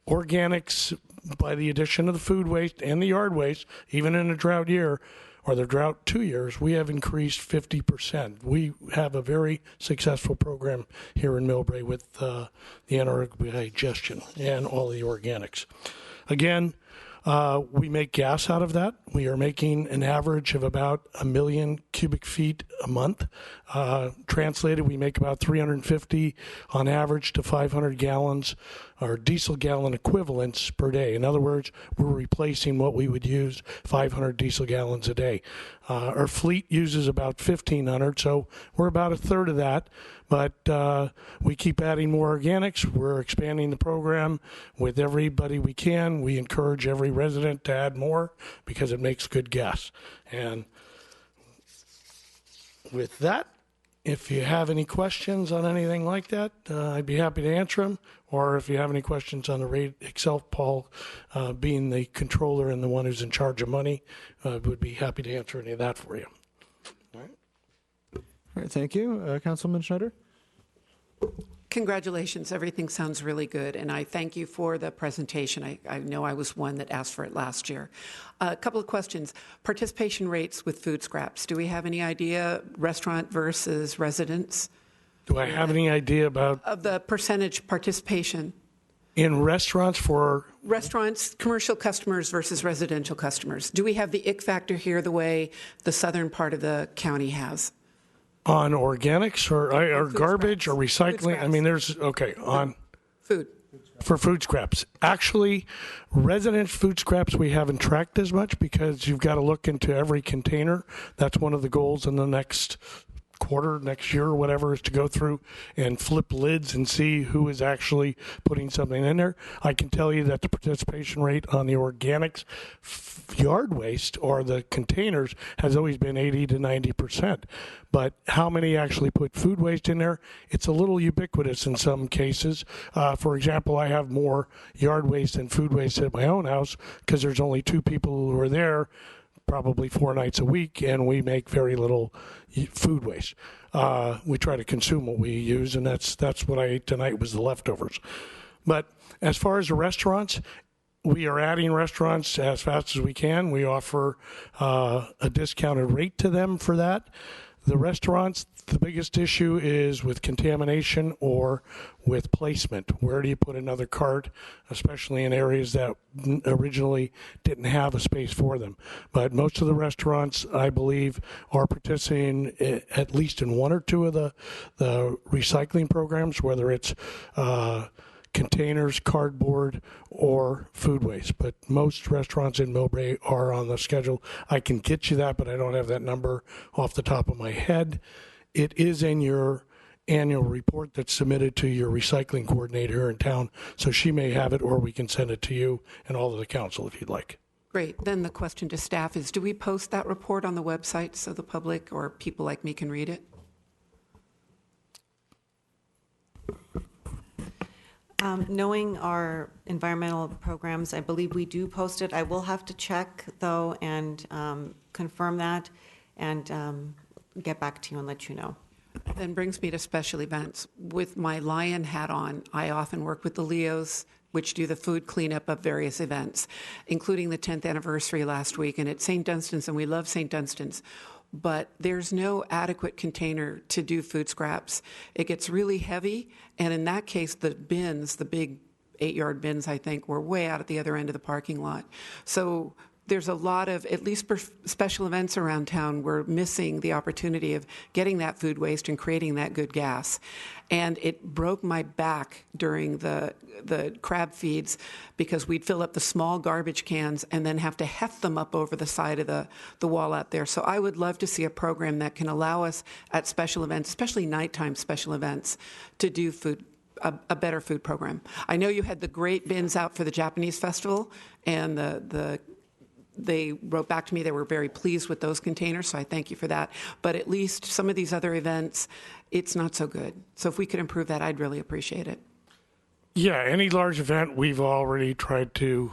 Organics, by the addition of the food waste and the yard waste, even in a drought year, or the drought 2 years, we have increased 50%. We have a very successful program here in Millbrae with the anaerobic digestion and all the organics. Again, we make gas out of that. We are making an average of about 1 million cubic feet a month. Translated, we make about 350 on average to 500 gallons or diesel gallon equivalents per day. In other words, we're replacing what we would use 500 diesel gallons a day. Our fleet uses about 1,500, so we're about a third of that. But we keep adding more organics. We're expanding the program with everybody we can. We encourage every resident to add more because it makes good gas. And with that, if you have any questions on anything like that, I'd be happy to answer them. Or if you have any questions on the rate itself, Paul, being the controller and the one who's in charge of money, would be happy to answer any of that for you. All right, thank you. Councilman Schneider? Congratulations. Everything sounds really good, and I thank you for the presentation. I know I was one that asked for it last year. A couple of questions. Participation rates with food scraps. Do we have any idea, restaurant versus residents? Do I have any idea about? Of the percentage participation. In restaurants for? Restaurants, commercial customers versus residential customers. Do we have the ick factor here the way the southern part of the county has? On organics or garbage or recycling? I mean, there's, okay, on food. For food scraps. Actually, resident food scraps we haven't tracked as much because you've got to look into every container. That's one of the goals in the next quarter, next year or whatever, is to go through and flip lids and see who is actually putting something in there. I can tell you that the participation rate on the organics yard waste or the containers has always been 80 to 90%. But how many actually put food waste in there? It's a little ubiquitous in some cases. For example, I have more yard waste than food waste at my own house because there's only 2 people who are there probably 4 nights a week, and we make very little food waste. We try to consume what we use, and that's what I ate tonight was the leftovers. But as far as the restaurants, we are adding restaurants as fast as we can. We offer a discounted rate to them for that. The restaurants, the biggest issue is with contamination or with placement. Where do you put another cart, especially in areas that originally didn't have a space for them? But most of the restaurants, I believe, are participating at least in 1 or 2 of the recycling programs, whether it's containers, cardboard, or food waste. But most restaurants in Millbrae are on the schedule. I can get you that, but I don't have that number off the top of my head. It is in your annual report that's submitted to your recycling coordinator here in town, so she may have it, or we can send it to you and all of the council if you'd like. Great. Then the question to staff is, do we post that report on the website so the public or people like me can read it? Knowing our environmental programs, I believe we do post it. I will have to check, though, and confirm that and get back to you and let you know. Then brings me to special events. With my lion hat on, I often work with the Leos, which do the food cleanup of various events, including the 10th anniversary last week. And at St. Dunstan's, and we love St. Dunstan's, but there's no adequate container to do food scraps. It gets really heavy, and in that case, the bins, the big 8-yard bins, I think, were way out at the other end of the parking lot. So there's a lot of, at least for special events around town, we're missing the opportunity of getting that food waste and creating that good gas. And it broke my back during the crab feeds because we'd fill up the small garbage cans and then have to heft them up over the side of the wall out there. So I would love to see a program that can allow us at special events, especially nighttime special events, to do a better food program. I know you had the great bins out for the Japanese festival, and they wrote back to me they were very pleased with those containers, so I thank you for that. But at least some of these other events, it's not so good. So if we could improve that, I'd really appreciate it. Yeah, any large event, we've already tried to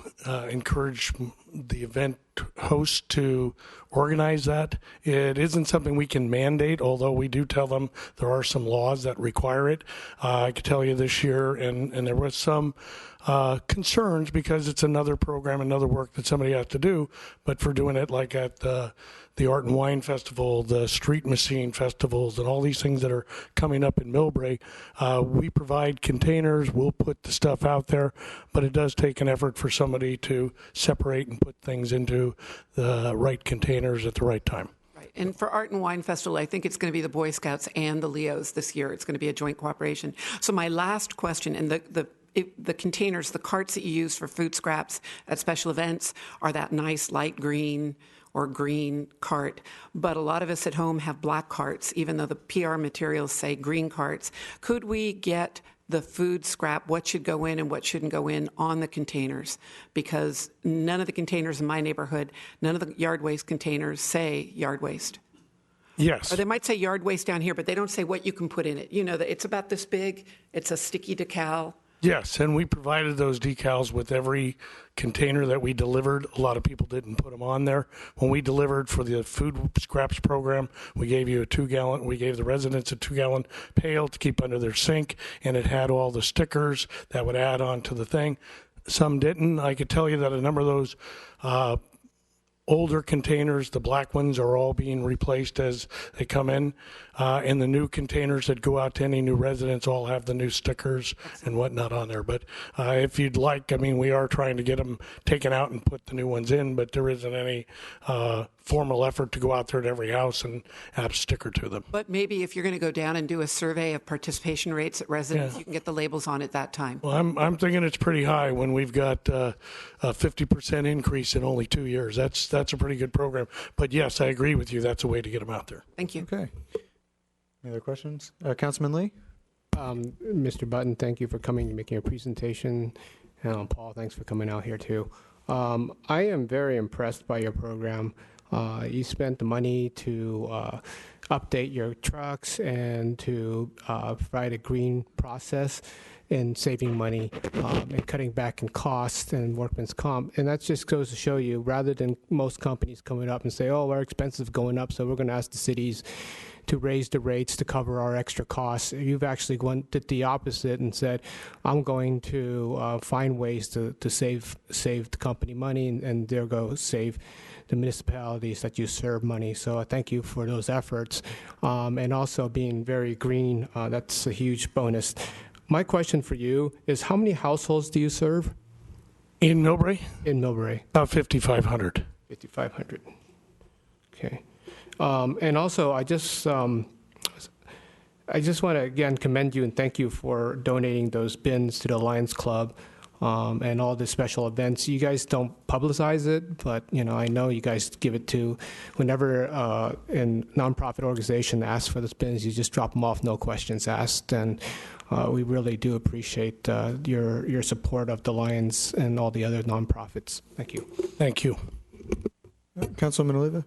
encourage the event host to organize that. It isn't something we can mandate, although we do tell them there are some laws that require it. I could tell you this year, and there was some concerns because it's another program, another work that somebody has to do, but for doing it like at the Art and Wine Festival, the Street Machine Festivals, and all these things that are coming up in Millbrae, we provide containers, we'll put the stuff out there, but it does take an effort for somebody to separate and put things into the right containers at the right time. Right. And for Art and Wine Festival, I think it's going to be the Boy Scouts and the Leos this year. It's going to be a joint cooperation. So my last question, and the containers, the carts that you use for food scraps at special events are that nice light green or green cart, but a lot of us at home have black carts, even though the PR materials say green carts. Could we get the food scrap, what should go in and what shouldn't go in, on the containers? Because none of the containers in my neighborhood, none of the yard waste containers say yard waste. Yes. Or they might say yard waste down here, but they don't say what you can put in it. You know, that it's about this big, it's a sticky decal. Yes, and we provided those decals with every container that we delivered. A lot of people didn't put them on there. When we delivered for the food scraps program, we gave you a 2-gallon, we gave the residents a 2-gallon pail to keep under their sink, and it had all the stickers that would add on to the thing. Some didn't. I could tell you that a number of those older containers, the black ones, are all being replaced as they come in. And the new containers that go out to any new residents all have the new stickers and whatnot on there. But if you'd like, I mean, we are trying to get them taken out and put the new ones in, but there isn't any formal effort to go out there to every house and have a sticker to them. But maybe if you're going to go down and do a survey of participation rates at residents, you can get the labels on at that time. Well, I'm thinking it's pretty high when we've got a 50% increase in only 2 years. That's a pretty good program. But yes, I agree with you. That's a way to get them out there. Thank you. Okay. Any other questions? Councilman Lee? Mr. Button, thank you for coming and making a presentation. Paul, thanks for coming out here too. I am very impressed by your program. You spent the money to update your trucks and to provide a green process in saving money and cutting back in costs and workman's comp. And that just goes to show you, rather than most companies coming up and say, oh, our expenses are going up, so we're going to ask the cities to raise the rates to cover our extra costs. You've actually did the opposite and said, I'm going to find ways to save the company money, and there goes save the municipalities that you serve money. So I thank you for those efforts. And also being very green, that's a huge bonus. My question for you is, how many households do you serve? In Millbrae? In Millbrae. About 5,500. 5,500. Okay. And also, I just want to again commend you and thank you for donating those bins to the Lions Club and all the special events. You guys don't publicize it, but I know you guys give it to whenever a nonprofit organization asks for those bins. You just drop them off, no questions asked, and we really do appreciate your support of the Lions and all the other nonprofits. Thank you. Thank you. Councilwoman Oliva?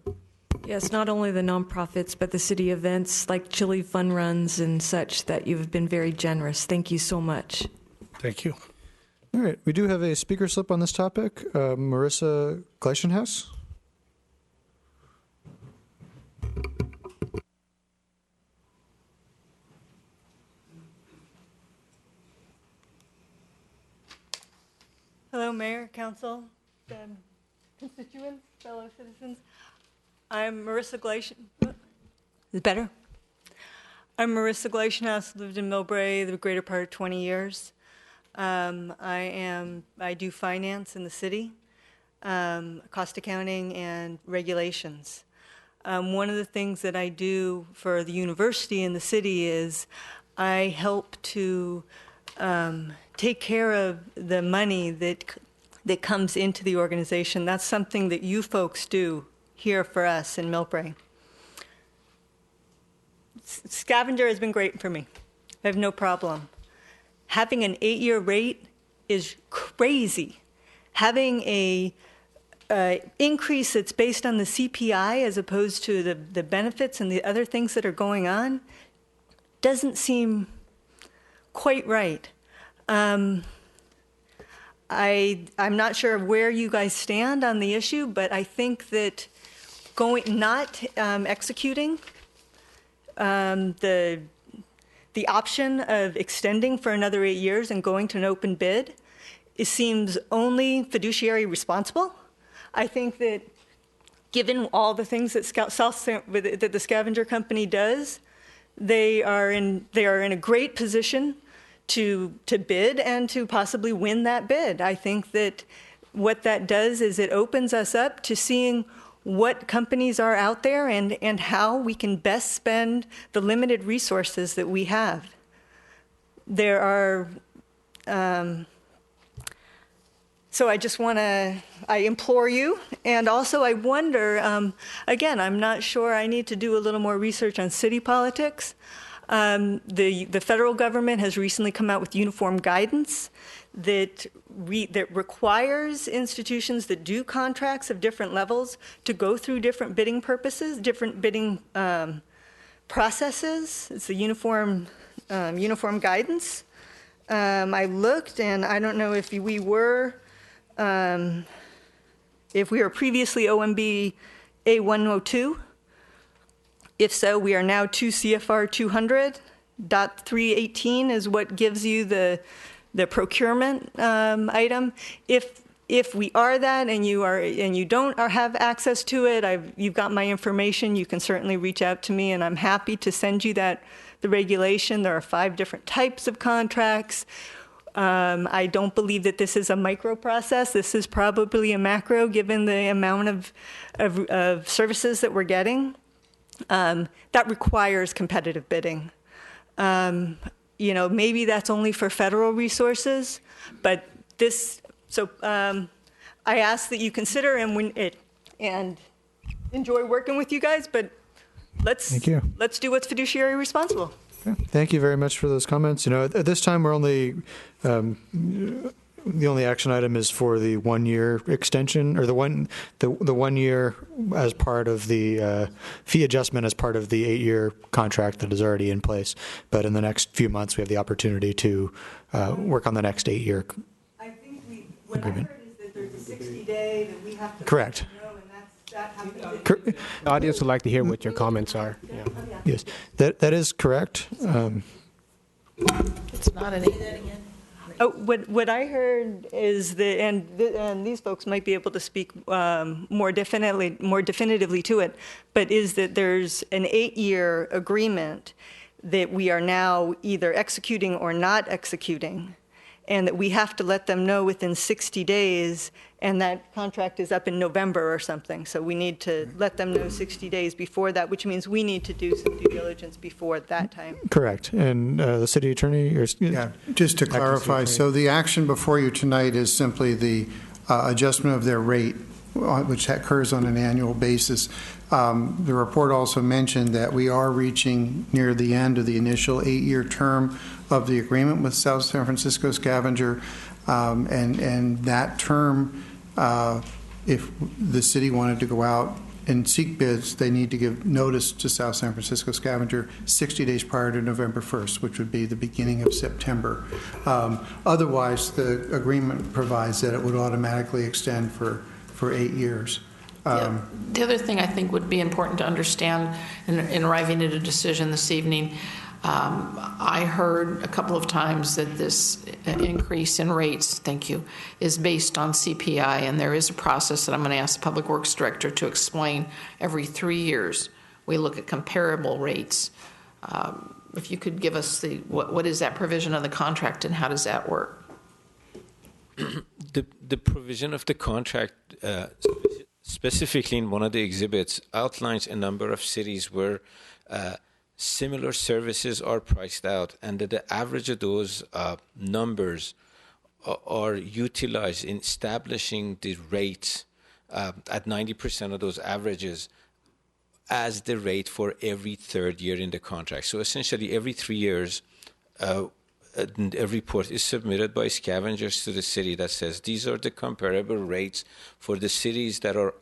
Yes, not only the nonprofits, but the city events like chili fun runs and such, that you've been very generous. Thank you so much. Thank you. All right. We do have a speaker slip on this topic. Marissa Gleichenhaus. Hello, Mayor, Council, constituents, fellow citizens. I'm Marissa Glacian. Is it better? I'm Marissa Glacianhouse, lived in Millbrae the greater part of 20 years. I do finance in the city, cost accounting and regulations. One of the things that I do for the university and the city is I help to take care of the money that comes into the organization. That's something that you folks do here for us in Millbrae. Scavenger has been great for me. I have no problem. Having an 8-year rate is crazy. Having a increase that's based on the CPI as opposed to the benefits and the other things that are going on doesn't seem quite right. I'm not sure where you guys stand on the issue, but I think that not executing the option of extending for another 8 years and going to an open bid, it seems only fiduciary responsible. I think that given all the things that the Scavenger Company does, they are in a great position to bid and to possibly win that bid. I think that what that does is it opens us up to seeing what companies are out there and how we can best spend the limited resources that we have. There are, so I just want to, I implore you, and also I wonder, again, I'm not sure, I need to do a little more research on city politics. The federal government has recently come out with uniform guidance that requires institutions that do contracts of different levels to go through different bidding processes. It's the uniform guidance. I looked, and I don't know if we were previously OMB A102. If so, we are now 2 CFR 200.318 is what gives you the procurement item. If we are that and you don't have access to it, you've got my information. You can certainly reach out to me, and I'm happy to send you the regulation. There are 5 different types of contracts. I don't believe that this is a micro process. This is probably a macro, given the amount of services that we're getting. That requires competitive bidding. Maybe that's only for federal resources, but I ask that you consider and enjoy working with you guys, but let's do what's fiduciary responsible. Okay. Thank you very much for those comments. At this time, we're only the only action item is for the 1-year extension, or the 1 year as part of the fee adjustment as part of the 8-year contract that is already in place. But in the next few months, we have the opportunity to work on the next 8-year I think what I heard is that there's a 60-day that we have to. Correct. The audience would like to hear what your comments are. Yeah. Yes, that is correct. It's not an 8. Oh, what I heard is that, and these folks might be able to speak more definitively to it, but is that there's an 8-year agreement that we are now either executing or not executing, and that we have to let them know within 60 days, and that contract is up in November or something. So we need to let them know 60 days before that, which means we need to do some due diligence before that time. Correct. And the city attorney? Just to clarify, so the action before you tonight is simply the adjustment of their rate, which occurs on an annual basis. The report also mentioned that we are reaching near the end of the initial 8-year term of the agreement with South San Francisco Scavenger, and that term, if the city wanted to go out and seek bids, they need to give notice to South San Francisco Scavenger 60 days prior to November 1st, which would be the beginning of September. Otherwise, the agreement provides that it would automatically extend for 8 years. The other thing I think would be important to understand in arriving at a decision this evening, I heard a couple of times that this increase in rates, thank you, is based on CPI, and there is a process that I'm going to ask the Public Works Director to explain. Every 3 years, we look at comparable rates. If you could give us what is that provision of the contract and how does that work? The provision of the contract, specifically in one of the exhibits, outlines a number of cities where similar services are priced out, and that the average of those numbers are utilized in establishing the rates at 90% of those averages as the rate for every third year in the contract. So essentially, every 3 years, a report is submitted by scavengers to the city that says these are the comparable rates for the cities that are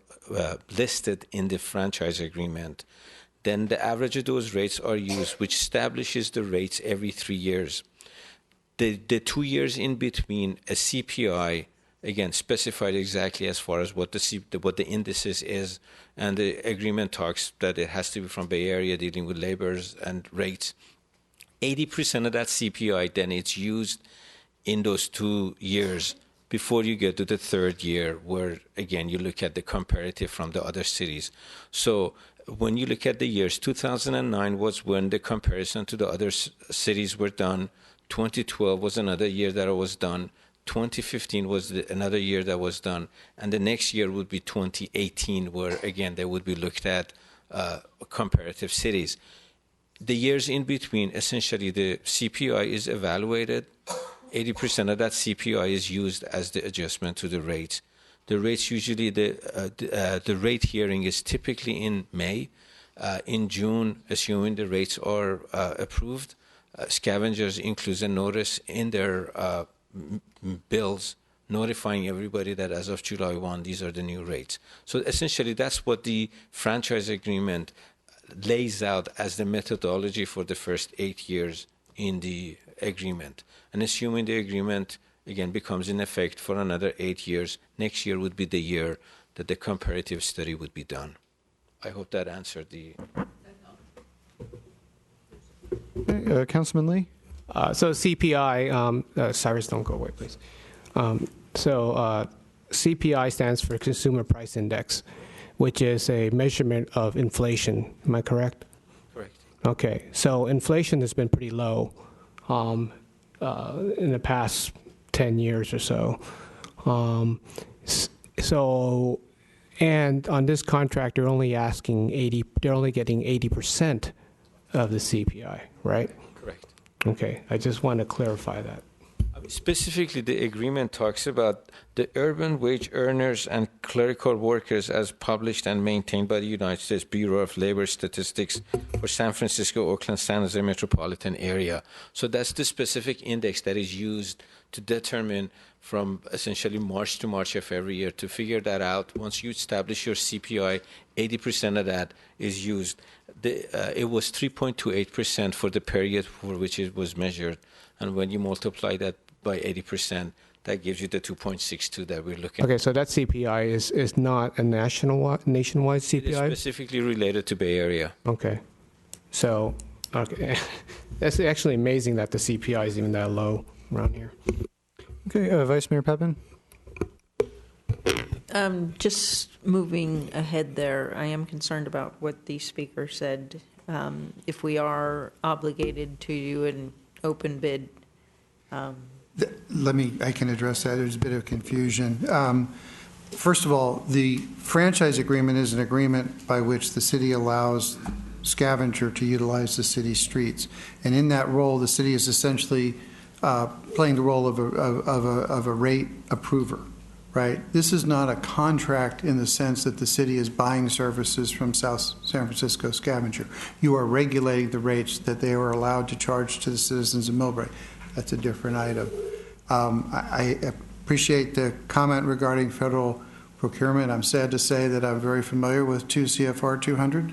listed in the franchise agreement. Then the average of those rates are used, which establishes the rates every 3 years. The 2 years in between, a CPI, again, specified exactly as far as what the indices is, and the agreement talks that it has to be from Bay Area dealing with labors and rates. 80% of that CPI, then it's used in those 2 years before you get to the third year, where, again, you look at the comparative from the other cities. So when you look at the years, 2009 was when the comparison to the other cities were done. 2012 was another year that it was done. 2015 was another year that was done. And the next year would be 2018, where, again, they would be looked at comparative cities. The years in between, essentially, the CPI is evaluated. 80% of that CPI is used as the adjustment to the rates. The rates usually, the rate hearing is typically in May. In June, assuming the rates are approved, scavengers include a notice in their bills notifying everybody that as of July 1, these are the new rates. So essentially, that's what the franchise agreement lays out as the methodology for the first 8 years in the agreement. And assuming the agreement, again, becomes in effect for another 8 years, next year would be the year that the comparative study would be done. I hope that answered the... Councilman Lee? So CPI, Cyrus, don't go away, please. CPI stands for Consumer Price Index, which is a measurement of inflation. Am I correct? Correct. Okay. So inflation has been pretty low in the past 10 years or so. And on this contract, they're only getting 80% of the CPI, right? Correct. Okay. I just want to clarify that. Specifically, the agreement talks about the urban wage earners and clerical workers as published and maintained by the United States Bureau of Labor Statistics for San Francisco, Oakland, San Jose metropolitan area. So that's the specific index that is used to determine from essentially March to March of every year to figure that out. Once you establish your CPI, 80% of that is used. It was 3.28% for the period for which it was measured. And when you multiply that by 80%, that gives you the 2.62 that we're looking at. Okay, so that CPI is not a nationwide CPI? It is specifically related to Bay Area. Okay. So, okay. That's actually amazing that the CPI is even that low around here. Okay, Vice Mayor Pepin? Just moving ahead there, I am concerned about what the speaker said. If we are obligated to do an open bid, I can address that. There's a bit of confusion. First of all, the franchise agreement is an agreement by which the city allows scavenger to utilize the city streets. And in that role, the city is essentially playing the role of a rate approver, right? This is not a contract in the sense that the city is buying services from South San Francisco Scavenger. You are regulating the rates that they are allowed to charge to the citizens of Millbrae. That's a different item. I appreciate the comment regarding federal procurement. I'm sad to say that I'm very familiar with 2 CFR 200,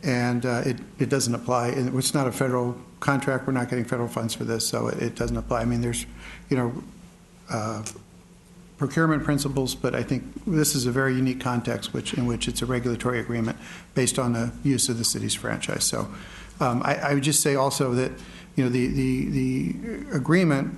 and it doesn't apply. It's not a federal contract. We're not getting federal funds for this, so it doesn't apply. I mean, there's, procurement principles, but I think this is a very unique context in which it's a regulatory agreement based on the use of the city's franchise. So I would just say also that, the agreement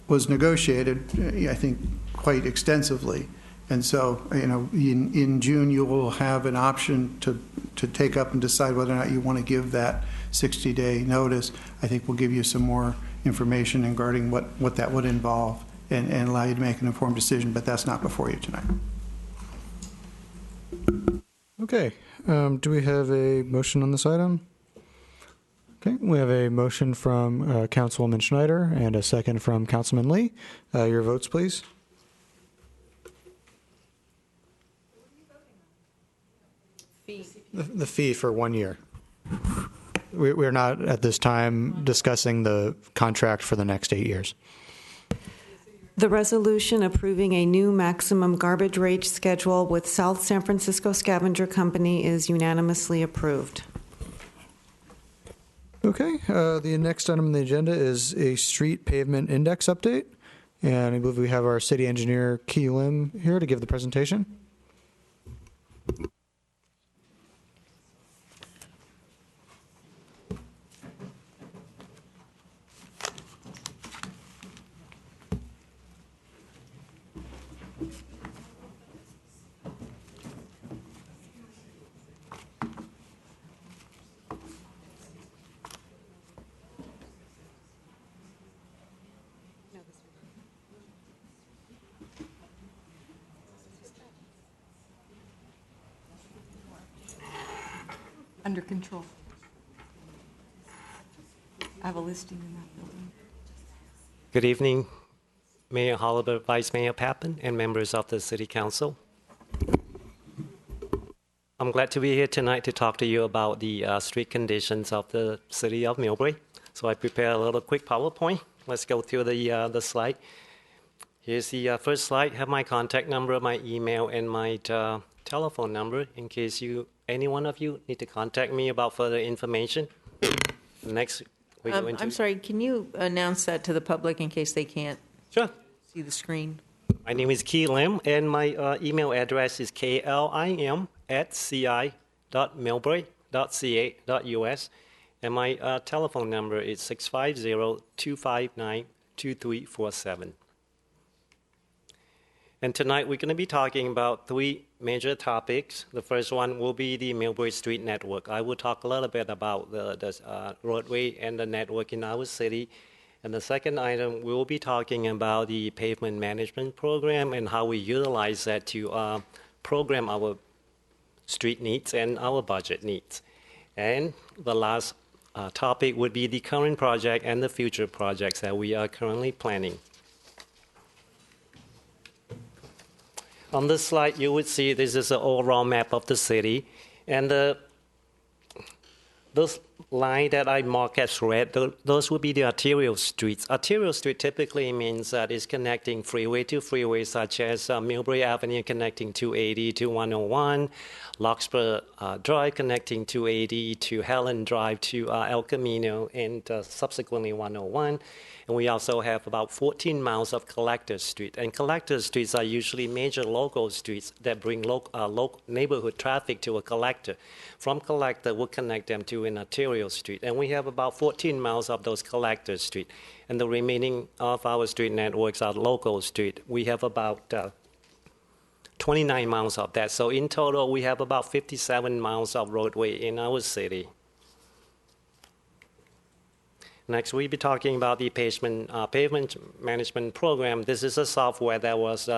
was negotiated, I think, quite extensively. And so, in June, you will have an option to take up and decide whether or not you want to give that 60-day notice. I think we'll give you some more information regarding what that would involve and allow you to make an informed decision, but that's not before you tonight. Okay. Do we have a motion on this item? Okay. We have a motion from Councilwoman Schneider and a second from Councilman Lee. Your votes, please. The fee for 1 year. We're not at this time discussing the contract for the next 8 years. The resolution approving a new maximum garbage rate schedule with South San Francisco Scavenger Company is unanimously approved. Okay. The next item on the agenda is a street pavement index update. And I believe we have our city engineer, Key Lim, here to give the presentation. Under control. I have a listing in that building. Good evening, Mayor Holliber, Vice Mayor Pappen, and members of the City Council. I'm glad to be here tonight to talk to you about the street conditions of the city of Millbrae. So I prepared a little quick PowerPoint. Let's go through the slide. Here's the first slide. Have my contact number, my email, and my telephone number in case any one of you need to contact me about further information. Next, we go into. I'm sorry, can you announce that to the public in case they can't see the screen? My name is Key Lim, and my email address is klim@ci.millbrae.ca.us, and my telephone number is 650-259-2347. And tonight we're going to be talking about 3 major topics. The first one will be the Millbrae Street Network. I will talk a little bit about the roadway and the network in our city. And the second item, we will be talking about the pavement management program and how we utilize that to program our street needs and our budget needs. And the last topic would be the current project and the future projects that we are currently planning. On this slide, you would see this is an overall map of the city. And those line that I mark as red, those would be the arterial streets. Arterial street typically means that it's connecting freeway to freeway, such as Millbrae Avenue connecting 280 to 101, Larkspur Drive connecting 280 to Helen Drive to El Camino, and subsequently 101. And we also have about 14 miles of collector street. And collector streets are usually major local streets that bring local neighborhood traffic to a collector. From collector, we'll connect them to an arterial street. And we have about 14 miles of those collector street. And the remaining of our street networks are local street. We have about 29 miles of that. So in total, we have about 57 miles of roadway in our city. Next, we'll be talking about the pavement management program. This is a software that was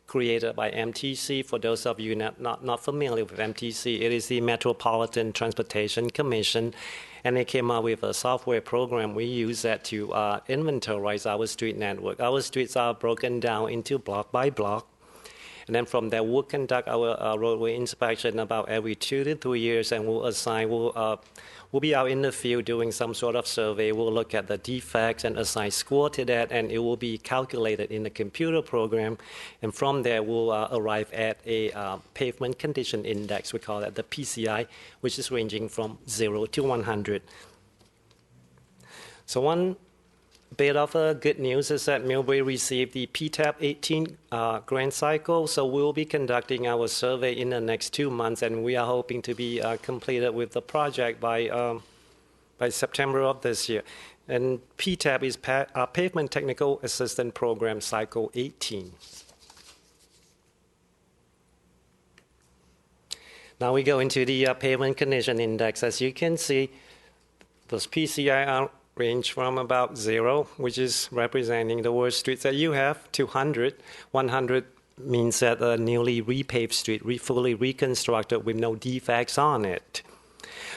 created by MTC. For those of you not familiar with MTC, it is the Metropolitan Transportation Commission, and they came up with a software program. We use that to inventorize our street network. Our streets are broken down into block by block. And then from there, we'll conduct our roadway inspection about every 2 to 3 years, and we'll be out in the field doing some sort of survey. We'll look at the defects and assign score to that, and it will be calculated in the computer program. And from there, we'll arrive at a pavement condition index. We call that the PCI, which is ranging from 0 to 100. So one bit of good news is that Millbrae received the PTAP 18 grant cycle, so we'll be conducting our survey in the next 2 months, and we are hoping to be completed with the project by by September of this year. And PTAP is Pavement Technical Assistance Program Cycle 18. Now we go into the Pavement Condition Index. As you can see, those PCI range from about 0, which is representing the worst streets that you have, to 100. 100 means that a newly repaved street, fully reconstructed with no defects on it.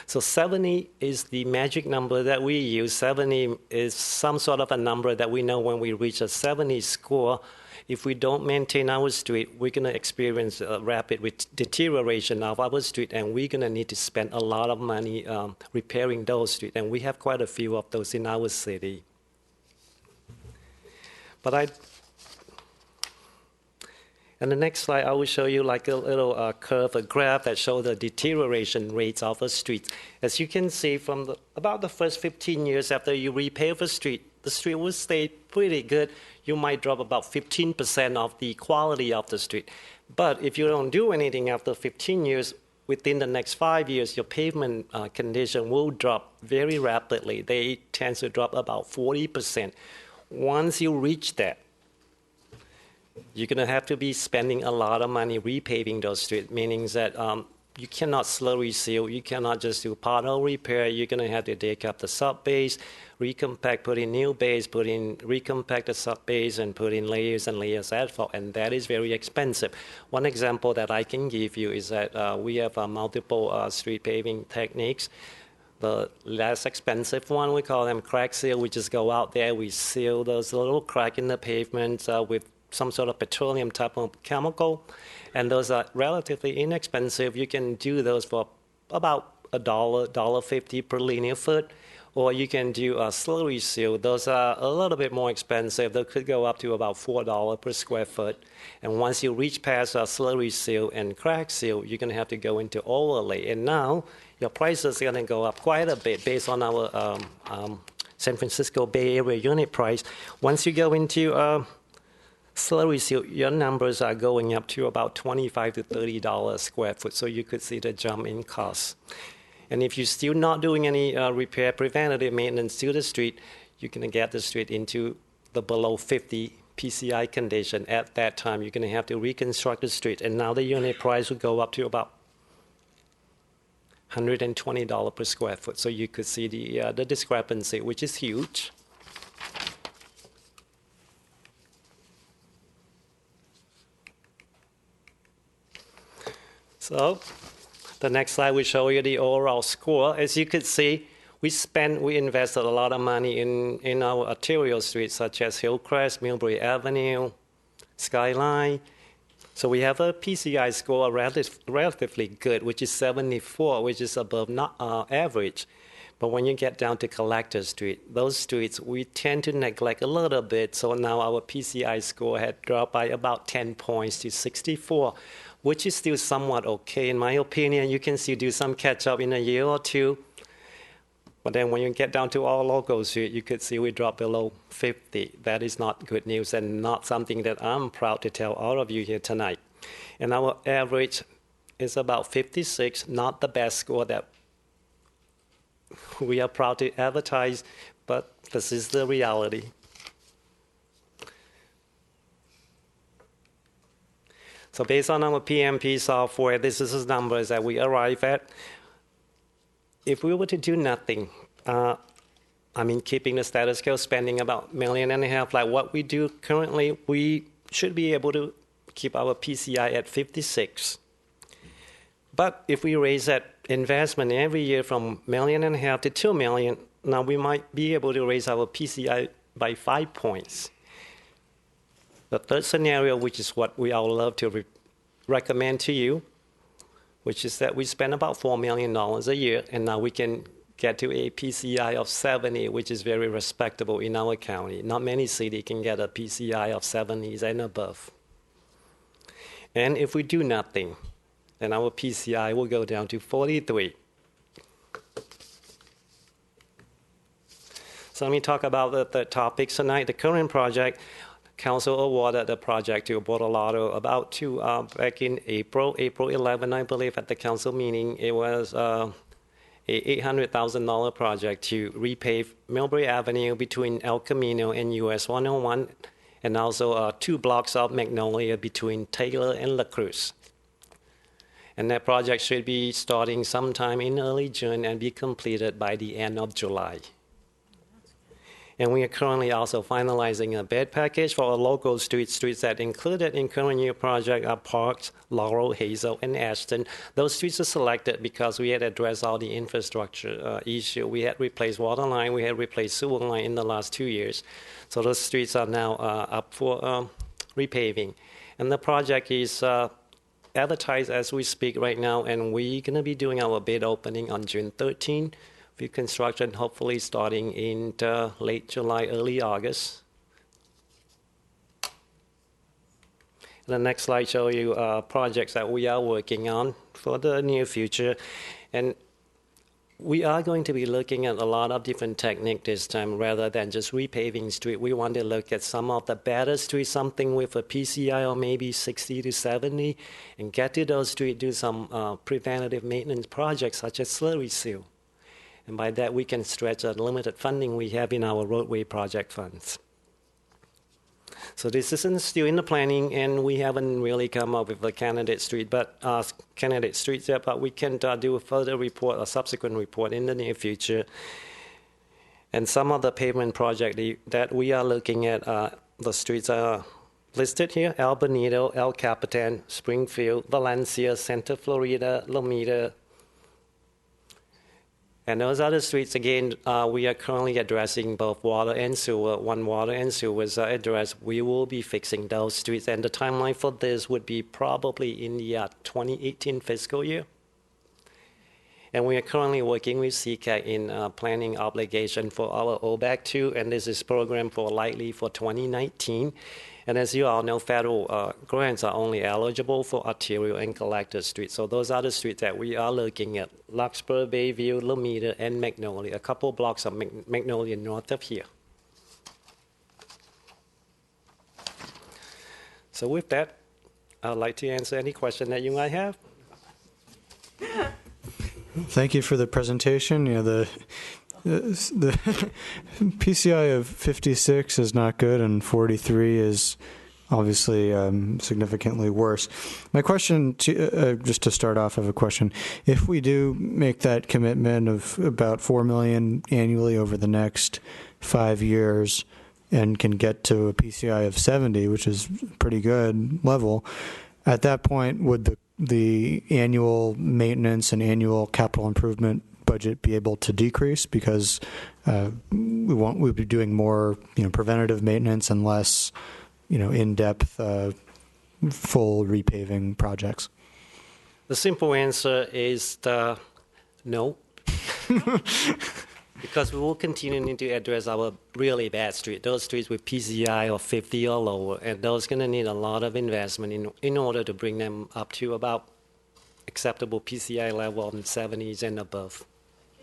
So 70 is the magic number that we use. 70 is some sort of a number that we know when we reach a 70 score, if we don't maintain our street, we're going to experience a rapid deterioration of our street, and we're going to need to spend a lot of money repairing those streets. And we have quite a few of those in our city. And the next slide, I will show you like a little curve, a graph that shows the deterioration rates of a street. As you can see, from about the first 15 years after you repave a street, the street will stay pretty good. You might drop about 15% of the quality of the street. But if you don't do anything after 15 years, within the next 5 years, your pavement condition will drop very rapidly. They tend to drop about 40%. Once you reach that, you're going to have to be spending a lot of money repaving those streets, meaning that you cannot slurry seal, you cannot just do pothole repair, you're going to have to dig up the sub-base, recompact, put in new base, recompact the sub-base, and put in layers and layers of asphalt, and that is very expensive. One example that I can give you is that we have multiple street paving techniques. The less expensive one, we call them crack seal. We just go out there, we seal those little cracks in the pavement with some sort of petroleum type of chemical, and those are relatively inexpensive. You can do those for about $1.50 per linear foot, or you can do a slurry seal. Those are a little bit more expensive. They could go up to about $4 per square foot. And once you reach past a slurry seal and crack seal, you're going to have to go into overlay. And now your prices are going to go up quite a bit based on our San Francisco Bay Area unit price. Once you go into slurry seal, your numbers are going up to about $25 to $30 a square foot, so you could see the jump in costs. And if you're still not doing any repair, preventative maintenance to the street, you're going to get the street into the below 50 PCI condition. At that time, you're going to have to reconstruct the street, and now the unit price will go up to about $120 per square foot. So you could see the discrepancy, which is huge. So the next slide will show you the overall score. As you can see, we invested a lot of money in our arterial streets, such as Hillcrest, Millbrae Avenue, Skyline. So we have a PCI score relatively good, which is 74, which is above average. But when you get down to Collector Street, those streets we tend to neglect a little bit. So now our PCI score had dropped by about 10 points to 64. Which is still somewhat okay, in my opinion. You can still do some catch-up in a year or two. But then when you get down to all locals, you could see we drop below 50. That is not good news and not something that I'm proud to tell all of you here tonight. And our average is about 56, not the best score that we are proud to advertise, but this is the reality. So based on our PMP software, this is the numbers that we arrive at. If we were to do nothing, keeping the status quo, spending about $1.5 million, like what we do currently, we should be able to keep our PCI at 56. But if we raise that investment every year from $1.5 million to $2 million, now we might be able to raise our PCI by 5 points. The third scenario, which is what we all love to recommend to you, which is that we spend about $4 million a year, and now we can get to a PCI of 70, which is very respectable in our county. Not many cities can get a PCI of 70s and above. And if we do nothing, then our PCI will go down to 43. So let me talk about the topics tonight. The current project, Council awarded the project to Bortolato back in April 11, I believe, at the council meeting. It was a $800,000 project to repave Millbrae Avenue between El Camino and US 101, and also 2 blocks of Magnolia between Taylor and La Cruz. And that project should be starting sometime in early June and be completed by the end of July. And we are currently also finalizing a bid package for our local streets that included in current year project are Parks, Laurel, Hazel, and Ashton. Those streets are selected because we had addressed all the infrastructure issue. We had replaced water line, we had replaced sewer line in the last 2 years. So those streets are now up for repaving. And the project is advertised as we speak right now, and we're going to be doing our bid opening on June 13. With construction hopefully starting in late July, early August. The next slide shows you projects that we are working on for the near future. And we are going to be looking at a lot of different techniques this time rather than just repaving street. We want to look at some of the better streets, something with a PCI or maybe 60 to 70, and get to those streets, do some preventative maintenance projects such as slurry seal. And by that, we can stretch the limited funding we have in our roadway project funds. So this isn't still in the planning, and we haven't really come up with a candidate street, candidate streets yet. But we can do a further report, a subsequent report in the near future. And some of the pavement projects that we are looking at, the streets are listed here: El Bonito, El Capitan, Springfield, Valencia, Santa Florida, Lomita. And those other streets, again, we are currently addressing both water and sewer. When water and sewer is addressed, we will be fixing those streets. And the timeline for this would be probably in the 2018 fiscal year. And we are currently working with CCAG in planning obligation for our OBAC 2, and this is programmed for likely for 2019. And as you all know, federal grants are only eligible for arterial and collector streets. So those are the streets that we are looking at: Larkspur, Bayview, Lomita, and Magnolia, a couple blocks of Magnolia north of here. So with that, I'd like to answer any question that you might have. Thank you for the presentation. You know, the PCI of 56 is not good, and 43 is obviously significantly worse. My question, just to start off, I have a question. If we do make that commitment of about $4 million annually over the next 5 years and can get to a PCI of 70, which is a pretty good level, at that point, would the annual maintenance and annual capital improvement budget be able to decrease because we'd be doing more, preventative maintenance and less, in-depth, full repaving projects? The simple answer is no, because we will continue to address our really bad streets, those streets with PCI of 50 or lower, and those going to need a lot of investment in order to bring them up to about acceptable PCI level in the 70s and above.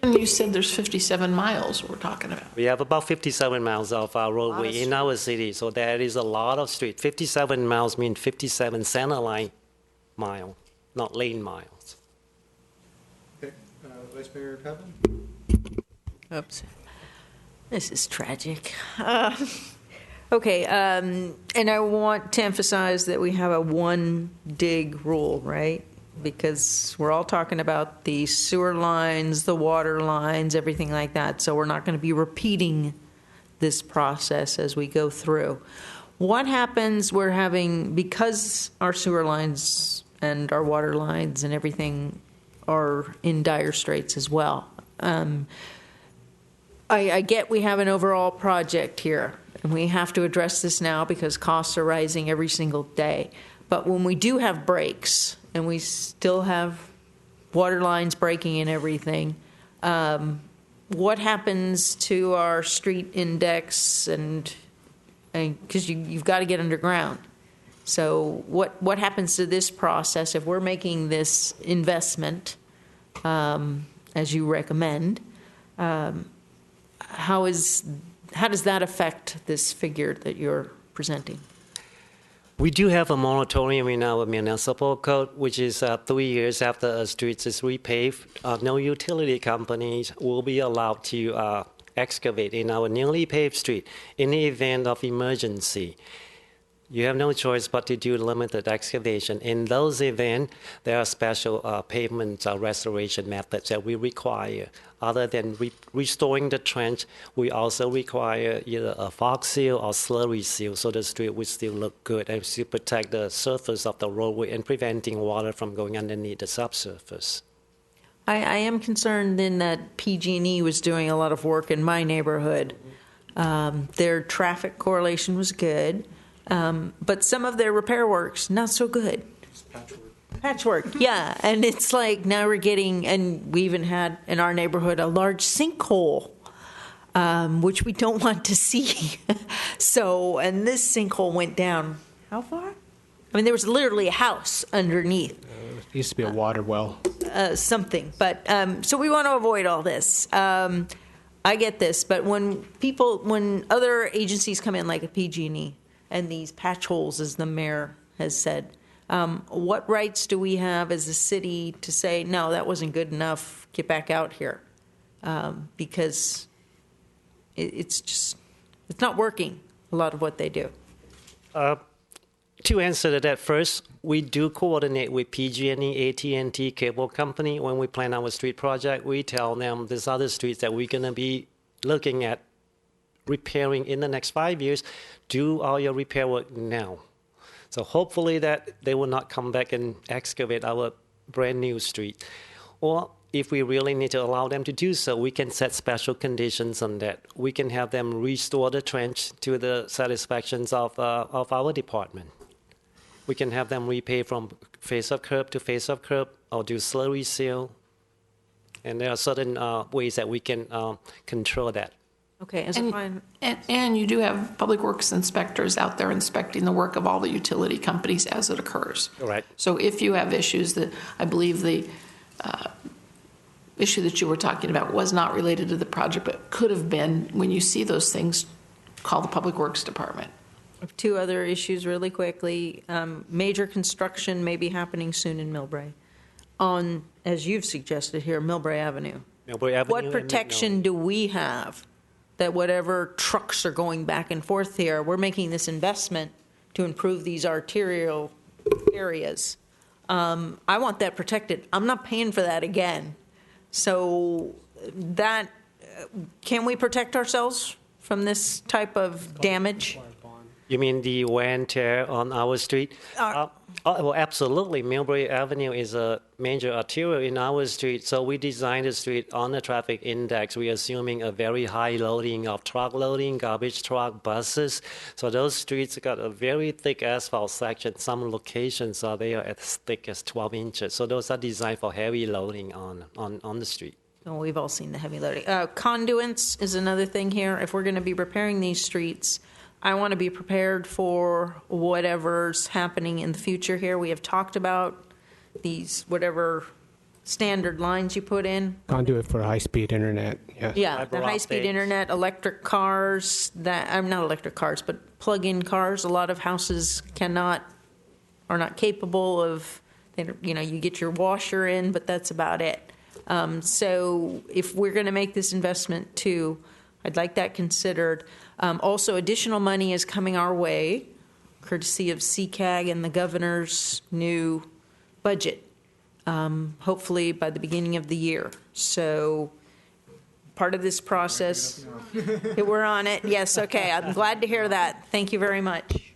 And you said there's 57 miles we're talking about. We have about 57 miles of our roadway in our city, so that is a lot of street. 57 miles mean 57 center line mile, not lane miles. Okay, Vice Mayor Papin? Oops. This is tragic. Okay, and I want to emphasize that we have a one dig rule, right? Because we're all talking about the sewer lines, the water lines, everything like that. So we're not going to be repeating this process as we go through. What happens, because our sewer lines and our water lines and everything are in dire straits as well. I get we have an overall project here, and we have to address this now because costs are rising every single day. But when we do have breaks, and we still have water lines breaking and everything, what happens to our street index? And because you've got to get underground. So what happens to this process if we're making this investment, as you recommend? How does that affect this figure that you're presenting? We do have a moratorium in our municipal code, which is 3 years after a street is repaved. No utility companies will be allowed to excavate in our newly paved street in the event of emergency. You have no choice but to do limited excavation. In those events, there are special pavement restoration methods that we require. Other than restoring the trench, we also require either a fog seal or slurry seal so the street will still look good and still protect the surface of the roadway and preventing water from going underneath the subsurface. I am concerned then that PG&E was doing a lot of work in my neighborhood. Their traffic correlation was good. But some of their repair work's not so good. Patchwork, yeah. And it's like now we're getting, and we even had in our neighborhood a large sinkhole, which we don't want to see. So, and this sinkhole went down, how far? I mean, there was literally a house underneath. It used to be a water well. Something. But, so we want to avoid all this. I get this, but when other agencies come in like a PG&E, and these patch holes, as the mayor has said, what rights do we have as a city to say, no, that wasn't good enough, get back out here? Because it's not working, a lot of what they do. To answer to that first, we do coordinate with PG&E, AT&T cable company. When we plan our street project, we tell them there's other streets that we're going to be looking at repairing in the next 5 years. Do all your repair work now. So hopefully that they will not come back and excavate our brand new street. Or if we really need to allow them to do so, we can set special conditions on that. We can have them restore the trench to the satisfactions of our department. We can have them repave from face of curb to face of curb or do slurry seal. And there are certain ways that we can control that. Okay, and you do have public works inspectors out there inspecting the work of all the utility companies as it occurs. Right. So if you have issues that, I believe the issue that you were talking about was not related to the project, but could have been, when you see those things, call the public works department. Two other issues really quickly. Major construction may be happening soon in Millbrae on, as you've suggested here, Millbrae Avenue. Millbrae Avenue. What protection do we have that whatever trucks are going back and forth here, we're making this investment to improve these arterial areas? I want that protected. I'm not paying for that again. So that, can we protect ourselves from this type of damage? You mean the wear and tear on our street? Well, absolutely. Millbrae Avenue is a major arterial in our street, so we designed the street on the traffic index. We're assuming a very high loading of truck loading, garbage truck, buses. So those streets got a very thick asphalt section. Some locations they are as thick as 12 inches. So those are designed for heavy loading on the street. Well, we've all seen the heavy loading. Conduits is another thing here. If we're going to be repairing these streets, I want to be prepared for whatever's happening in the future here. We have talked about these, whatever standard lines you put in. Conduit for high-speed internet, yes. Yeah, the high-speed internet, electric cars, not electric cars, but plug-in cars. A lot of houses are not capable of, you get your washer in, but that's about it. So if we're going to make this investment too, I'd like that considered. Also, additional money is coming our way, courtesy of CCAG and the governor's new budget, hopefully by the beginning of the year. So part of this process, we're on it. Yes, okay. I'm glad to hear that. Thank you very much.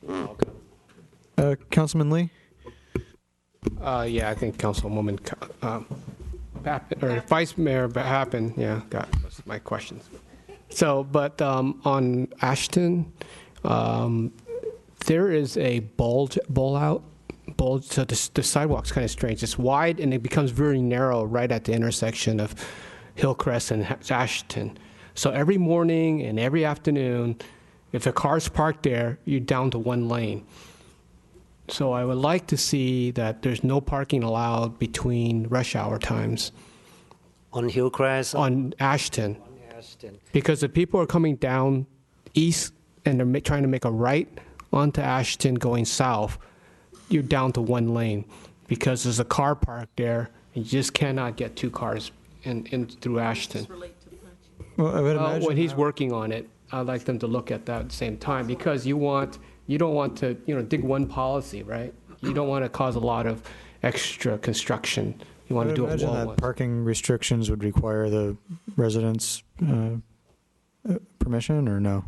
Councilman Lee? Yeah, I think Councilwoman or Vice Mayor Pappen, got most of my questions. So, but on Ashton, there is a bulge, so the sidewalk's kind of strange. It's wide and it becomes very narrow right at the intersection of Hillcrest and Ashton. So every morning and every afternoon, if a car's parked there, you're down to one lane. So I would like to see that there's no parking allowed between rush hour times. On Hillcrest? On Ashton. Because if people are coming down east and they're trying to make a right onto Ashton going south, you're down to one lane because there's a car parked there. And you just cannot get two cars in through Ashton. Well, I would imagine when he's working on it, I'd like them to look at that at the same time because you don't want to dig one policy, right? You don't want to cause a lot of extra construction. You want to do it imagine well that once. parking restrictions would require the residents' permission, or no?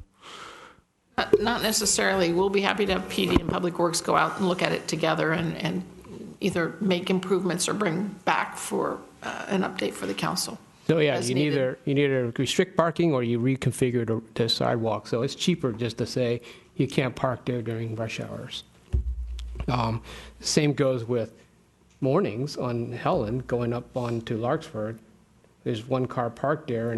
Not necessarily. We'll be happy to have PD and Public Works go out and look at it together and either make improvements or bring back for an update for the council. So yeah, as you needed. either restrict parking or you reconfigure the sidewalk. So it's cheaper just to say you can't park there during rush hours. Same goes with mornings on Helen going up onto Larkspur. There's one car parked there,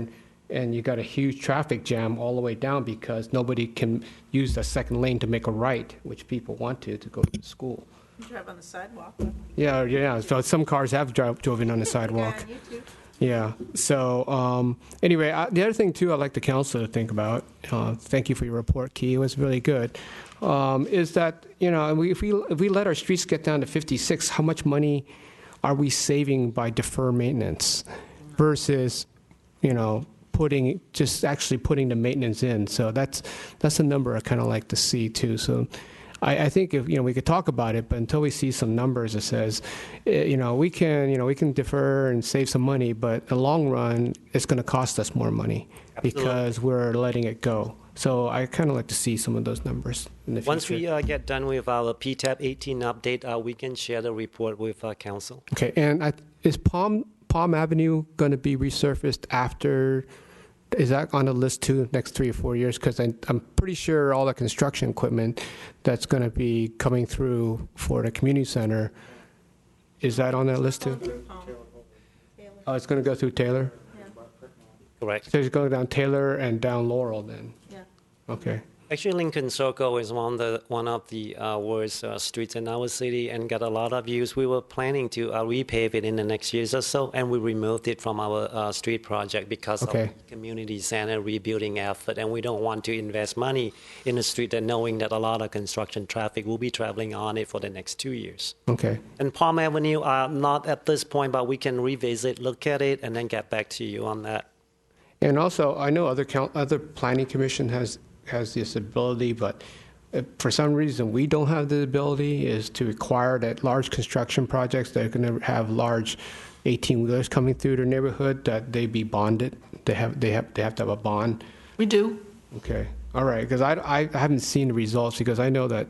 and you got a huge traffic jam all the way down because nobody can use the second lane to make a right, which people want to go to school. You drive on the sidewalk. Yeah. So some cars have driven on the sidewalk. Yeah, you too. Yeah. So anyway, the other thing too, I'd like the council to think about. Thank you for your report, Key. It was really good. Is that if we let our streets get down to 56, how much money are we saving by deferred maintenance versus putting the maintenance in? So that's a number I kind of like to see too. So I think if we could talk about it, but until we see some numbers that says, we can defer and save some money, but in the long run, it's going to cost us more money because we're letting it go. So I kind of like to see some of those numbers in the future. Once we get done with our PTAP 18 update, we can share the report with council. Okay, and is Palm Avenue going to be resurfaced after? Is that on the list too, next 3 or 4 years? Because I'm pretty sure all the construction equipment that's going to be coming through for the community center, is that on that list too? Oh, it's going to go through Taylor? Correct. So it's going down Taylor and down Laurel then? Yeah. Okay. Actually, Lincoln Circle is one of the worst streets in our city and got a lot of use. We were planning to repave it in the next years or so, and we removed it from our street project because of the community center rebuilding effort, and we don't want to invest money in a street that knowing that a lot of construction traffic will be traveling on it for the next 2 years. Okay. And Palm Avenue, not at this point, but we can revisit, look at it, and then get back to you on that. And also, I know other planning commission has this ability, but for some reason we don't have the ability, is to require that large construction projects that are going to have large 18-wheelers coming through their neighborhood, that they be bonded. They have to have a bond. We do. Okay. All right. Because I haven't seen the results, because I know that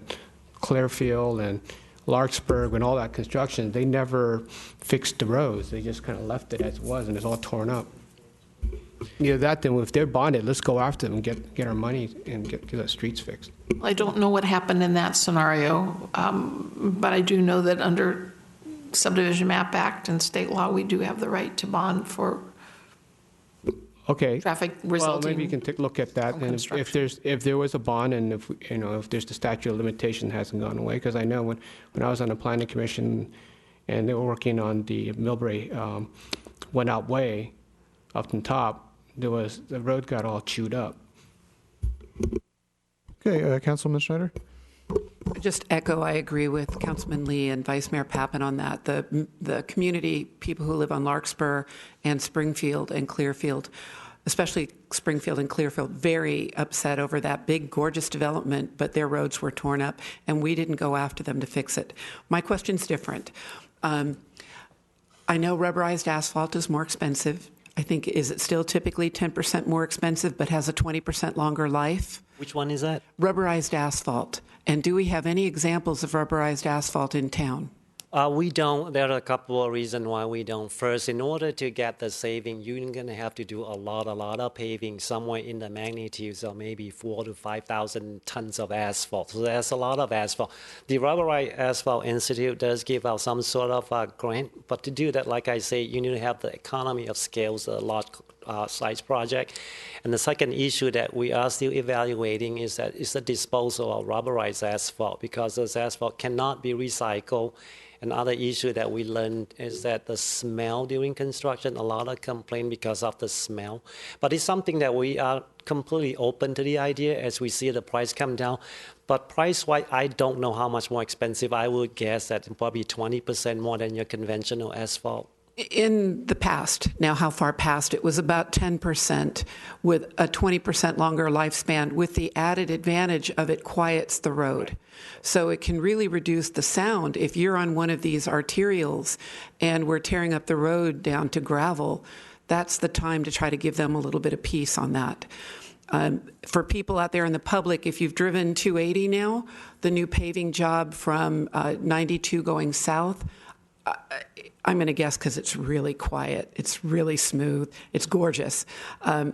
Clearfield and Larkspur and all that construction, they never fixed the roads. They just kind of left it as it was, and it's all torn up. Either that, then if they're bonded, let's go after them and get our money and get the streets fixed. I don't know what happened in that scenario, but I do know that under Subdivision Map Act and state law, we do have the right to bond for traffic resulting. Well, maybe you can take a look at that, and if there was a bond, and if there's the statute of limitation hasn't gone away, because I know when I was on the planning commission and they were working on the Millbrae went out way up on top, the road got all chewed up. Okay, Councilman Schneider? Just echo, I agree with Councilman Lee and Vice Mayor Pappen on that. The community, people who live on Larkspur and Springfield and Clearfield, especially Springfield and Clearfield, very upset over that big, gorgeous development, but their roads were torn up, and we didn't go after them to fix it. My question's different. I know rubberized asphalt is more expensive. I think, is it still typically 10% more expensive but has a 20% longer life? Which one is that? Rubberized asphalt. And do we have any examples of rubberized asphalt in town? We don't. There are a couple of reasons why we don't. First, in order to get the saving, you're going to have to do a lot of paving, somewhere in the magnitudes of maybe 4,000 to 5,000 tons of asphalt. So that's a lot of asphalt. The Rubberized Asphalt Institute does give out some sort of grant, but to do that, like I say, you need to have the economy of scales a lot size project. And the second issue that we are still evaluating is the disposal of rubberized asphalt, because this asphalt cannot be recycled. Another issue that we learned is that the smell during construction, a lot of complaint because of the smell. But it's something that we are completely open to the idea as we see the price come down. But price-wise, I don't know how much more expensive. I would guess that probably 20% more than your conventional asphalt. In the past, now how far past, it was about 10% with a 20% longer lifespan, with the added advantage of it quiets the road. So it can really reduce the sound. If you're on one of these arterials and we're tearing up the road down to gravel, that's the time to try to give them a little bit of peace on that. For people out there in the public, if you've driven 280 now, the new paving job from 92 going south, I'm going to guess because it's really quiet, it's really smooth, it's gorgeous,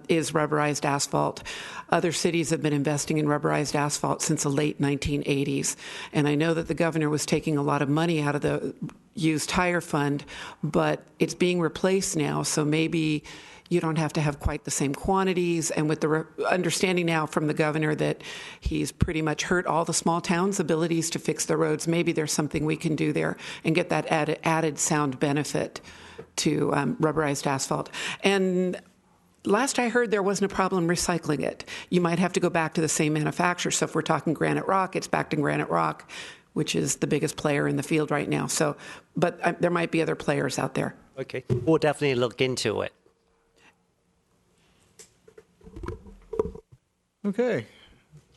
is rubberized asphalt. Other cities have been investing in rubberized asphalt since the late 1980s. And I know that the governor was taking a lot of money out of the used tire fund, but it's being replaced now, so maybe you don't have to have quite the same quantities. And with the understanding now from the governor that he's pretty much hurt all the small towns' abilities to fix their roads, maybe there's something we can do there and get that added sound benefit to rubberized asphalt. And last I heard, there wasn't a problem recycling it. You might have to go back to the same manufacturer. So if we're talking Granite Rock, it's back to Granite Rock, which is the biggest player in the field right now. So, but there might be other players out there. Okay, we'll definitely look into it. Okay.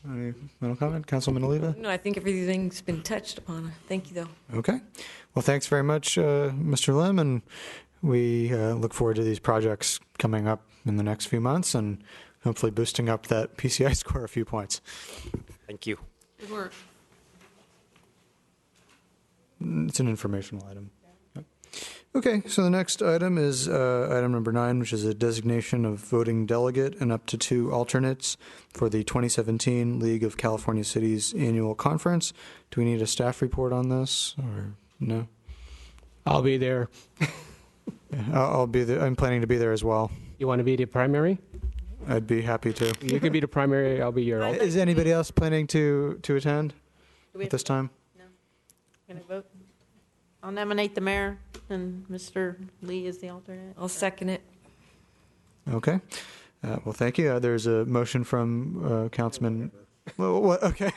Any final comment? Councilman Oliva? No, I think everything's been touched upon. Thank you, though. Okay. Well, thanks very much, Mr. Lim, and we look forward to these projects coming up in the next few months and hopefully boosting up that PCI score a few points. Thank you. Good work. It's an informational item. Okay, so the next item is item number 9, which is a designation of voting delegate and up to 2 alternates for the 2017 League of California Cities annual conference. Do we need a staff report on this or no? I'll be there. I'll be there. I'm planning to be there as well. You want to be the primary? I'd be happy to. You can be the primary. I'll be your alternate. Is anybody else planning to attend at this time? No. Going to vote? I'll nominate the mayor, and Mr. Lee is the alternate. I'll second it. Okay. Well, thank you. There's a motion from Councilman. Well, okay.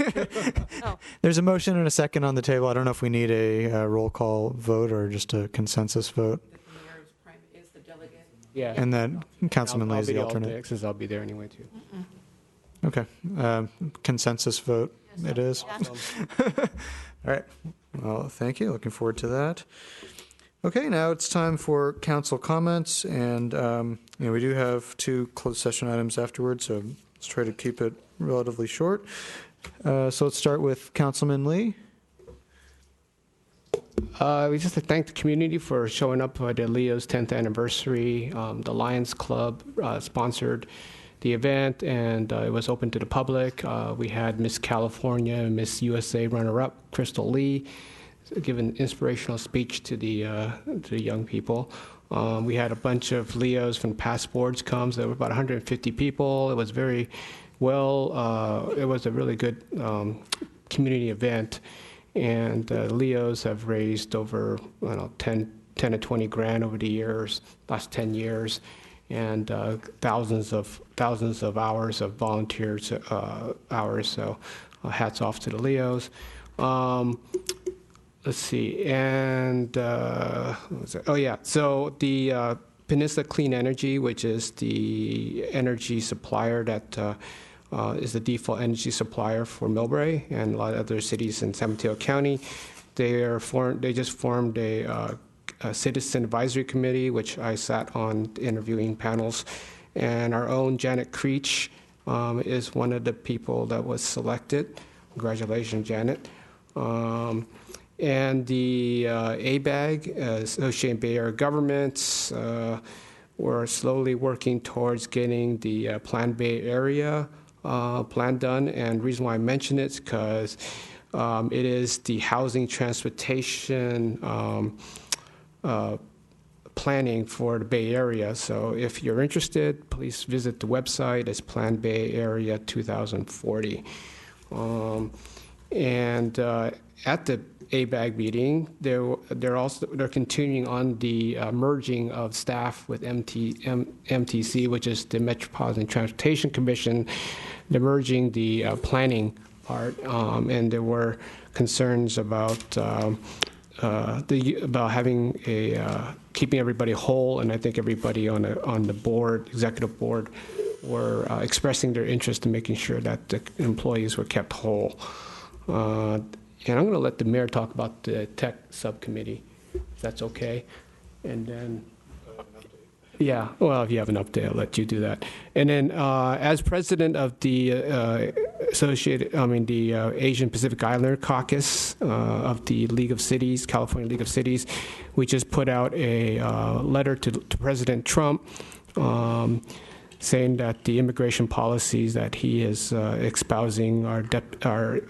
Oh. There's a motion and a second on the table. I don't know if we need a roll call vote or just a consensus vote. The mayor is the delegate. Yeah. And then Councilman Lee is the alternate. Since I'll be there anyway, too. Okay. Consensus vote it is. All right. Well, thank you. Looking forward to that. Okay, now it's time for council comments, and we do have 2 closed session items afterwards, so let's try to keep it relatively short. So let's start with Councilman Lee. We just thank the community for showing up for the Leo's 10th anniversary. The Lions Club sponsored the event, and it was open to the public. We had Miss California and Miss USA runner-up, Crystal Lee, give an inspirational speech to the young people. We had a bunch of Leos from past boards come. So there were about 150 people. It was very well. It was a really good community event, and Leos have raised over 10 to 20 grand over the years, last 10 years. And thousands of hours of volunteer hours. So hats off to the Leos. Let's see. And what was it? Oh yeah. So the Peninsula Clean Energy, which is the energy supplier that is the default energy supplier for Millbrae and a lot of other cities in San Mateo County, they just formed a citizen advisory committee, which I sat on interviewing panels, and our own Janet Creech is one of the people that was selected. Congratulations, Janet. And the ABAG, Associated Bay Area Governments, we're slowly working towards getting the Planned Bay Area plan done. And the reason why I mention it is because it is the housing transportation planning for the Bay Area. So if you're interested, please visit the website. It's Plan Bay Area 2040. At the ABAG meeting, they're continuing on the merging of staff with MTC, which is the Metropolitan Transportation Commission. They're merging the planning part, and there were concerns about about having keeping everybody whole, and I think everybody on the board, executive board, were expressing their interest in making sure that the employees were kept whole. And I'm going to let the mayor talk about the tech subcommittee, if that's okay. And then, yeah, well, if you have an update, I'll let you do that. And then, as president of the the Asian Pacific Islander Caucus of the League of Cities, California League of Cities, we just put out a letter to President Trump saying that the immigration policies that he is espousing are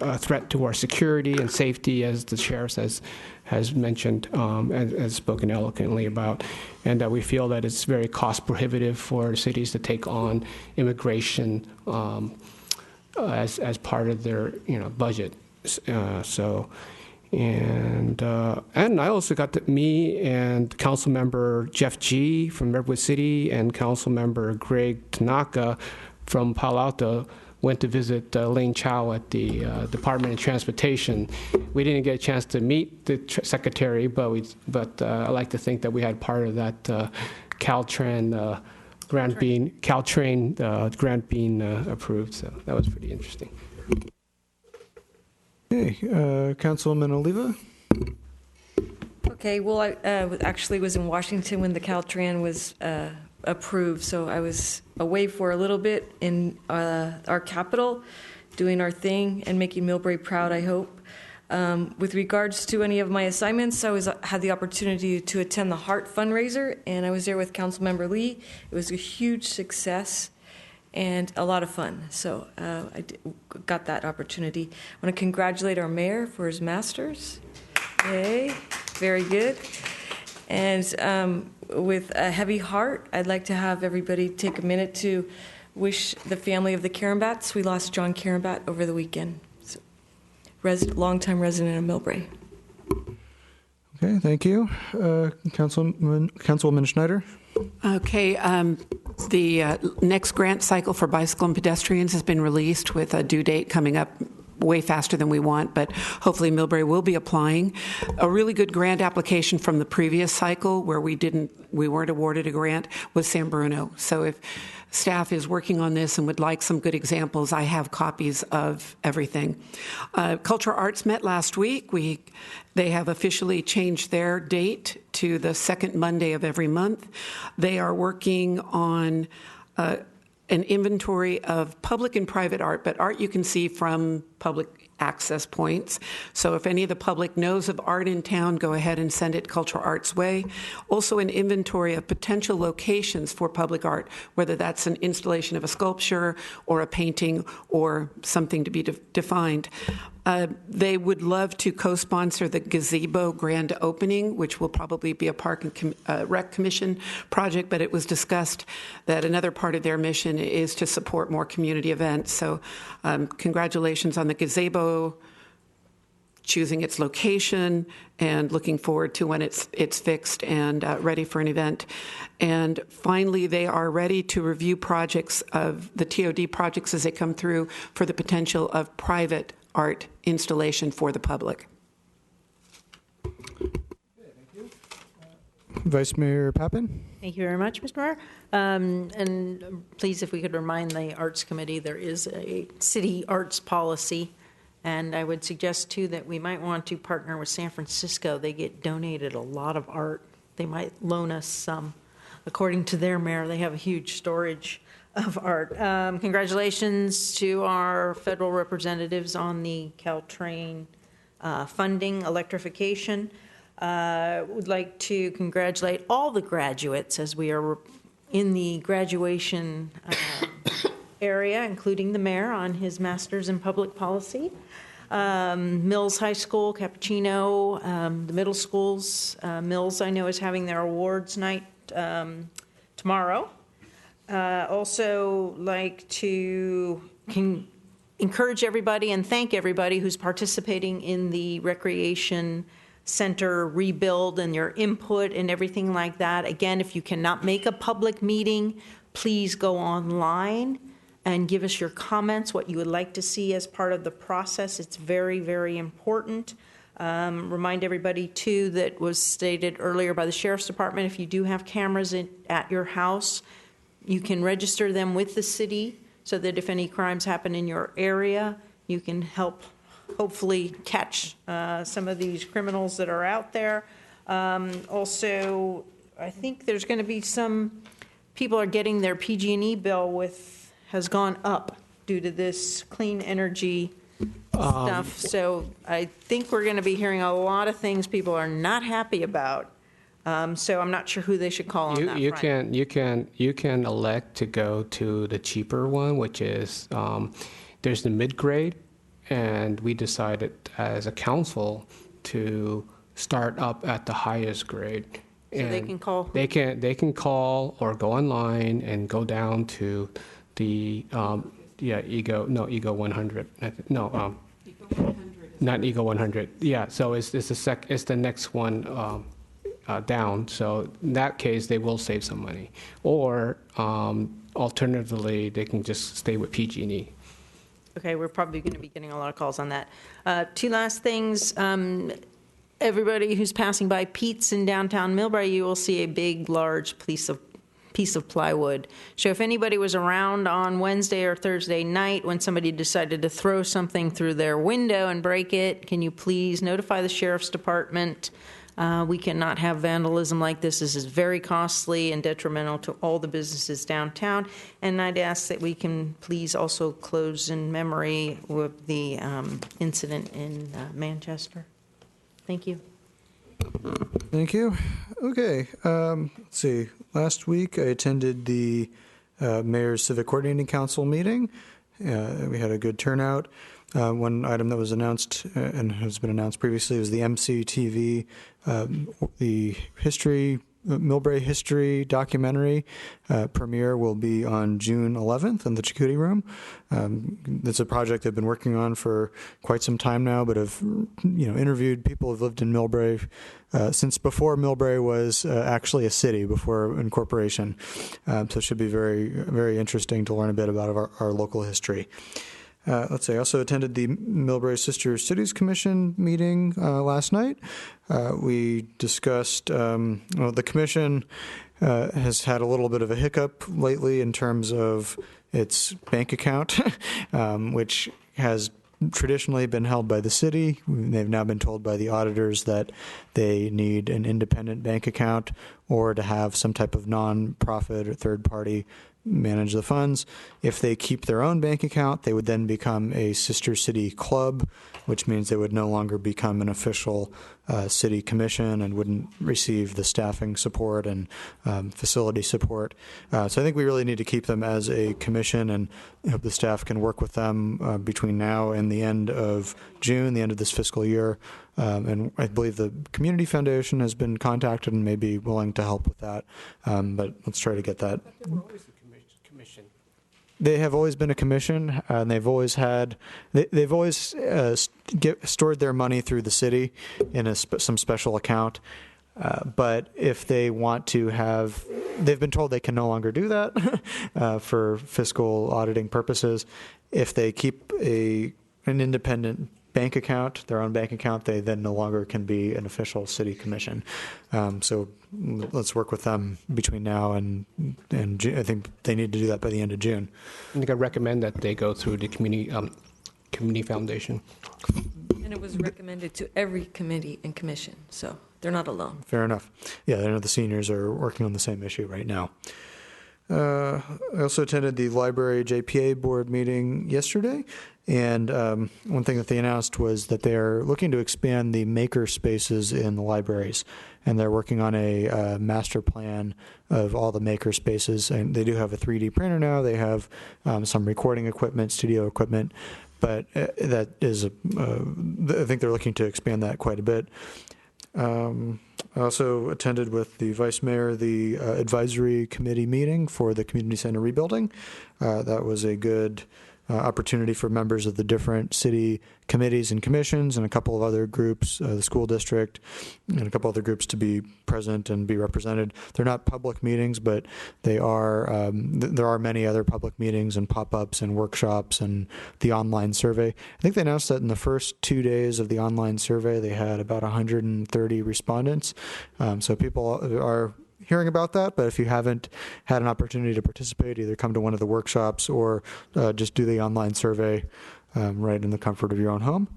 a threat to our security and safety, as the sheriff has mentioned and has spoken eloquently about, and that we feel that it's very cost prohibitive for cities to take on immigration as part of their budget. And I also got me and Council Member Jeff G. from Redwood City and Council Member Greg Tanaka from Palo Alto went to visit Lane Chow at the Department of Transportation. We didn't get a chance to meet the secretary, but I like to think that we had part of that Caltrain grant being approved. So that was pretty interesting. Okay, Councilwoman Oliva. Okay, well, I actually was in Washington when the Caltrans was approved, so I was away for a little bit in our capital, doing our thing and making Millbrae proud, I hope. With regards to any of my assignments, I had the opportunity to attend the Heart fundraiser, and I was there with Councilmember Lee. It was a huge success and a lot of fun. So I got that opportunity. I want to congratulate our mayor for his master's. Yay, very good. And with a heavy heart, I'd like to have everybody take a minute to wish the family of the Karambats. We lost John Karambat over the weekend. So, longtime resident of Millbrae. Okay, thank you. Councilwoman Schneider. Okay, the next grant cycle for bicycle and pedestrians has been released with a due date coming up way faster than we want, but hopefully Millbrae will be applying. A really good grant application from the previous cycle where we weren't awarded a grant was San Bruno. So if staff is working on this and would like some good examples, I have copies of everything. Cultural Arts met last week. They have officially changed their date to the second Monday of every month. They are working on an inventory of public and private art, but art you can see from public access points. So if any of the public knows of art in town, go ahead and send it Cultural Arts way. Also an inventory of potential locations for public art, whether that's an installation of a sculpture or a painting or something to be defined. They would love to co-sponsor the gazebo grand opening, which will probably be a Park and Rec Commission project, but it was discussed that another part of their mission is to support more community events. So congratulations on the gazebo choosing its location and looking forward to when it's fixed and ready for an event. And finally, they are ready to review projects of the TOD projects as they come through for the potential of private art installation for the public. Vice Mayor Pappen. Thank you very much, Mr. Mayor. And please, if we could remind the Arts Committee, there is a city arts policy. And I would suggest, too, that we might want to partner with San Francisco. They get donated a lot of art. They might loan us some. According to their mayor, they have a huge storage of art. Congratulations to our federal representatives on the Caltrain funding electrification. Would like to congratulate all the graduates as we are in the graduation area, including the mayor on his master's in public policy. Mills High School, Cappuccino, the middle schools. Mills, I know, is having their awards night tomorrow. Also like to encourage everybody and thank everybody who's participating in the recreation center rebuild and your input and everything like that. Again, if you cannot make a public meeting, please go online and give us your comments, what you would like to see as part of the process. It's very, very important. Remind everybody, too, that was stated earlier by the Sheriff's Department, if you do have cameras at your house, you can register them with the city so that if any crimes happen in your area, you can help hopefully catch some of these criminals that are out there. Also, I think there's going to be some people are getting their PG&E bill has gone up due to this clean energy stuff. So I think we're going to be hearing a lot of things people are not happy about. So I'm not sure who they should call on that front. You can elect to go to the cheaper one, which is there's the mid-grade, and we decided as a council to start up at the highest grade. So and they can call who? They can call or go online and go down to the Ego 100. Not Ego 100. Yeah, so it's the next one down. So in that case, they will save some money. Or alternatively, they can just stay with PG&E. Okay, we're probably going to be getting a lot of calls on that. Two last things. Everybody who's passing by Pete's in downtown Millbrae, you will see a big, large piece of plywood. So if anybody was around on Wednesday or Thursday night when somebody decided to throw something through their window and break it, can you please notify the Sheriff's Department? We cannot have vandalism like this. This is very costly and detrimental to all the businesses downtown. And I'd ask that we can please also close in memory with the incident in Manchester. Thank you. Thank you. Okay, let's see. Last week I attended the Mayor's Civic Coordinating Council meeting. We had a good turnout. One item that was announced and has been announced previously was the MCTV, the Millbrae history documentary premiere will be on June 11th in the Chakotay Room. It's a project they've been working on for quite some time now, but have interviewed people who've lived in Millbrae since before Millbrae was actually a city, before incorporation. So it should be very, very interesting to learn a bit about our local history. Let's see, I also attended the Millbrae Sister Cities Commission meeting last night. We discussed, the commission has had a little bit of a hiccup lately in terms of its bank account, which has traditionally been held by the city. They've now been told by the auditors that they need an independent bank account or to have some type of non-profit or third party manage the funds. If they keep their own bank account, they would then become a sister city club, which means they would no longer become an official city commission and wouldn't receive the staffing support and facility support. So I think we really need to keep them as a commission, and hope the staff can work with them between now and the end of June, the end of this fiscal year. And I believe the Community Foundation has been contacted and may be willing to help with that. But let's try to get that. They have always been a commission, and they've always had. They've always stored their money through the city in some special account. But if they want to have, they've been told they can no longer do that for fiscal auditing purposes. If they keep an independent bank account, their own bank account, they then no longer can be an official city commission. So let's work with them between now and June. I think they need to do that by the end of June. I think I recommend that they go through the community foundation. And it was recommended to every committee and commission, so they're not alone. Fair enough. Yeah, I know the seniors are working on the same issue right now. I also attended the library JPA board meeting yesterday, and one thing that they announced was that they are looking to expand the maker spaces in the libraries, and they're working on a master plan of all the maker spaces. And they do have a 3D printer now. They have some recording equipment, studio equipment, but that is I think they're looking to expand that quite a bit. I also attended with the vice mayor the advisory committee meeting for the community center rebuilding. That was a good opportunity for members of the different city committees and commissions and a couple of other groups, the school district, and a couple other groups to be present and be represented. They're not public meetings, but they are. There are many other public meetings and pop-ups and workshops and the online survey. I think they announced that in the first 2 days of the online survey, they had about 130 respondents. So people are hearing about that, but if you haven't had an opportunity to participate, either come to one of the workshops or just do the online survey right in the comfort of your own home.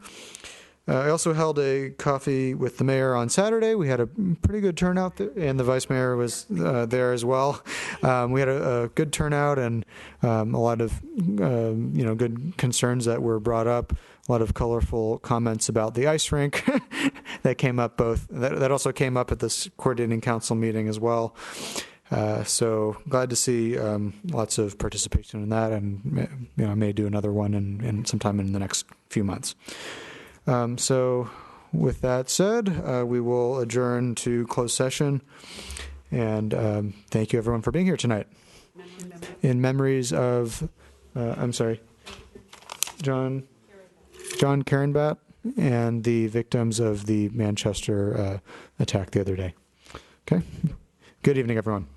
I also held a coffee with the mayor on Saturday. We had a pretty good turnout, and the vice mayor was there as well. We had a good turnout and a lot of good concerns that were brought up. A lot of colorful comments about the ice rink that came up that also came up at this coordinating council meeting as well. So glad to see lots of participation in that, and I may do another one in sometime in the next few months. So with that said, we will adjourn to closed session, and thank you everyone for being here tonight. In memories of, John Carenbat and the victims of the Manchester attack the other day. Okay. Good evening, everyone.